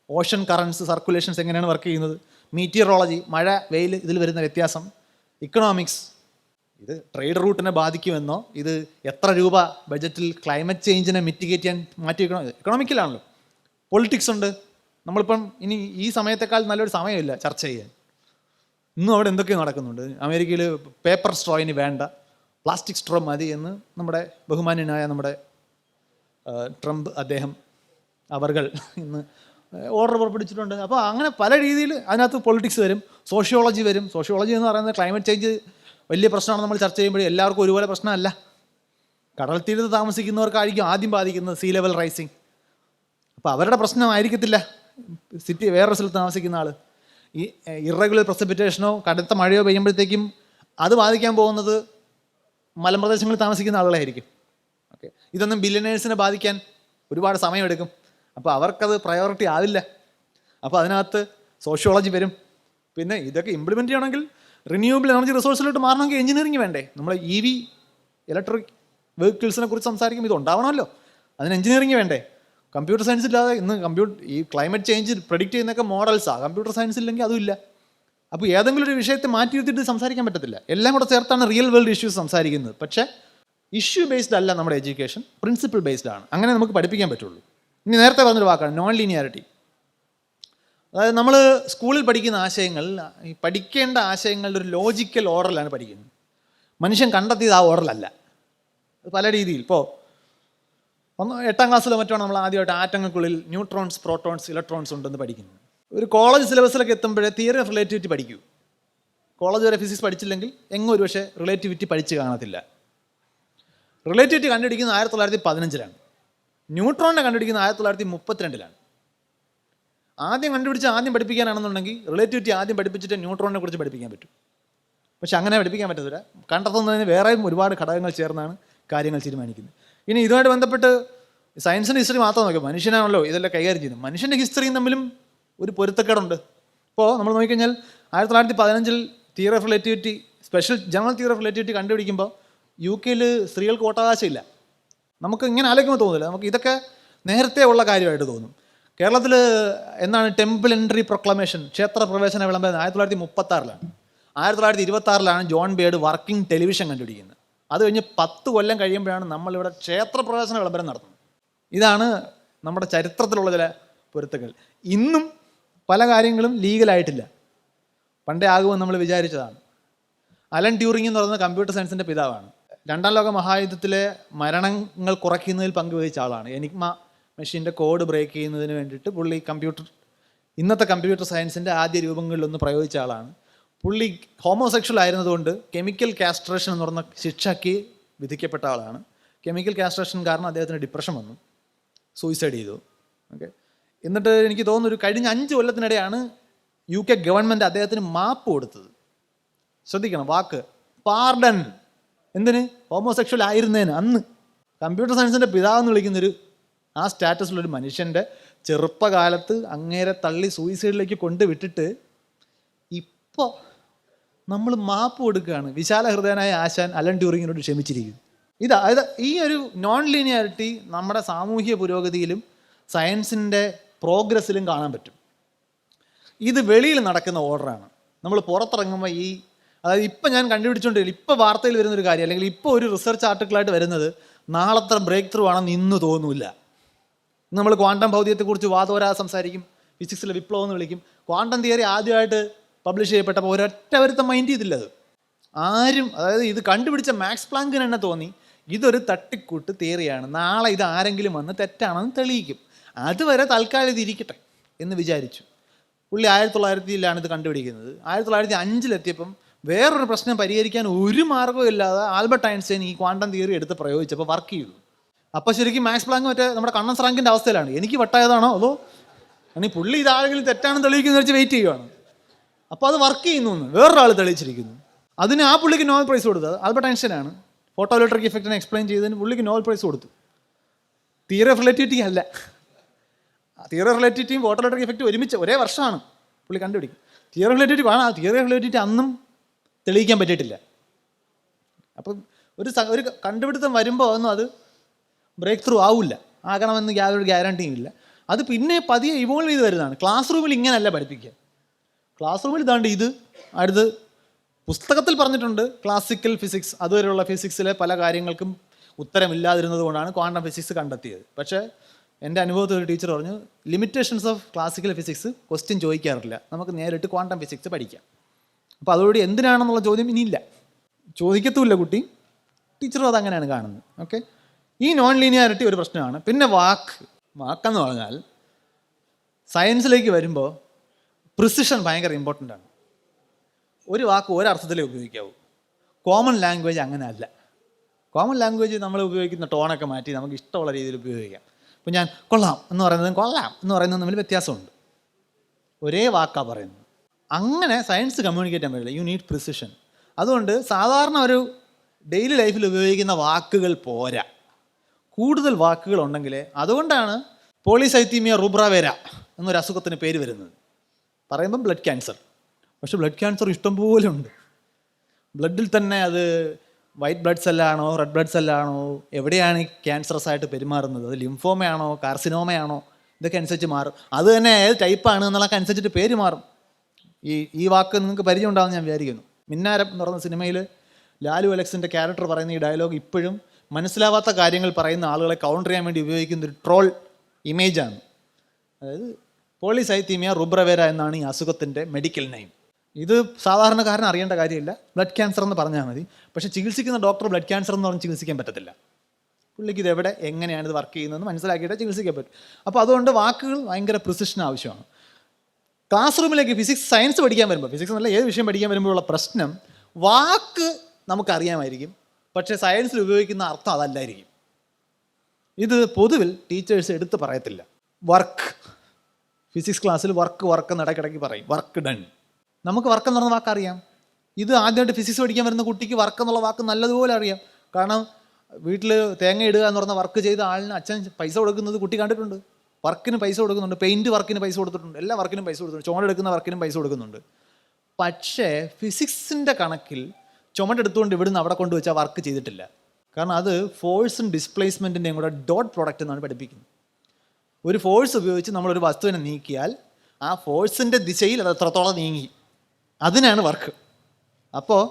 ഓഷൻ കറൻസ് സർക്കുലേഷൻസ് എങ്ങനെയാണ് വർക്ക് ചെയ്യുന്നത്. മീറ്റിയറോളജി, മഴ വെയിൽ, ഇതിൽ വരുന്ന വ്യത്യാസം. ഇക്കണോമിക്സ്, ഇത് ട്രേഡ് റൂട്ടിനെ ബാധിക്കുമെന്നോ, ഇത് എത്ര രൂപ ബഡ്ജറ്റിൽ ക്ലൈമറ്റ് ചേഞ്ചിനെ മിറ്റിഗേറ്റ് ചെയ്യാൻ മാറ്റി വെക്കണോ, എക്കണോമിക്കലാണല്ലോ. പൊളിറ്റിക്സ് ഉണ്ട്. നമ്മളിപ്പം ഇനി ഈ സമയത്തേക്കാൾ നല്ലൊരു സമയമില്ല ചർച്ച ചെയ്യാൻ. ഇന്നും അവിടെ എന്തൊക്കെയോ നടക്കുന്നുണ്ട്. അമേരിക്കയിൽ പേപ്പർ സ്ട്രോയിന് വേണ്ട, പ്ലാസ്റ്റിക് സ്ട്രോ മതി എന്ന് നമ്മുടെ ബഹുമാന്യനായ നമ്മുടെ ട്രംപ് അദ്ദേഹം ഇന്ന് ഓർഡർ പുറപ്പെടുവിച്ചിട്ടുണ്ട്. അപ്പോൾ അങ്ങനെ പല രീതിയിൽ അതിനകത്ത് പൊളിറ്റിക്സ് വരും, സോഷ്യോളജി വരും. സോഷ്യോളജി എന്ന് പറയുന്നത് ക്ലൈമറ്റ് ചേഞ്ച് വലിയ പ്രശ്നമാണ് നമ്മൾ ചർച്ച ചെയ്യുമ്പോൾ എല്ലാവർക്കും ഒരുപോലെ പ്രശ്നമല്ല. കടൽ തീരത്ത് താമസിക്കുന്നവർക്കായിരിക്കും ആദ്യം ബാധിക്കുന്നത് സീ ലെവൽ റൈസിങ്. അപ്പോൾ അവരുടെ പ്രശ്നമായിരിക്കത്തില്ല വേറൊരു സ്ഥലത്ത് താമസിക്കുന്ന ആൾ. ഈ ഇറഗുലർ പ്രസിപ്പിറ്റേഷനോ കടുത്ത മഴയോ പെയ്യുമ്പോഴത്തേക്കും അത് ബാധിക്കാൻ പോകുന്നത് മലമ്പ്രദേശങ്ങളിൽ താമസിക്കുന്ന ആളുകളായിരിക്കും. ഓക്കെ, ഇതൊന്നും ബില്യനേഴ്സിനെ ബാധിക്കാൻ ഒരുപാട് സമയമെടുക്കും. അപ്പോൾ അവർക്കത് പ്രയോറിറ്റി ആവില്ല. അപ്പോൾ അതിനകത്ത് സോഷ്യോളജി വരും. പിന്നെ ഇതൊക്കെ ഇംപ്ലിമെൻറ്റ് ചെയ്യണമെങ്കിൽ റിന്യൂവബിൾ എനർജി റിസോഴ്സിലോട്ട് മാറണമെങ്കിൽ എഞ്ചിനീയറിംഗ് വേണ്ടേ. നമ്മൾ EV ഇലക്ട്രിക് വെഹിക്കിൾസിനെ കുറിച്ച് സംസാരിക്കുമ്പോൾ ഇതുണ്ടാവണമല്ലോ, അതിന് എഞ്ചിനീയറിംഗ് വേണ്ടേ. കമ്പ്യൂട്ടർ സയൻസ് ഇല്ലാതെ ഇന്ന് ഈ ക്ലൈമറ്റ് ചേഞ്ച് പ്രെഡിക്റ്റ് ചെയ്യുന്നതൊക്കെ മോഡൽസാണ്. കമ്പ്യൂട്ടർ സയൻസ് ഇല്ലെങ്കിൽ അതും ഇല്ല. അപ്പോൾ ഏതെങ്കിലും ഒരു വിഷയത്തെ മാറ്റി എടുത്തിട്ട് സംസാരിക്കാൻ പറ്റത്തില്ല. എല്ലാം കൂടെ ചേർത്താണ് റിയൽ വേൾഡ് ഇഷ്യൂസ് സംസാരിക്കുന്നത്. പക്ഷേ ഇഷ്യൂ ബേസ്ഡ് അല്ല നമ്മുടെ എഡ്യൂക്കേഷൻ, പ്രിൻസിപ്പിൾ ബേസ്ഡ് ആണ്. അങ്ങനെ നമുക്ക് പഠിപ്പിക്കാൻ പറ്റുള്ളൂ. ഇനി നേരത്തെ പറഞ്ഞൊരു വാക്കാണ് നോൺ ലീനിയാരിറ്റി. അതായത് നമ്മൾ സ്കൂളിൽ പഠിക്കുന്ന ആശയങ്ങൾ, ഈ പഠിക്കേണ്ട ആശയങ്ങളുടെ ഒരു ലോജിക്കൽ ഓർഡറിലാണ് പഠിക്കുന്നത്. മനുഷ്യൻ കണ്ടെത്തിയത് ആ ഓർഡറിലല്ല. അത് പല രീതിയിൽ. ഇപ്പോൾ 8ാം ക്ലാസ്സിലോ മറ്റോ നമ്മൾ ആദ്യമായിട്ട് ആറ്റങ്ങൾക്കുള്ളിൽ ന്യൂട്രോൺസ്, പ്രോട്ടോൺസ്, ഇലക്ട്രോൺസ് ഉണ്ടെന്ന് പഠിക്കുന്നത്. ഒരു കോളേജ് സിലബസിലൊക്കെ എത്തുമ്പോഴേ തിയറി ഓഫ് റിലേറ്റിവിറ്റി പഠിക്കൂ. കോളേജ് വരെ ഫിസിക്സ് പഠിച്ചില്ലെങ്കിൽ എങ്ങും ഒരു പക്ഷേ റിലേറ്റിവിറ്റി പഠിച്ച് കാണത്തില്ല. റിലേറ്റിവിറ്റി കണ്ടുപിടിക്കുന്നത് 1915-ലാണ്. ന്യൂട്രോണിനെ കണ്ടുപിടിക്കുന്നത് 1932-ലാണ്. ആദ്യം പഠിപ്പിക്കാനാണെന്നുണ്ടെങ്കിൽ റിലേറ്റിവിറ്റി ആദ്യം പഠിപ്പിച്ചിട്ട് ന്യൂട്രോണിനെ കുറിച്ച് പഠിപ്പിക്കാൻ പറ്റും. പക്ഷെ അങ്ങനെ പഠിപ്പിക്കാൻ പറ്റത്തില്ല. കണ്ടെത്തുന്നതിന് വേറെയും ഒരുപാട് ഘടകങ്ങൾ ചേർന്നാണ് കാര്യങ്ങൾ തീരുമാനിക്കുന്നത്. ഇനി ഇതുമായിട്ട് ബന്ധപ്പെട്ട് സയൻസിൻ്റെ ഹിസ്റ്ററി മാത്രം നോക്കിയാൽ മനുഷ്യനാണല്ലോ ഇതെല്ലാം കൈകാര്യം ചെയ്യുന്നത്. മനുഷ്യൻ്റെ ഹിസ്റ്ററിയും തമ്മിലും ഒരു പൊരുത്തക്കേടുണ്ട്. ഇപ്പോൾ നമ്മൾ നോക്കിക്കഴിഞ്ഞാൽ 1915 theory of relativity, special general theory of relativity കണ്ടുപിടിക്കുമ്പോൾ UK സ്ത്രീകൾക്ക് വോട്ടവകാശമില്ല. നമുക്ക് ഇങ്ങനെ ആലോചിക്കുമ്പോൾ തോന്നില്ല, നമുക്ക് ഇതൊക്കെ നേരത്തെ ഉള്ള കാര്യമായിട്ട് തോന്നും. കേരളത്തിൽ എന്താണ് ടെമ്പിൾ എൻട്രി പ്രൊക്ലമേഷൻ, ക്ഷേത്ര പ്രവേശന വിളംബരം 1936. 1926 ജോൺ ബേഡ് വർക്കിംഗ് ടെലിവിഷൻ കണ്ടുപിടിക്കുന്നത്. അത് കഴിഞ്ഞ് 10 കൊല്ലം കഴിയുമ്പോഴാണ് നമ്മളിവിടെ ക്ഷേത്ര പ്രവേശന വിളംബരം നടത്തുന്നത്. ഇതാണ് നമ്മുടെ ചരിത്രത്തിലുള്ള ചില പൊരുത്തങ്ങൾ. ഇന്നും പല കാര്യങ്ങളും ലീഗലായിട്ടില്ല, പണ്ടേ ആകുമെന്ന് നമ്മൾ വിചാരിച്ചതാണ്. അലൻ ട്യൂറിംഗ് എന്ന് പറയുന്നത് കമ്പ്യൂട്ടർ സയൻസിൻ്റെ പിതാവാണ്. 2ാം ലോക മഹായുദ്ധത്തിലെ മരണങ്ങൾ കുറയ്ക്കുന്നതിൽ പങ്കുവഹിച്ച ആളാണ്. എനിഗ്മ മെഷീൻ്റെ കോഡ് ബ്രേക്ക് ചെയ്യുന്നതിന് വേണ്ടിയിട്ട് പുള്ളി ഇന്നത്തെ കമ്പ്യൂട്ടർ സയൻസിൻ്റെ ആദ്യ രൂപങ്ങളിലൊന്ന് പ്രയോഗിച്ച ആളാണ്. പുള്ളി ഹോമോസെക്ഷൽ ആയിരുന്നതുകൊണ്ട് കെമിക്കൽ കാസ്ട്രേഷൻ എന്ന് പറഞ്ഞ ശിക്ഷയ്ക്ക് വിധിക്കപ്പെട്ട ആളാണ്. കെമിക്കൽ കാസ്ട്രേഷൻ കാരണം അദ്ദേഹത്തിന് ഡിപ്രഷൻ വന്നു, സൂയിസൈഡ് ചെയ്തു. ഓക്കെ, എന്നിട്ട് എനിക്ക് തോന്നുന്നു ഒരു കഴിഞ്ഞ 5 കൊല്ലത്തിനിടെയാണ് UK ഗവൺമെൻറ് അദ്ദേഹത്തിന് മാപ്പ് കൊടുത്തത്. ശ്രദ്ധിക്കണം, വാക്ക് പാർഡൻ. എന്തിന്? ഹോമോസെക്ഷൽ ആയിരുന്നതിന്. അന്ന് കമ്പ്യൂട്ടർ സയൻസിൻ്റെ പിതാവെന്ന് വിളിക്കുന്നൊരു ആ സ്റ്റാറ്റസിലൊരു മനുഷ്യൻ്റെ ചെറുപ്പകാലത്ത് അങ്ങേരെ തള്ളി സൂയിസൈഡിലേക്ക് കൊണ്ടുവിട്ടിട്ട് ഇപ്പോൾ നമ്മൾ മാപ്പ് കൊടുക്കുകയാണ്. വിശാല ഹൃദയനായ ആശാൻ അലൻ ട്യൂറിങ്ങിനോട് ക്ഷമിച്ചിരിക്കുന്നു. അതായത് ഈ ഒരു നോൺ ലീനിയാരിറ്റി നമ്മുടെ സാമൂഹ്യ പുരോഗതിയിലും സയൻസിൻ്റെ പ്രോഗ്രസ്സിലും കാണാൻ പറ്റും. ഇത് വെളിയിൽ നടക്കുന്ന ഓർഡറാണ്. നമ്മൾ പുറത്തിറങ്ങുമ്പോൾ അതായത് ഇപ്പം ഞാൻ കണ്ടുപിടിച്ചുകൊണ്ടിരിക്കും, ഇപ്പോൾ വാർത്തയിൽ വരുന്നൊരു കാര്യം, അല്ലെങ്കിൽ ഇപ്പോൾ ഒരു റിസർച്ച് ആർട്ടിക്കിളായിട്ട് വരുന്നത് നാളത്തെ ബ്രേക്ക് ത്രൂ ആണെന്ന് ഇന്ന് തോന്നൂല്ല. നമ്മൾ ക്വാണ്ടം ഭൗതികത്തെക്കുറിച്ച് വാദോരാ സംസാരിക്കും, ഫിസിക്സിലെ വിപ്ലവം എന്ന് വിളിക്കും. ക്വാണ്ടം തിയറി ആദ്യമായിട്ട് പബ്ലിഷ് ചെയ്യപ്പെട്ടപ്പോൾ ഒരൊറ്റ മൈൻഡ് ചെയ്തില്ല അത് ആരും. അതായത് ഇത് കണ്ടുപിടിച്ച മാക്സ് പ്ലാങ്കിന് തന്നെ തോന്നി ഇതൊരു തട്ടിക്കൂട്ട് തിയറിയാണ്, നാളെ ഇത് ആരെങ്കിലും വന്ന് തെറ്റാണെന്ന് തെളിയിക്കും, അതുവരെ തൽക്കാലം ഇതിരിക്കട്ടെ എന്ന് വിചാരിച്ചു. പുള്ളി 1900 ഇത് കണ്ടുപിടിക്കുന്നത്. 1905 വേറൊരു പ്രശ്നം പരിഹരിക്കാൻ ഒരു മാർഗ്ഗവും ഇല്ലാതെ ആൽബർട്ട് ഐൻസ്റ്റൈൻ ഈ ക്വാണ്ടം തിയറി എടുത്ത് പ്രയോഗിച്ചപ്പോൾ വർക്ക് ചെയ്തു. അപ്പോൾ ശരിക്കും മാക്സ് പ്ലാങ്ക് നമ്മുടെ കണ്ണൻ സ്രാങ്കിൻ്റെ അവസ്ഥയിലാണ്. എനിക്ക് വട്ടായതാണോ അതോ അല്ലെങ്കിൽ പുള്ളി ഇതാരെങ്കിലും തെറ്റാണെന്ന് തെളിയിക്കുന്ന വെച്ച് വെയിറ്റ് ചെയ്യുവാണ്. അപ്പോൾ അത് വർക്ക് ചെയ്യുന്നു എന്ന് വേറൊരാൾ തെളിയിച്ചിരിക്കുന്നു. അതിന് ആ പുള്ളിക്ക് നോബൽ പ്രൈസ് കൊടുത്തത് ആൽബർട്ട് ഐൻസ്റ്റൈനാണ്. ഫോട്ടോ ഇലക്ട്രിക് ഇഫക്റ്റിനെ എക്സ്പ്ലെയിൻ ചെയ്തതിന് പുള്ളിക്ക് നോബൽ പ്രൈസ് കൊടുത്തു. തിയറി ഓഫ് റിലേറ്റിവിറ്റി അല്ല, തിയറി ഓഫ് റിലേറ്റിവിറ്റിയും ഫോട്ടോ ഇലക്ട്രിക് ഇഫക്റ്റ് ഒരുമിച്ച് ഒരേ വർഷമാണ് പുള്ളി കണ്ടുപിടിക്കും. തിയറി ഓഫ് റിലേറ്റിവിറ്റി ആ തിയറി ഓഫ് റിലേറ്റിവിറ്റി അന്നും തെളിയിക്കാൻ പറ്റിയിട്ടില്ല. അപ്പം ഒരു കണ്ടുപിടുത്തം വരുമ്പോൾ ഒന്നും അത് ബ്രേക്ക് ത്രൂ ആവില്ല, ആകണമെന്ന് യാതൊരു ഗ്യാരണ്ടിയും ഇല്ല. അത് പിന്നെ പതിയെ ഇവോൾവ് ചെയ്ത് വരുന്നതാണ്. ക്ലാസ് റൂമിൽ ഇങ്ങനെയല്ല പഠിപ്പിക്കുക. ക്ലാസ് റൂമിൽ ഇതാണ്ട് ഇത് അടുത്ത് പുസ്തകത്തിൽ പറഞ്ഞിട്ടുണ്ട് ക്ലാസിക്കൽ ഫിസിക്സ്, അതുവരെയുള്ള ഫിസിക്സിലെ പല കാര്യങ്ങൾക്കും ഉത്തരമില്ലാതിരുന്നത് കൊണ്ടാണ് ക്വാണ്ടം ഫിസിക്സ് കണ്ടെത്തിയത്. പക്ഷേ എൻ്റെ അനുഭവത്തിൽ ഒരു ടീച്ചർ പറഞ്ഞു, limitations of classical physics question ചോദിക്കാറില്ല, നമുക്ക് നേരിട്ട് ക്വാണ്ടം ഫിസിക്സ് പഠിക്കാം. അപ്പോൾ അതോടെ എന്തിനാണെന്നുള്ള ചോദ്യം ഇനിയില്ല, ചോദിക്കത്തുമില്ല കുട്ടി. ടീച്ചറും അതങ്ങനെയാണ് കാണുന്നത്. ഓക്കെ, ഈ നോൺ ലീനിയാരിറ്റി ഒരു പ്രശ്നമാണ്. പിന്നെ വാക്കെന്ന് പറഞ്ഞാൽ സയൻസിലേക്ക് വരുമ്പോൾ പ്രിസിഷൻ ഭയങ്കര ഇമ്പോർട്ടൻ്റ് ആണ്. ഒരു വാക്ക് ഒരർത്ഥത്തിലേ ഉപയോഗിക്കാവൂ. കോമൺ ലാംഗ്വേജ് അങ്ങനെ അല്ല. കോമൺ ലാംഗ്വേജ് നമ്മൾ ഉപയോഗിക്കുന്ന ടോണൊക്കെ മാറ്റി നമുക്ക് ഇഷ്ടമുള്ള രീതിയിൽ ഉപയോഗിക്കാം. ഇപ്പോൾ ഞാൻ കൊള്ളാം എന്ന് പറയുന്നതും കൊള്ളാം എന്ന് പറയുന്നതും തമ്മിൽ വ്യത്യാസമുണ്ട്. ഒരേ വാക്കാണ് പറയുന്നത്. അങ്ങനെ സയൻസ് കമ്മ്യൂണിക്കേറ്റ് ചെയ്യാൻ പറ്റില്ല. You need precision. അതുകൊണ്ട് സാധാരണ ഒരു ഡെയിലി ലൈഫിൽ ഉപയോഗിക്കുന്ന വാക്കുകൾ പോരാ, കൂടുതൽ വാക്കുകൾ ഉണ്ടെങ്കിൽ. അതുകൊണ്ടാണ് പോളിസൈത്തീമിയ റുബ്രാവേര എന്നൊരു അസുഖത്തിന് പേര് വരുന്നത്. പറയുമ്പം ബ്ലഡ് ക്യാൻസർ, പക്ഷെ ബ്ലഡ് ക്യാൻസർ ഇഷ്ടംപോലെ ഉണ്ട്. ബ്ലഡിൽ തന്നെ അത് വൈറ്റ് ബ്ലഡ് സെല്ലാണോ റെഡ് ബ്ലഡ് സെല്ലാണോ എവിടെയാണ് ക്യാൻസറസ് ആയിട്ട് പെരുമാറുന്നത്, അത് ലിംഫോമയാണോ കാർസിനോമയാണോ, ഇതൊക്കെ അനുസരിച്ച് മാറും. അത് തന്നെ ഏത് ടൈപ്പാണ് എന്നുള്ളതൊക്കെ അനുസരിച്ചിട്ട് പേര് മാറും. ഈ വാക്ക് നിങ്ങൾക്ക് പരിചയം ഉണ്ടാകുമെന്ന് ഞാൻ വിചാരിക്കുന്നു. മിന്നാരം എന്ന് പറയുന്ന സിനിമയിൽ ലാലു അലക്സിൻ്റെ ക്യാരക്ടർ പറയുന്ന ഈ ഡയലോഗ് ഇപ്പോഴും മനസ്സിലാവാത്ത കാര്യങ്ങൾ പറയുന്ന ആളുകളെ കൗണ്ടർ ചെയ്യാൻ വേണ്ടി ഉപയോഗിക്കുന്ന ഒരു ട്രോൾ ഇമേജാണ്. അതായത് പോളിസൈത്തീമിയ റുബ്രവേര എന്നാണ് ഈ അസുഖത്തിൻ്റെ മെഡിക്കൽ നെയിം. ഇത് സാധാരണക്കാരന് അറിയേണ്ട കാര്യമില്ല, ബ്ലഡ് ക്യാൻസർ എന്ന് പറഞ്ഞാൽ മതി. പക്ഷേ ചികിത്സിക്കുന്ന ഡോക്ടർ ബ്ലഡ് ക്യാൻസർ എന്ന് പറഞ്ഞ് ചികിത്സിക്കാൻ പറ്റത്തില്ല. പുള്ളിക്ക് ഇത് എവിടെ എങ്ങനെയാണ് ഇത് വർക്ക് ചെയ്യുന്നതെന്ന് മനസ്സിലാക്കിയിട്ട് ചികിത്സിക്കാൻ പറ്റും. അപ്പോൾ അതുകൊണ്ട് വാക്കുകൾ ഭയങ്കര പ്രിസിഷൻ ആവശ്യമാണ്. ക്ലാസ് റൂമിലേക്ക് ഫിസിക്സ് സയൻസ് പഠിക്കാൻ വരുമ്പോൾ, ഫിസിക്സ് എന്നല്ല ഏത് വിഷയം പഠിക്കാൻ വരുമ്പോഴുള്ള പ്രശ്നം, വാക്ക് നമുക്കറിയാമായിരിക്കും, പക്ഷേ സയൻസിൽ ഉപയോഗിക്കുന്ന അർത്ഥം അതല്ലായിരിക്കും. ഇത് പൊതുവിൽ ടീച്ചേഴ്സ് എടുത്ത് പറയത്തില്ല. വർക്ക്, ഫിസിക്സ് ക്ലാസ്സിൽ വർക്ക് ഇടയ്ക്കിടയ്ക്ക് പറയും, വർക്ക് ഡൺ. നമുക്ക് വർക്ക് എന്ന് പറഞ്ഞ വാക്കറിയാം. ഇത് ആദ്യമായിട്ട് ഫിസിക്സ് പഠിക്കാൻ വരുന്ന കുട്ടിക്ക് വർക്ക് എന്നുള്ള വാക്ക് നല്ലതുപോലെ അറിയാം. കാരണം വീട്ടിൽ തേങ്ങ ഇടുക എന്ന് പറഞ്ഞ വർക്ക് ചെയ്ത ആളിന് അച്ഛൻ പൈസ കൊടുക്കുന്നത് കുട്ടി കണ്ടിട്ടുണ്ട്. വർക്കിന് പൈസ കൊടുക്കുന്നുണ്ട്, പെയിൻറ്റ് വർക്കിന് പൈസ കൊടുത്തിട്ടുണ്ട്, എല്ലാ വർക്കിനും പൈസ കൊടുത്തിട്ടുണ്ട്, ചുമടെടുക്കുന്ന വർക്കിനും പൈസ കൊടുക്കുന്നുണ്ട്. പക്ഷേ ഫിസിക്സിൻ്റെ കണക്കിൽ ചുമടെടുത്തുകൊണ്ട് ഇവിടുന്ന് അവിടെ കൊണ്ടുവച്ചാൽ വർക്ക് ചെയ്തിട്ടില്ല. കാരണം അത് ഫോഴ്സും ഡിസ്പ്ലേസ്മെൻറ്റിൻ്റെയും കൂടെ ഡോട്ട് പ്രോഡക്റ്റ് എന്നാണ് പഠിപ്പിക്കുന്നത്. ഒരു ഫോഴ്സ് ഉപയോഗിച്ച് നമ്മളൊരു വസ്തുവിനെ നീക്കിയാൽ ആ ഫോഴ്സിൻ്റെ ദിശയിൽ അത് എത്രത്തോളം നീങ്ങി, അതിനാണ് വർക്ക്. അപ്പോൾ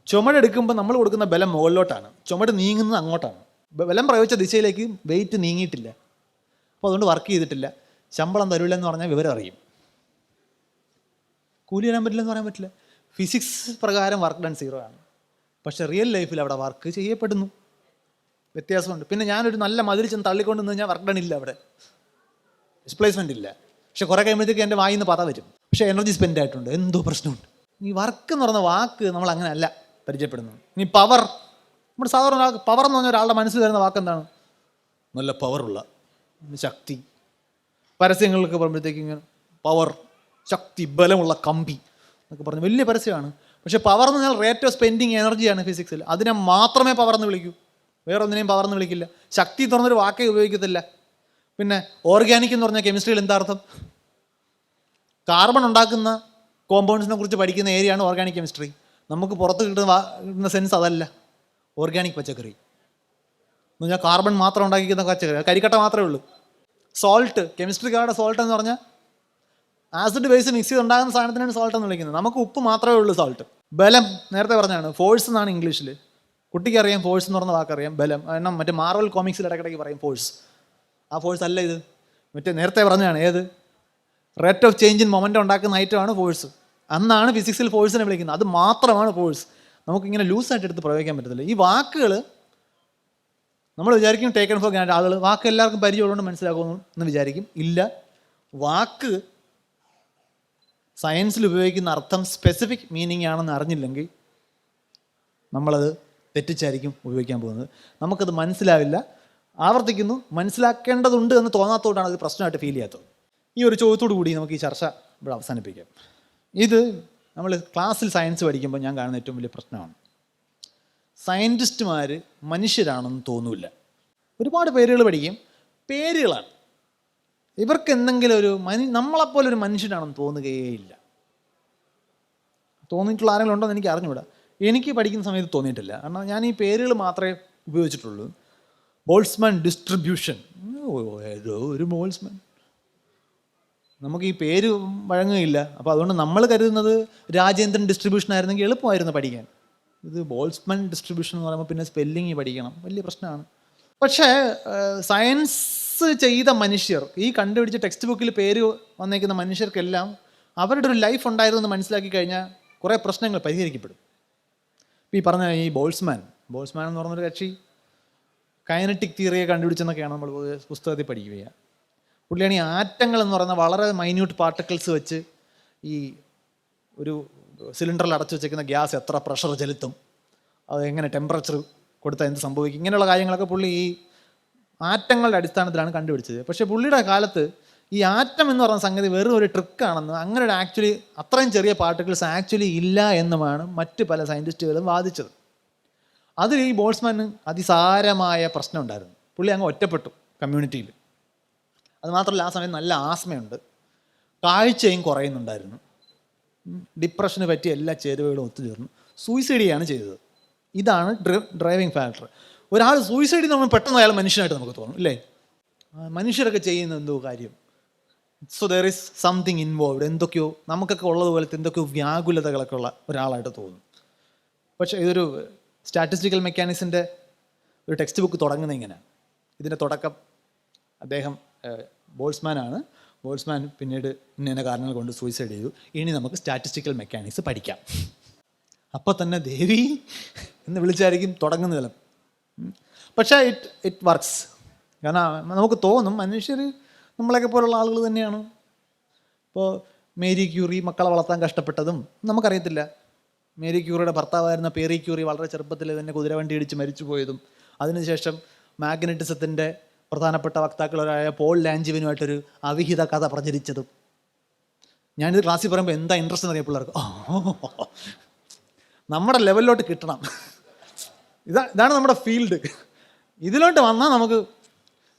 ചുമടെടുക്കുമ്പോൾ നമ്മൾ കൊടുക്കുന്ന ബലം മുകളിലോട്ടാണ്, ചുമട് നീങ്ങുന്നത് അങ്ങോട്ടാണ്. ബലം പ്രയോഗിച്ച ദിശയിലേക്ക് വെയിറ്റ് നീങ്ങിയിട്ടില്ല. അപ്പോൾ അതുകൊണ്ട് വർക്ക് ചെയ്തിട്ടില്ല. ശമ്പളം തരില്ലെന്ന് പറഞ്ഞാൽ വിവരം അറിയും. കൂലി തരാൻ പറ്റില്ലെന്ന് പറയാൻ പറ്റില്ല. ഫിസിക്സ് പ്രകാരം വർക്ക് ഡൺ 0 ആണ്. പക്ഷേ റിയൽ ലൈഫിൽ അവിടെ വർക്ക് ചെയ്യപ്പെടുന്നു. വ്യത്യാസമുണ്ട്. പിന്നെ ഞാനൊരു നല്ല മതിൽ ചെന്ന് തള്ളിക്കൊണ്ട് നിന്ന് കഴിഞ്ഞാൽ വർക്ക് ഡൺ ഇല്ല, അവിടെ ഡിസ്പ്ലേസ്മെൻ്റ് ഇല്ല. പക്ഷെ കുറേ കഴിയുമ്പോഴത്തേക്ക് എൻ്റെ വായിൽ നിന്ന് പത വരും. പക്ഷേ എനർജി സ്പെൻഡ് ആയിട്ടുണ്ട്, എന്തോ പ്രശ്നമുണ്ട്. ഈ വർക്ക് എന്ന് പറയുന്ന വാക്ക് നമ്മൾ അങ്ങനെ അല്ല പരിചയപ്പെടുന്നത്. ഇനി പവർ, നമ്മുടെ സാധാരണ പവർ എന്ന് പറഞ്ഞാൽ ഒരാളുടെ മനസ്സിൽ വരുന്ന വാക്ക് എന്താണ്? നല്ല പവറുള്ള, ശക്തി. പരസ്യങ്ങളിലൊക്കെ പറയുമ്പോഴത്തേക്ക് ഇങ്ങനെ പവർ, ശക്തി, ബലമുള്ള കമ്പി എന്നൊക്കെ പറഞ്ഞ് വലിയ പരസ്യമാണ്. പക്ഷേ പവർ എന്ന് പറഞ്ഞാൽ റേറ്റ് ഓഫ് സ്പെൻഡിങ് എനർജിയാണ് ഫിസിക്സിൽ. അതിനെ മാത്രമേ പവർ എന്ന് വിളിക്കൂ, വേറെ ഒന്നിനെയും പവർ എന്ന് വിളിക്കില്ല. ശക്തി എന്ന് പറഞ്ഞൊരു വാക്കേ ഉപയോഗിക്കത്തില്ല. പിന്നെ ഓർഗാനിക് എന്ന് പറഞ്ഞാൽ കെമിസ്ട്രിയിൽ എന്താ അർത്ഥം? കാർബൺ ഉണ്ടാക്കുന്ന കോമ്പൗണ്ട്സിനെ കുറിച്ച് പഠിക്കുന്ന ഏരിയയാണ് ഓർഗാനിക് കെമിസ്ട്രി. നമുക്ക് പുറത്ത് കിട്ടുന്ന സെൻസ് അതല്ല. ഓർഗാനിക് പച്ചക്കറി എന്ന് പറഞ്ഞാൽ കാർബൺ മാത്രം ഉണ്ടാക്കിക്കുന്ന പച്ചക്കറി, കരിക്കട്ട മാത്രമേ ഉള്ളൂ. സോൾട്ട്, കെമിസ്ട്രിക്കാരുടെ സോൾട്ട് എന്ന് പറഞ്ഞാൽ ആസിഡ് ബേസ് മിക്സ് ചെയ്ത് ഉണ്ടാകുന്ന സാധനത്തിനാണ് സോൾട്ട് എന്ന് വിളിക്കുന്നത്. നമുക്ക് ഉപ്പ് മാത്രമേ ഉള്ളൂ സോൾട്ട്. ബലം നേരത്തെ പറഞ്ഞാണ്, ഫോഴ്സ് എന്നാണ് ഇംഗ്ലീഷിൽ. കുട്ടിക്ക് അറിയാം ഫോഴ്സ് എന്ന് പറഞ്ഞ വാക്കറിയാം. ബലം കാരണം മറ്റേ മാർവൽ കോമിക്സിൽ ഇടയ്ക്കിടയ്ക്ക് പറയും ഫോഴ്സ്. ആ ഫോഴ്സ് അല്ല ഇത്. മറ്റേ നേരത്തെ പറഞ്ഞാണ് ഏത്, rate of change in moment ഉണ്ടാക്കുന്ന ഐറ്റമാണ് ഫോഴ്സ്. അന്നാണ് ഫിസിക്സിൽ ഫോഴ്സിനെ വിളിക്കുന്നത്. അത് മാത്രമാണ് ഫോഴ്സ്. നമുക്കിങ്ങനെ ലൂസായിട്ട് എടുത്ത് പ്രയോഗിക്കാൻ പറ്റത്തില്ല. ഈ വാക്കുകൾ നമ്മൾ വിചാരിക്കും ടേക്കൺ ഫോർ ഗ്രാൻഡ്. ആളുകൾ വാക്ക് എല്ലാവർക്കും പരിചയമുള്ളതുകൊണ്ട് മനസ്സിലാക്കുന്നു എന്ന് വിചാരിക്കും. ഇല്ല, വാക്ക് സയൻസിൽ ഉപയോഗിക്കുന്ന അർത്ഥം സ്പെസിഫിക് മീനിങ് ആണെന്ന് അറിഞ്ഞില്ലെങ്കിൽ നമ്മളത് തെറ്റിച്ചായിരിക്കും ഉപയോഗിക്കാൻ പോകുന്നത്. നമുക്കത് മനസ്സിലാവില്ല. ആവർത്തിക്കുന്നു, മനസ്സിലാക്കേണ്ടതുണ്ട് എന്ന് തോന്നാത്തതുകൊണ്ടാണ് അത് പ്രശ്നമായിട്ട് ഫീൽ ചെയ്യാത്തത്. ഈ ഒരു ചോദ്യത്തോടു കൂടി നമുക്ക് ഈ ചർച്ച ഇവിടെ അവസാനിപ്പിക്കാം. ഇത് നമ്മൾ ക്ലാസ്സിൽ സയൻസ് പഠിക്കുമ്പോൾ ഞാൻ കാണുന്ന ഏറ്റവും വലിയ പ്രശ്നമാണ്. സയൻറ്റിസ്റ്റുമാർ മനുഷ്യരാണെന്ന് തോന്നില്ല. ഒരുപാട് പേരുകൾ പഠിക്കും, പേരുകളാണ്. ഇവർക്ക് എന്തെങ്കിലും ഒരു നമ്മളെപ്പോലൊരു മനുഷ്യനാണെന്ന് തോന്നുകയേയില്ല. തോന്നിയിട്ടുള്ള ആരെങ്കിലും ഉണ്ടോ എന്ന് എനിക്ക് അറിഞ്ഞുകൂടാ. എനിക്ക് പഠിക്കുന്ന സമയത്ത് തോന്നിയിട്ടില്ല. കാരണം ഞാൻ ഈ പേരുകൾ മാത്രമേ ഉപയോഗിച്ചിട്ടുള്ളൂ. ബോൾസ്മാൻ ഡിസ്ട്രിബ്യൂഷൻ, ഏതോ ഒരു ബോൾസ്മാൻ, നമുക്ക് ഈ പേര് വഴങ്ങുകയില്ല. അപ്പോൾ അതുകൊണ്ട് നമ്മൾ കരുതുന്നത് രാജേന്ദ്രൻ ഡിസ്ട്രിബ്യൂഷൻ ആയിരുന്നെങ്കിൽ എളുപ്പമായിരുന്നു പഠിക്കാൻ. ഇത് ബോൾസ്മാൻ ഡിസ്ട്രിബ്യൂഷൻ എന്ന് പറയുമ്പോൾ പിന്നെ സ്പെല്ലിങ് പഠിക്കണം, വലിയ പ്രശ്നമാണ്. പക്ഷേ സയൻസ് ചെയ്ത മനുഷ്യർ, ഈ കണ്ടുപിടിച്ച ടെക്സ്റ്റ് ബുക്കിൽ പേര് വന്നേക്കുന്ന മനുഷ്യർക്കെല്ലാം അവരുടെ ഒരു ലൈഫ് ഉണ്ടായിരുന്നു എന്ന് മനസ്സിലാക്കി കഴിഞ്ഞാൽ കുറേ പ്രശ്നങ്ങൾ പരിഹരിക്കപ്പെടും. ഇപ്പോൾ ഈ പറഞ്ഞ ഈ ബോൾസ്മാൻ എന്ന് പറഞ്ഞൊരു കക്ഷി കൈനറ്റിക് തിയറിയെ കണ്ടുപിടിച്ചെന്നൊക്കെയാണ് നമ്മൾ പുസ്തകത്തിൽ പഠിക്കുക. പുള്ളിയാണ് ഈ ആറ്റങ്ങൾ എന്ന് പറയുന്ന വളരെ മൈന്യൂട്ട് പാർട്ടിക്കിൾസ് വെച്ച് ഈ ഒരു സിലിണ്ടറിൽ അടച്ചു വെച്ചേക്കുന്ന ഗ്യാസ് എത്ര പ്രഷർ ചെലുത്തും, അത് എങ്ങനെ ടെമ്പറേച്ചർ കൊടുത്താൽ എന്ത് സംഭവിക്കും, ഇങ്ങനെയുള്ള കാര്യങ്ങളൊക്കെ പുള്ളി ഈ ആറ്റങ്ങളുടെ അടിസ്ഥാനത്തിലാണ് കണ്ടുപിടിച്ചത്. പക്ഷേ പുള്ളിയുടെ കാലത്ത് ഈ ആറ്റം എന്ന് പറയുന്ന സംഗതി വെറും ഒരു ട്രിക്കാണെന്ന്, അങ്ങനെ ഒരു ആക്ച്വലി അത്രയും ചെറിയ പാർട്ടിക്കിൾസ് ആക്ച്വലി ഇല്ല എന്നുമാണ് മറ്റ് പല സയൻറ്റിസ്റ്റുകളും വാദിച്ചത്. അതിൽ ഈ ബോൾസ്മാന് അതിസാരമായ പ്രശ്നം ഉണ്ടായിരുന്നു. പുള്ളി അങ്ങ് ഒറ്റപ്പെട്ടു കമ്മ്യൂണിറ്റിയിൽ. അതുമാത്രമല്ല ആ സമയത്ത് നല്ല ആസ്മയുണ്ട്, കാഴ്ചയും കുറയുന്നുണ്ടായിരുന്നു, ഡിപ്രഷന് പറ്റിയ എല്ലാ ചേരുവകളും ഒത്തുചേർന്നു സൂയിസൈഡ് ചെയ്യാണ് ചെയ്തത്. ഇതാണ് ഡ്രൈവിംഗ് ഫാക്ടർ. ഒരാൾ സൂയിസൈഡ് നമ്മൾ പെട്ടെന്ന് അയാൾ മനുഷ്യനായിട്ട് നമുക്ക് തോന്നും, ഇല്ലേ? മനുഷ്യരൊക്കെ ചെയ്യുന്ന എന്തോ കാര്യം. So there is something involved, എന്തൊക്കെയോ നമുക്കൊക്കെ ഉള്ളതുപോലത്തെ എന്തൊക്കെയോ വ്യാകുലതകളൊക്കെ ഉള്ള ഒരാളായിട്ട് തോന്നും. പക്ഷേ ഇതൊരു സ്റ്റാറ്റിസ്റ്റിക്കൽ മെക്കാനിക്സിൻ്റെ ഒരു ടെക്സ്റ്റ് ബുക്ക് തുടങ്ങുന്നത് ഇങ്ങനെയാണ്. ഇതിൻ്റെ തുടക്കം അദ്ദേഹം ബോൾസ്മാനാണ്. ബോൾസ്മാൻ പിന്നീട് ഇന്ന കാരണങ്ങൾ കൊണ്ട് സൂയിസൈഡ് ചെയ്തു. ഇനി നമുക്ക് സ്റ്റാറ്റിസ്റ്റിക്കൽ മെക്കാനിക്സ് പഠിക്കാം. അപ്പോൾ തന്നെ ദേവി എന്ന് വിളിച്ചായിരിക്കും തുടങ്ങുന്നത്. പക്ഷേ ഇറ്റ് വർക്ക്സ്. കാരണം നമുക്ക് തോന്നും മനുഷ്യർ നമ്മളെയൊക്കെ പോലുള്ള ആളുകൾ തന്നെയാണ്. ഇപ്പോൾ മേരി ക്യൂറി മക്കളെ വളർത്താൻ കഷ്ടപ്പെട്ടതും നമുക്കറിയത്തില്ല. മേരി ക്യൂറിയുടെ ഭർത്താവായിരുന്ന പേറി ക്യൂറി വളരെ ചെറുപ്പത്തിൽ തന്നെ കുതിരവണ്ടി ഇടിച്ച് മരിച്ചു പോയതും, അതിനുശേഷം മാഗ്നറ്റിസത്തിൻ്റെ പ്രധാനപ്പെട്ട വക്താക്കളായ പോൾ ലാഞ്ചിവിനുമായിട്ടൊരു അവിഹിത കഥ പ്രചരിച്ചതും. ഞാനിത് ക്ലാസ്സിൽ പറയുമ്പോൾ എന്താ ഇൻട്രസ്റ്റ് എന്ന് അറിയാം പിള്ളേർക്ക്. നമ്മുടെ ലെവലിലോട്ട് കിട്ടണം. ഇതാണ് നമ്മുടെ ഫീൽഡ്. ഇതിലോട്ട് വന്നാൽ നമുക്ക്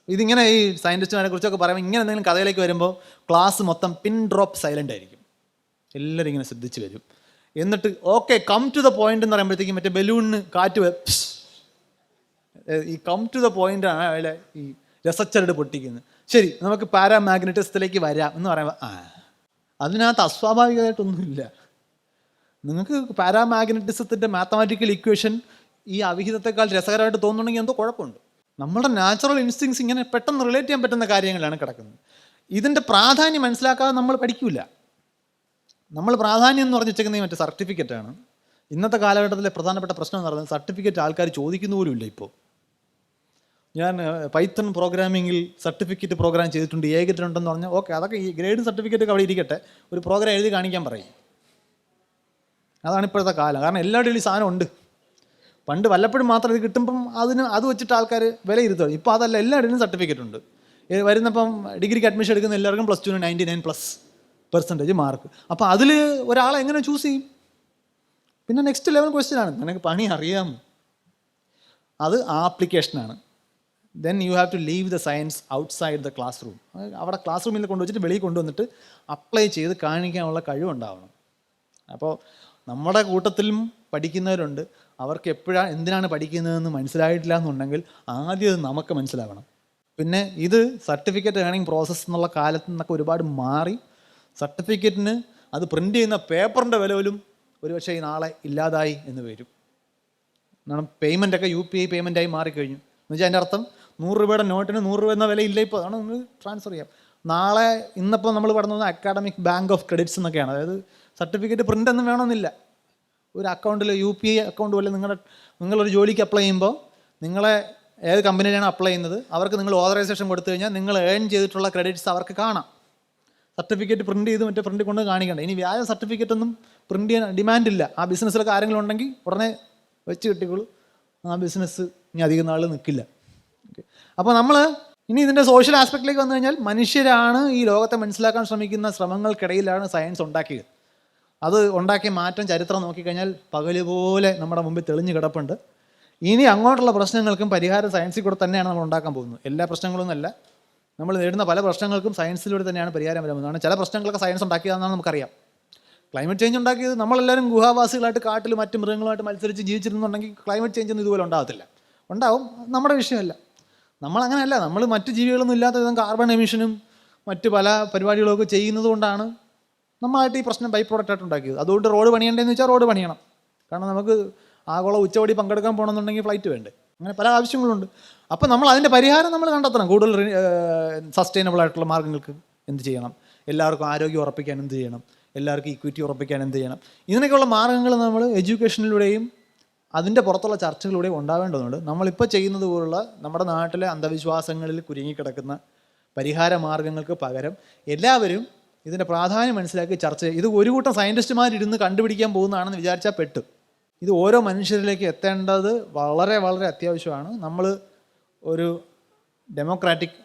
ഇതിങ്ങനെ ഈ സയൻറ്റിസ്റ്റുമാരെ കുറിച്ചൊക്കെ പറയുമ്പോൾ ഇങ്ങനെ എന്തെങ്കിലും കഥയിലേക്ക് വരുമ്പോൾ ക്ലാസ് മൊത്തം പിൻ ഡ്രോപ്പ് സൈലൻ്റ് ആയിരിക്കും. എല്ലാവരും ഇങ്ങനെ ശ്രദ്ധിച്ച് വരും. എന്നിട്ട് okay come to the point എന്ന് പറയുമ്പോഴത്തേക്കും മറ്റേ ബലൂണിന് കാറ്റ് ഈ കം ടു ദ പോയിന്റ് ആണ് അതിലെ ഈ രസച്ചരട് പൊട്ടിക്കുന്നത്. ശരി, നമുക്ക് പാരാമാഗ്നറ്റിസത്തിലേക്ക് വരാം എന്ന് പറയുമ്പോൾ അതിനകത്ത് അസ്വാഭാവികമായിട്ടൊന്നുമില്ല. നിങ്ങൾക്ക് പാരാമാഗ്നറ്റിസത്തിൻ്റെ മാത്തമാറ്റിക്കൽ ഇക്വേഷൻ ഈ അവിഹിതത്തെക്കാൾ രസകരമായിട്ട് തോന്നുന്നുണ്ടെങ്കിൽ എന്തോ കുഴപ്പമുണ്ട്. നമ്മുടെ നാച്ചുറൽ ഇൻസ്റ്റിങ്സ് ഇങ്ങനെ പെട്ടെന്ന് റിലേറ്റ് ചെയ്യാൻ പറ്റുന്ന കാര്യങ്ങളാണ് കിടക്കുന്നത്. ഇതിൻ്റെ പ്രാധാന്യം മനസ്സിലാക്കാതെ നമ്മൾ പഠിക്കില്ല. നമ്മൾ പ്രാധാന്യം എന്ന് പറഞ്ഞു വെച്ചേക്കുന്നത് മറ്റേ സർട്ടിഫിക്കറ്റാണ്. ഇന്നത്തെ കാലഘട്ടത്തിലെ പ്രധാനപ്പെട്ട പ്രശ്നം എന്ന് പറയുന്നത് സർട്ടിഫിക്കറ്റ് ആൾക്കാർ ചോദിക്കുന്ന പോലും ഇല്ല. ഇപ്പോൾ ഞാൻ പൈത്തൺ പ്രോഗ്രാമിങ്ങിൽ സർട്ടിഫിക്കറ്റ് പ്രോഗ്രാം ചെയ്തിട്ടുണ്ട്, എ ഗ്രേഡ് ഉണ്ടെന്ന് പറഞ്ഞാൽ ഓക്കെ, അതൊക്കെ ഈ ഗ്രേഡ് സർട്ടിഫിക്കറ്റ് അവിടെ ഇരിക്കട്ടെ, ഒരു പ്രോഗ്രാം എഴുതി കാണിക്കാൻ പറയും. അതാണ് ഇപ്പോഴത്തെ കാലം. കാരണം എല്ലാവരുടെയും ഈ സാധനം ഉണ്ട്. പണ്ട് വല്ലപ്പോഴും മാത്രം ഇത് കിട്ടുമ്പം അത് വെച്ചിട്ട് ആൾക്കാർ വിലയിരുത്തും. ഇപ്പോൾ അതല്ല, എല്ലാവരുടെയും സർട്ടിഫിക്കറ്റ് ഉണ്ട്. വരുന്നപ്പം ഡിഗ്രിക്ക് അഡ്മിഷൻ എടുക്കുന്ന എല്ലാവർക്കും +2 99+ മാർക്ക്. അപ്പോൾ അതിൽ ഒരാളെ എങ്ങനെ ചൂസ് ചെയ്യും? പിന്നെ നെക്സ്റ്റ് ലെവൽ ക്വസ്റ്റ്യൻ ആണ്, നിനക്ക് പണി അറിയാം? അത് ആപ്ലിക്കേഷനാണ്. Then you have to leave the science outside the class room. അവിടെ ക്ലാസ് റൂമിൽ കൊണ്ടുവച്ചിട്ട് വെളിയിൽ കൊണ്ടുവന്നിട്ട് അപ്ലൈ ചെയ്ത് കാണിക്കാനുള്ള കഴിവുണ്ടാവണം. അപ്പോൾ നമ്മുടെ കൂട്ടത്തിലും പഠിക്കുന്നവരുണ്ട്, അവർക്ക് എപ്പോഴാണ് എന്തിനാണ് പഠിക്കുന്നതെന്ന് മനസ്സിലായിട്ടില്ല എന്നുണ്ടെങ്കിൽ ആദ്യം അത് നമുക്ക് മനസ്സിലാവണം. പിന്നെ ഇത് സർട്ടിഫിക്കറ്റ് ഏണിംഗ് പ്രോസസ്സ് എന്നുള്ള കാലത്ത് നിന്നൊക്കെ ഒരുപാട് മാറി. സർട്ടിഫിക്കറ്റിന് അത് പ്രിൻ്റ് ചെയ്യുന്ന പേപ്പറിൻ്റെ വില പോലും ഒരുപക്ഷെ ഈ നാളെ ഇല്ലാതായി എന്ന് വരും. കാരണം പേയ്മെൻറ്റൊക്കെ UPI പേയ്മെൻറ്റായി മാറിക്കഴിഞ്ഞു. എന്ന് വെച്ചാൽ അതിൻ്റെ അർത്ഥം 100 രൂപയുടെ നോട്ടിന് 100 രൂപ എന്ന വില ഇല്ല. ഇപ്പോൾ അതാണ് നിങ്ങൾ ട്രാൻസ്ഫർ ചെയ്യാം. നാളെ ഇന്നിപ്പോൾ നമ്മൾ പഠിക്കുന്നത് അക്കാഡമിക് ബാങ്ക് ഓഫ് ക്രെഡിറ്റ്സ് എന്നൊക്കെയാണ്. അതായത് സർട്ടിഫിക്കറ്റ് പ്രിൻ്റ് ഒന്നും വേണമെന്നില്ല. ഒരു അക്കൗണ്ടിൽ UPI അക്കൗണ്ട് പോലെ നിങ്ങളൊരു ജോലിക്ക് അപ്ലൈ ചെയ്യുമ്പോൾ നിങ്ങളെ ഏത് കമ്പനിയിലാണ് അപ്ലൈ ചെയ്യുന്നത് അവർക്ക് നിങ്ങൾ ഓതറൈസേഷൻ കൊടുത്തു കഴിഞ്ഞാൽ നിങ്ങൾ ഏൺ ചെയ്തിട്ടുള്ള ക്രെഡിറ്റ്സ് അവർക്ക് കാണാം. സർട്ടിഫിക്കറ്റ് പ്രിൻ്റ് ചെയ്ത് മറ്റേ പ്രിൻ്റ് കൊണ്ട് കാണിക്കണ്ട. ഇനി വ്യാജ സർട്ടിഫിക്കറ്റ് ഒന്നും പ്രിൻ്റ് ചെയ്യാൻ ഡിമാൻഡില്ല. ആ ബിസിനസ്സിലൊക്കെ ആരെങ്കിലും ഉണ്ടെങ്കിൽ ഉടനെ വെച്ച് കിട്ടിക്കോളൂ. ആ ബിസിനസ് ഇനി അധികം നാൾ നിൽക്കില്ല. ഓക്കെ, അപ്പോൾ നമ്മൾ ഇനി ഇതിൻ്റെ സോഷ്യൽ ആസ്പെക്റ്റിലേക്ക് വന്നു കഴിഞ്ഞാൽ മനുഷ്യരാണ് ഈ ലോകത്തെ മനസ്സിലാക്കാൻ ശ്രമിക്കുന്ന ശ്രമങ്ങൾക്കിടയിലാണ് സയൻസ് ഉണ്ടാക്കിയത്. അത് ഉണ്ടാക്കിയ മാറ്റം ചരിത്രം നോക്കിക്കഴിഞ്ഞാൽ പകല് പോലെ നമ്മുടെ മുമ്പിൽ തെളിഞ്ഞു കിടപ്പുണ്ട്. ഇനി അങ്ങോട്ടുള്ള പ്രശ്നങ്ങൾക്കും പരിഹാരം സയൻസിൽ കൂടെ തന്നെയാണ് നമ്മൾ ഉണ്ടാക്കാൻ പോകുന്നത്. എല്ലാ പ്രശ്നങ്ങളൊന്നുമല്ല, നമ്മൾ നേരിടുന്ന പല പ്രശ്നങ്ങൾക്കും സയൻസിലൂടെ തന്നെയാണ് പരിഹാരം വരുന്നത്. ചില പ്രശ്നങ്ങളൊക്കെ സയൻസ് ഉണ്ടാക്കിയതാണെന്നാണ് നമുക്കറിയാം. ക്ലൈമറ്റ് ചേഞ്ച് ഉണ്ടാക്കിയത് നമ്മളെല്ലാവരും ഗുഹാവാസികളായിട്ട് കാട്ടിൽ മറ്റ് മൃഗങ്ങളുമായിട്ട് മത്സരിച്ച് ജീവിച്ചിരുന്നുണ്ടെങ്കിൽ ക്ലൈമറ്റ് ചേഞ്ച് ഒന്നും ഇതുപോലെ ഉണ്ടാകത്തില്ല. ഉണ്ടാവും, നമ്മുടെ വിഷയമല്ല. നമ്മളങ്ങനെയല്ല, നമ്മൾ മറ്റ് ജീവികളൊന്നും ഇല്ലാത്ത വിധം കാർബൺ എമിഷനും മറ്റ് പല പരിപാടികളൊക്കെ ചെയ്യുന്നത് കൊണ്ടാണ് നമ്മളായിട്ട് ഈ പ്രശ്നം ബൈ പ്രോഡക്റ്റായിട്ട് ഉണ്ടാക്കിയത്. അതുകൊണ്ട് റോഡ് പണിയണ്ടേന്ന് വെച്ചാൽ റോഡ് പണിയണം. കാരണം നമുക്ക് ആഗോള ഉച്ചവടി പങ്കെടുക്കാൻ പോകണമെന്നുണ്ടെങ്കിൽ ഫ്ലൈറ്റ് വേണ്ടേ. അങ്ങനെ പല ആവശ്യങ്ങളുണ്ട്. അപ്പോൾ നമ്മൾ അതിൻ്റെ പരിഹാരം നമ്മൾ കണ്ടെത്തണം. കൂടുതൽ സസ്റ്റൈനബിൾ ആയിട്ടുള്ള മാർഗ്ഗങ്ങൾക്ക് എന്ത് ചെയ്യണം, എല്ലാവർക്കും ആരോഗ്യം ഉറപ്പിക്കാൻ എന്ത് ചെയ്യണം, എല്ലാവർക്കും ഇക്വിറ്റി ഉറപ്പിക്കാൻ എന്ത് ചെയ്യണം, ഇതിനൊക്കെയുള്ള മാർഗ്ഗങ്ങൾ നമ്മൾ എഡ്യൂക്കേഷനിലൂടെയും അതിൻ്റെ പുറത്തുള്ള ചർച്ചകളിലൂടെയും ഉണ്ടാവേണ്ടതുണ്ട്. നമ്മളിപ്പോൾ ചെയ്യുന്നത് പോലുള്ള നമ്മുടെ നാട്ടിലെ അന്ധവിശ്വാസങ്ങളിൽ കുരുങ്ങിക്കിടക്കുന്ന പരിഹാര മാർഗ്ഗങ്ങൾക്ക് പകരം എല്ലാവരും ഇതിൻ്റെ പ്രാധാന്യം മനസ്സിലാക്കി ചർച്ച ചെയ്യും. ഇത് ഒരു കൂട്ടം സയൻറ്റിസ്റ്റുമാരിരുന്ന് കണ്ടുപിടിക്കാൻ പോകുന്നതാണെന്ന് വിചാരിച്ചാൽ പെട്ടു. ഇത് ഓരോ മനുഷ്യരിലേക്ക് എത്തേണ്ടത് വളരെ വളരെ അത്യാവശ്യമാണ്. നമ്മൾ ഒരു ഡെമോക്രാറ്റിക്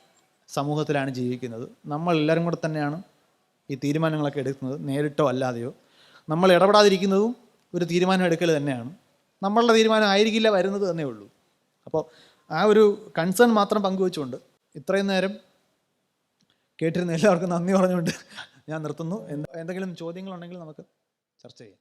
സമൂഹത്തിലാണ് ജീവിക്കുന്നത്. നമ്മളെല്ലാവരും കൂടെ തന്നെയാണ് ഈ തീരുമാനങ്ങളൊക്കെ എടുക്കുന്നത്, നേരിട്ടോ അല്ലാതെയോ. നമ്മൾ ഇടപെടാതിരിക്കുന്നതും ഒരു തീരുമാനം എടുക്കൽ തന്നെയാണ്. നമ്മളുടെ തീരുമാനം ആയിരിക്കില്ല വരുന്നത് തന്നെ ഉള്ളൂ. അപ്പോൾ ആ ഒരു കൺസേൺ മാത്രം പങ്കുവെച്ചുകൊണ്ട് ഇത്രയും നേരം കേട്ടിരുന്ന എല്ലാവർക്കും നന്ദി പറഞ്ഞുകൊണ്ട് ഞാൻ നിർത്തുന്നു. എന്തെങ്കിലും ചോദ്യങ്ങളുണ്ടെങ്കിൽ നമുക്ക് ചർച്ച ചെയ്യാം.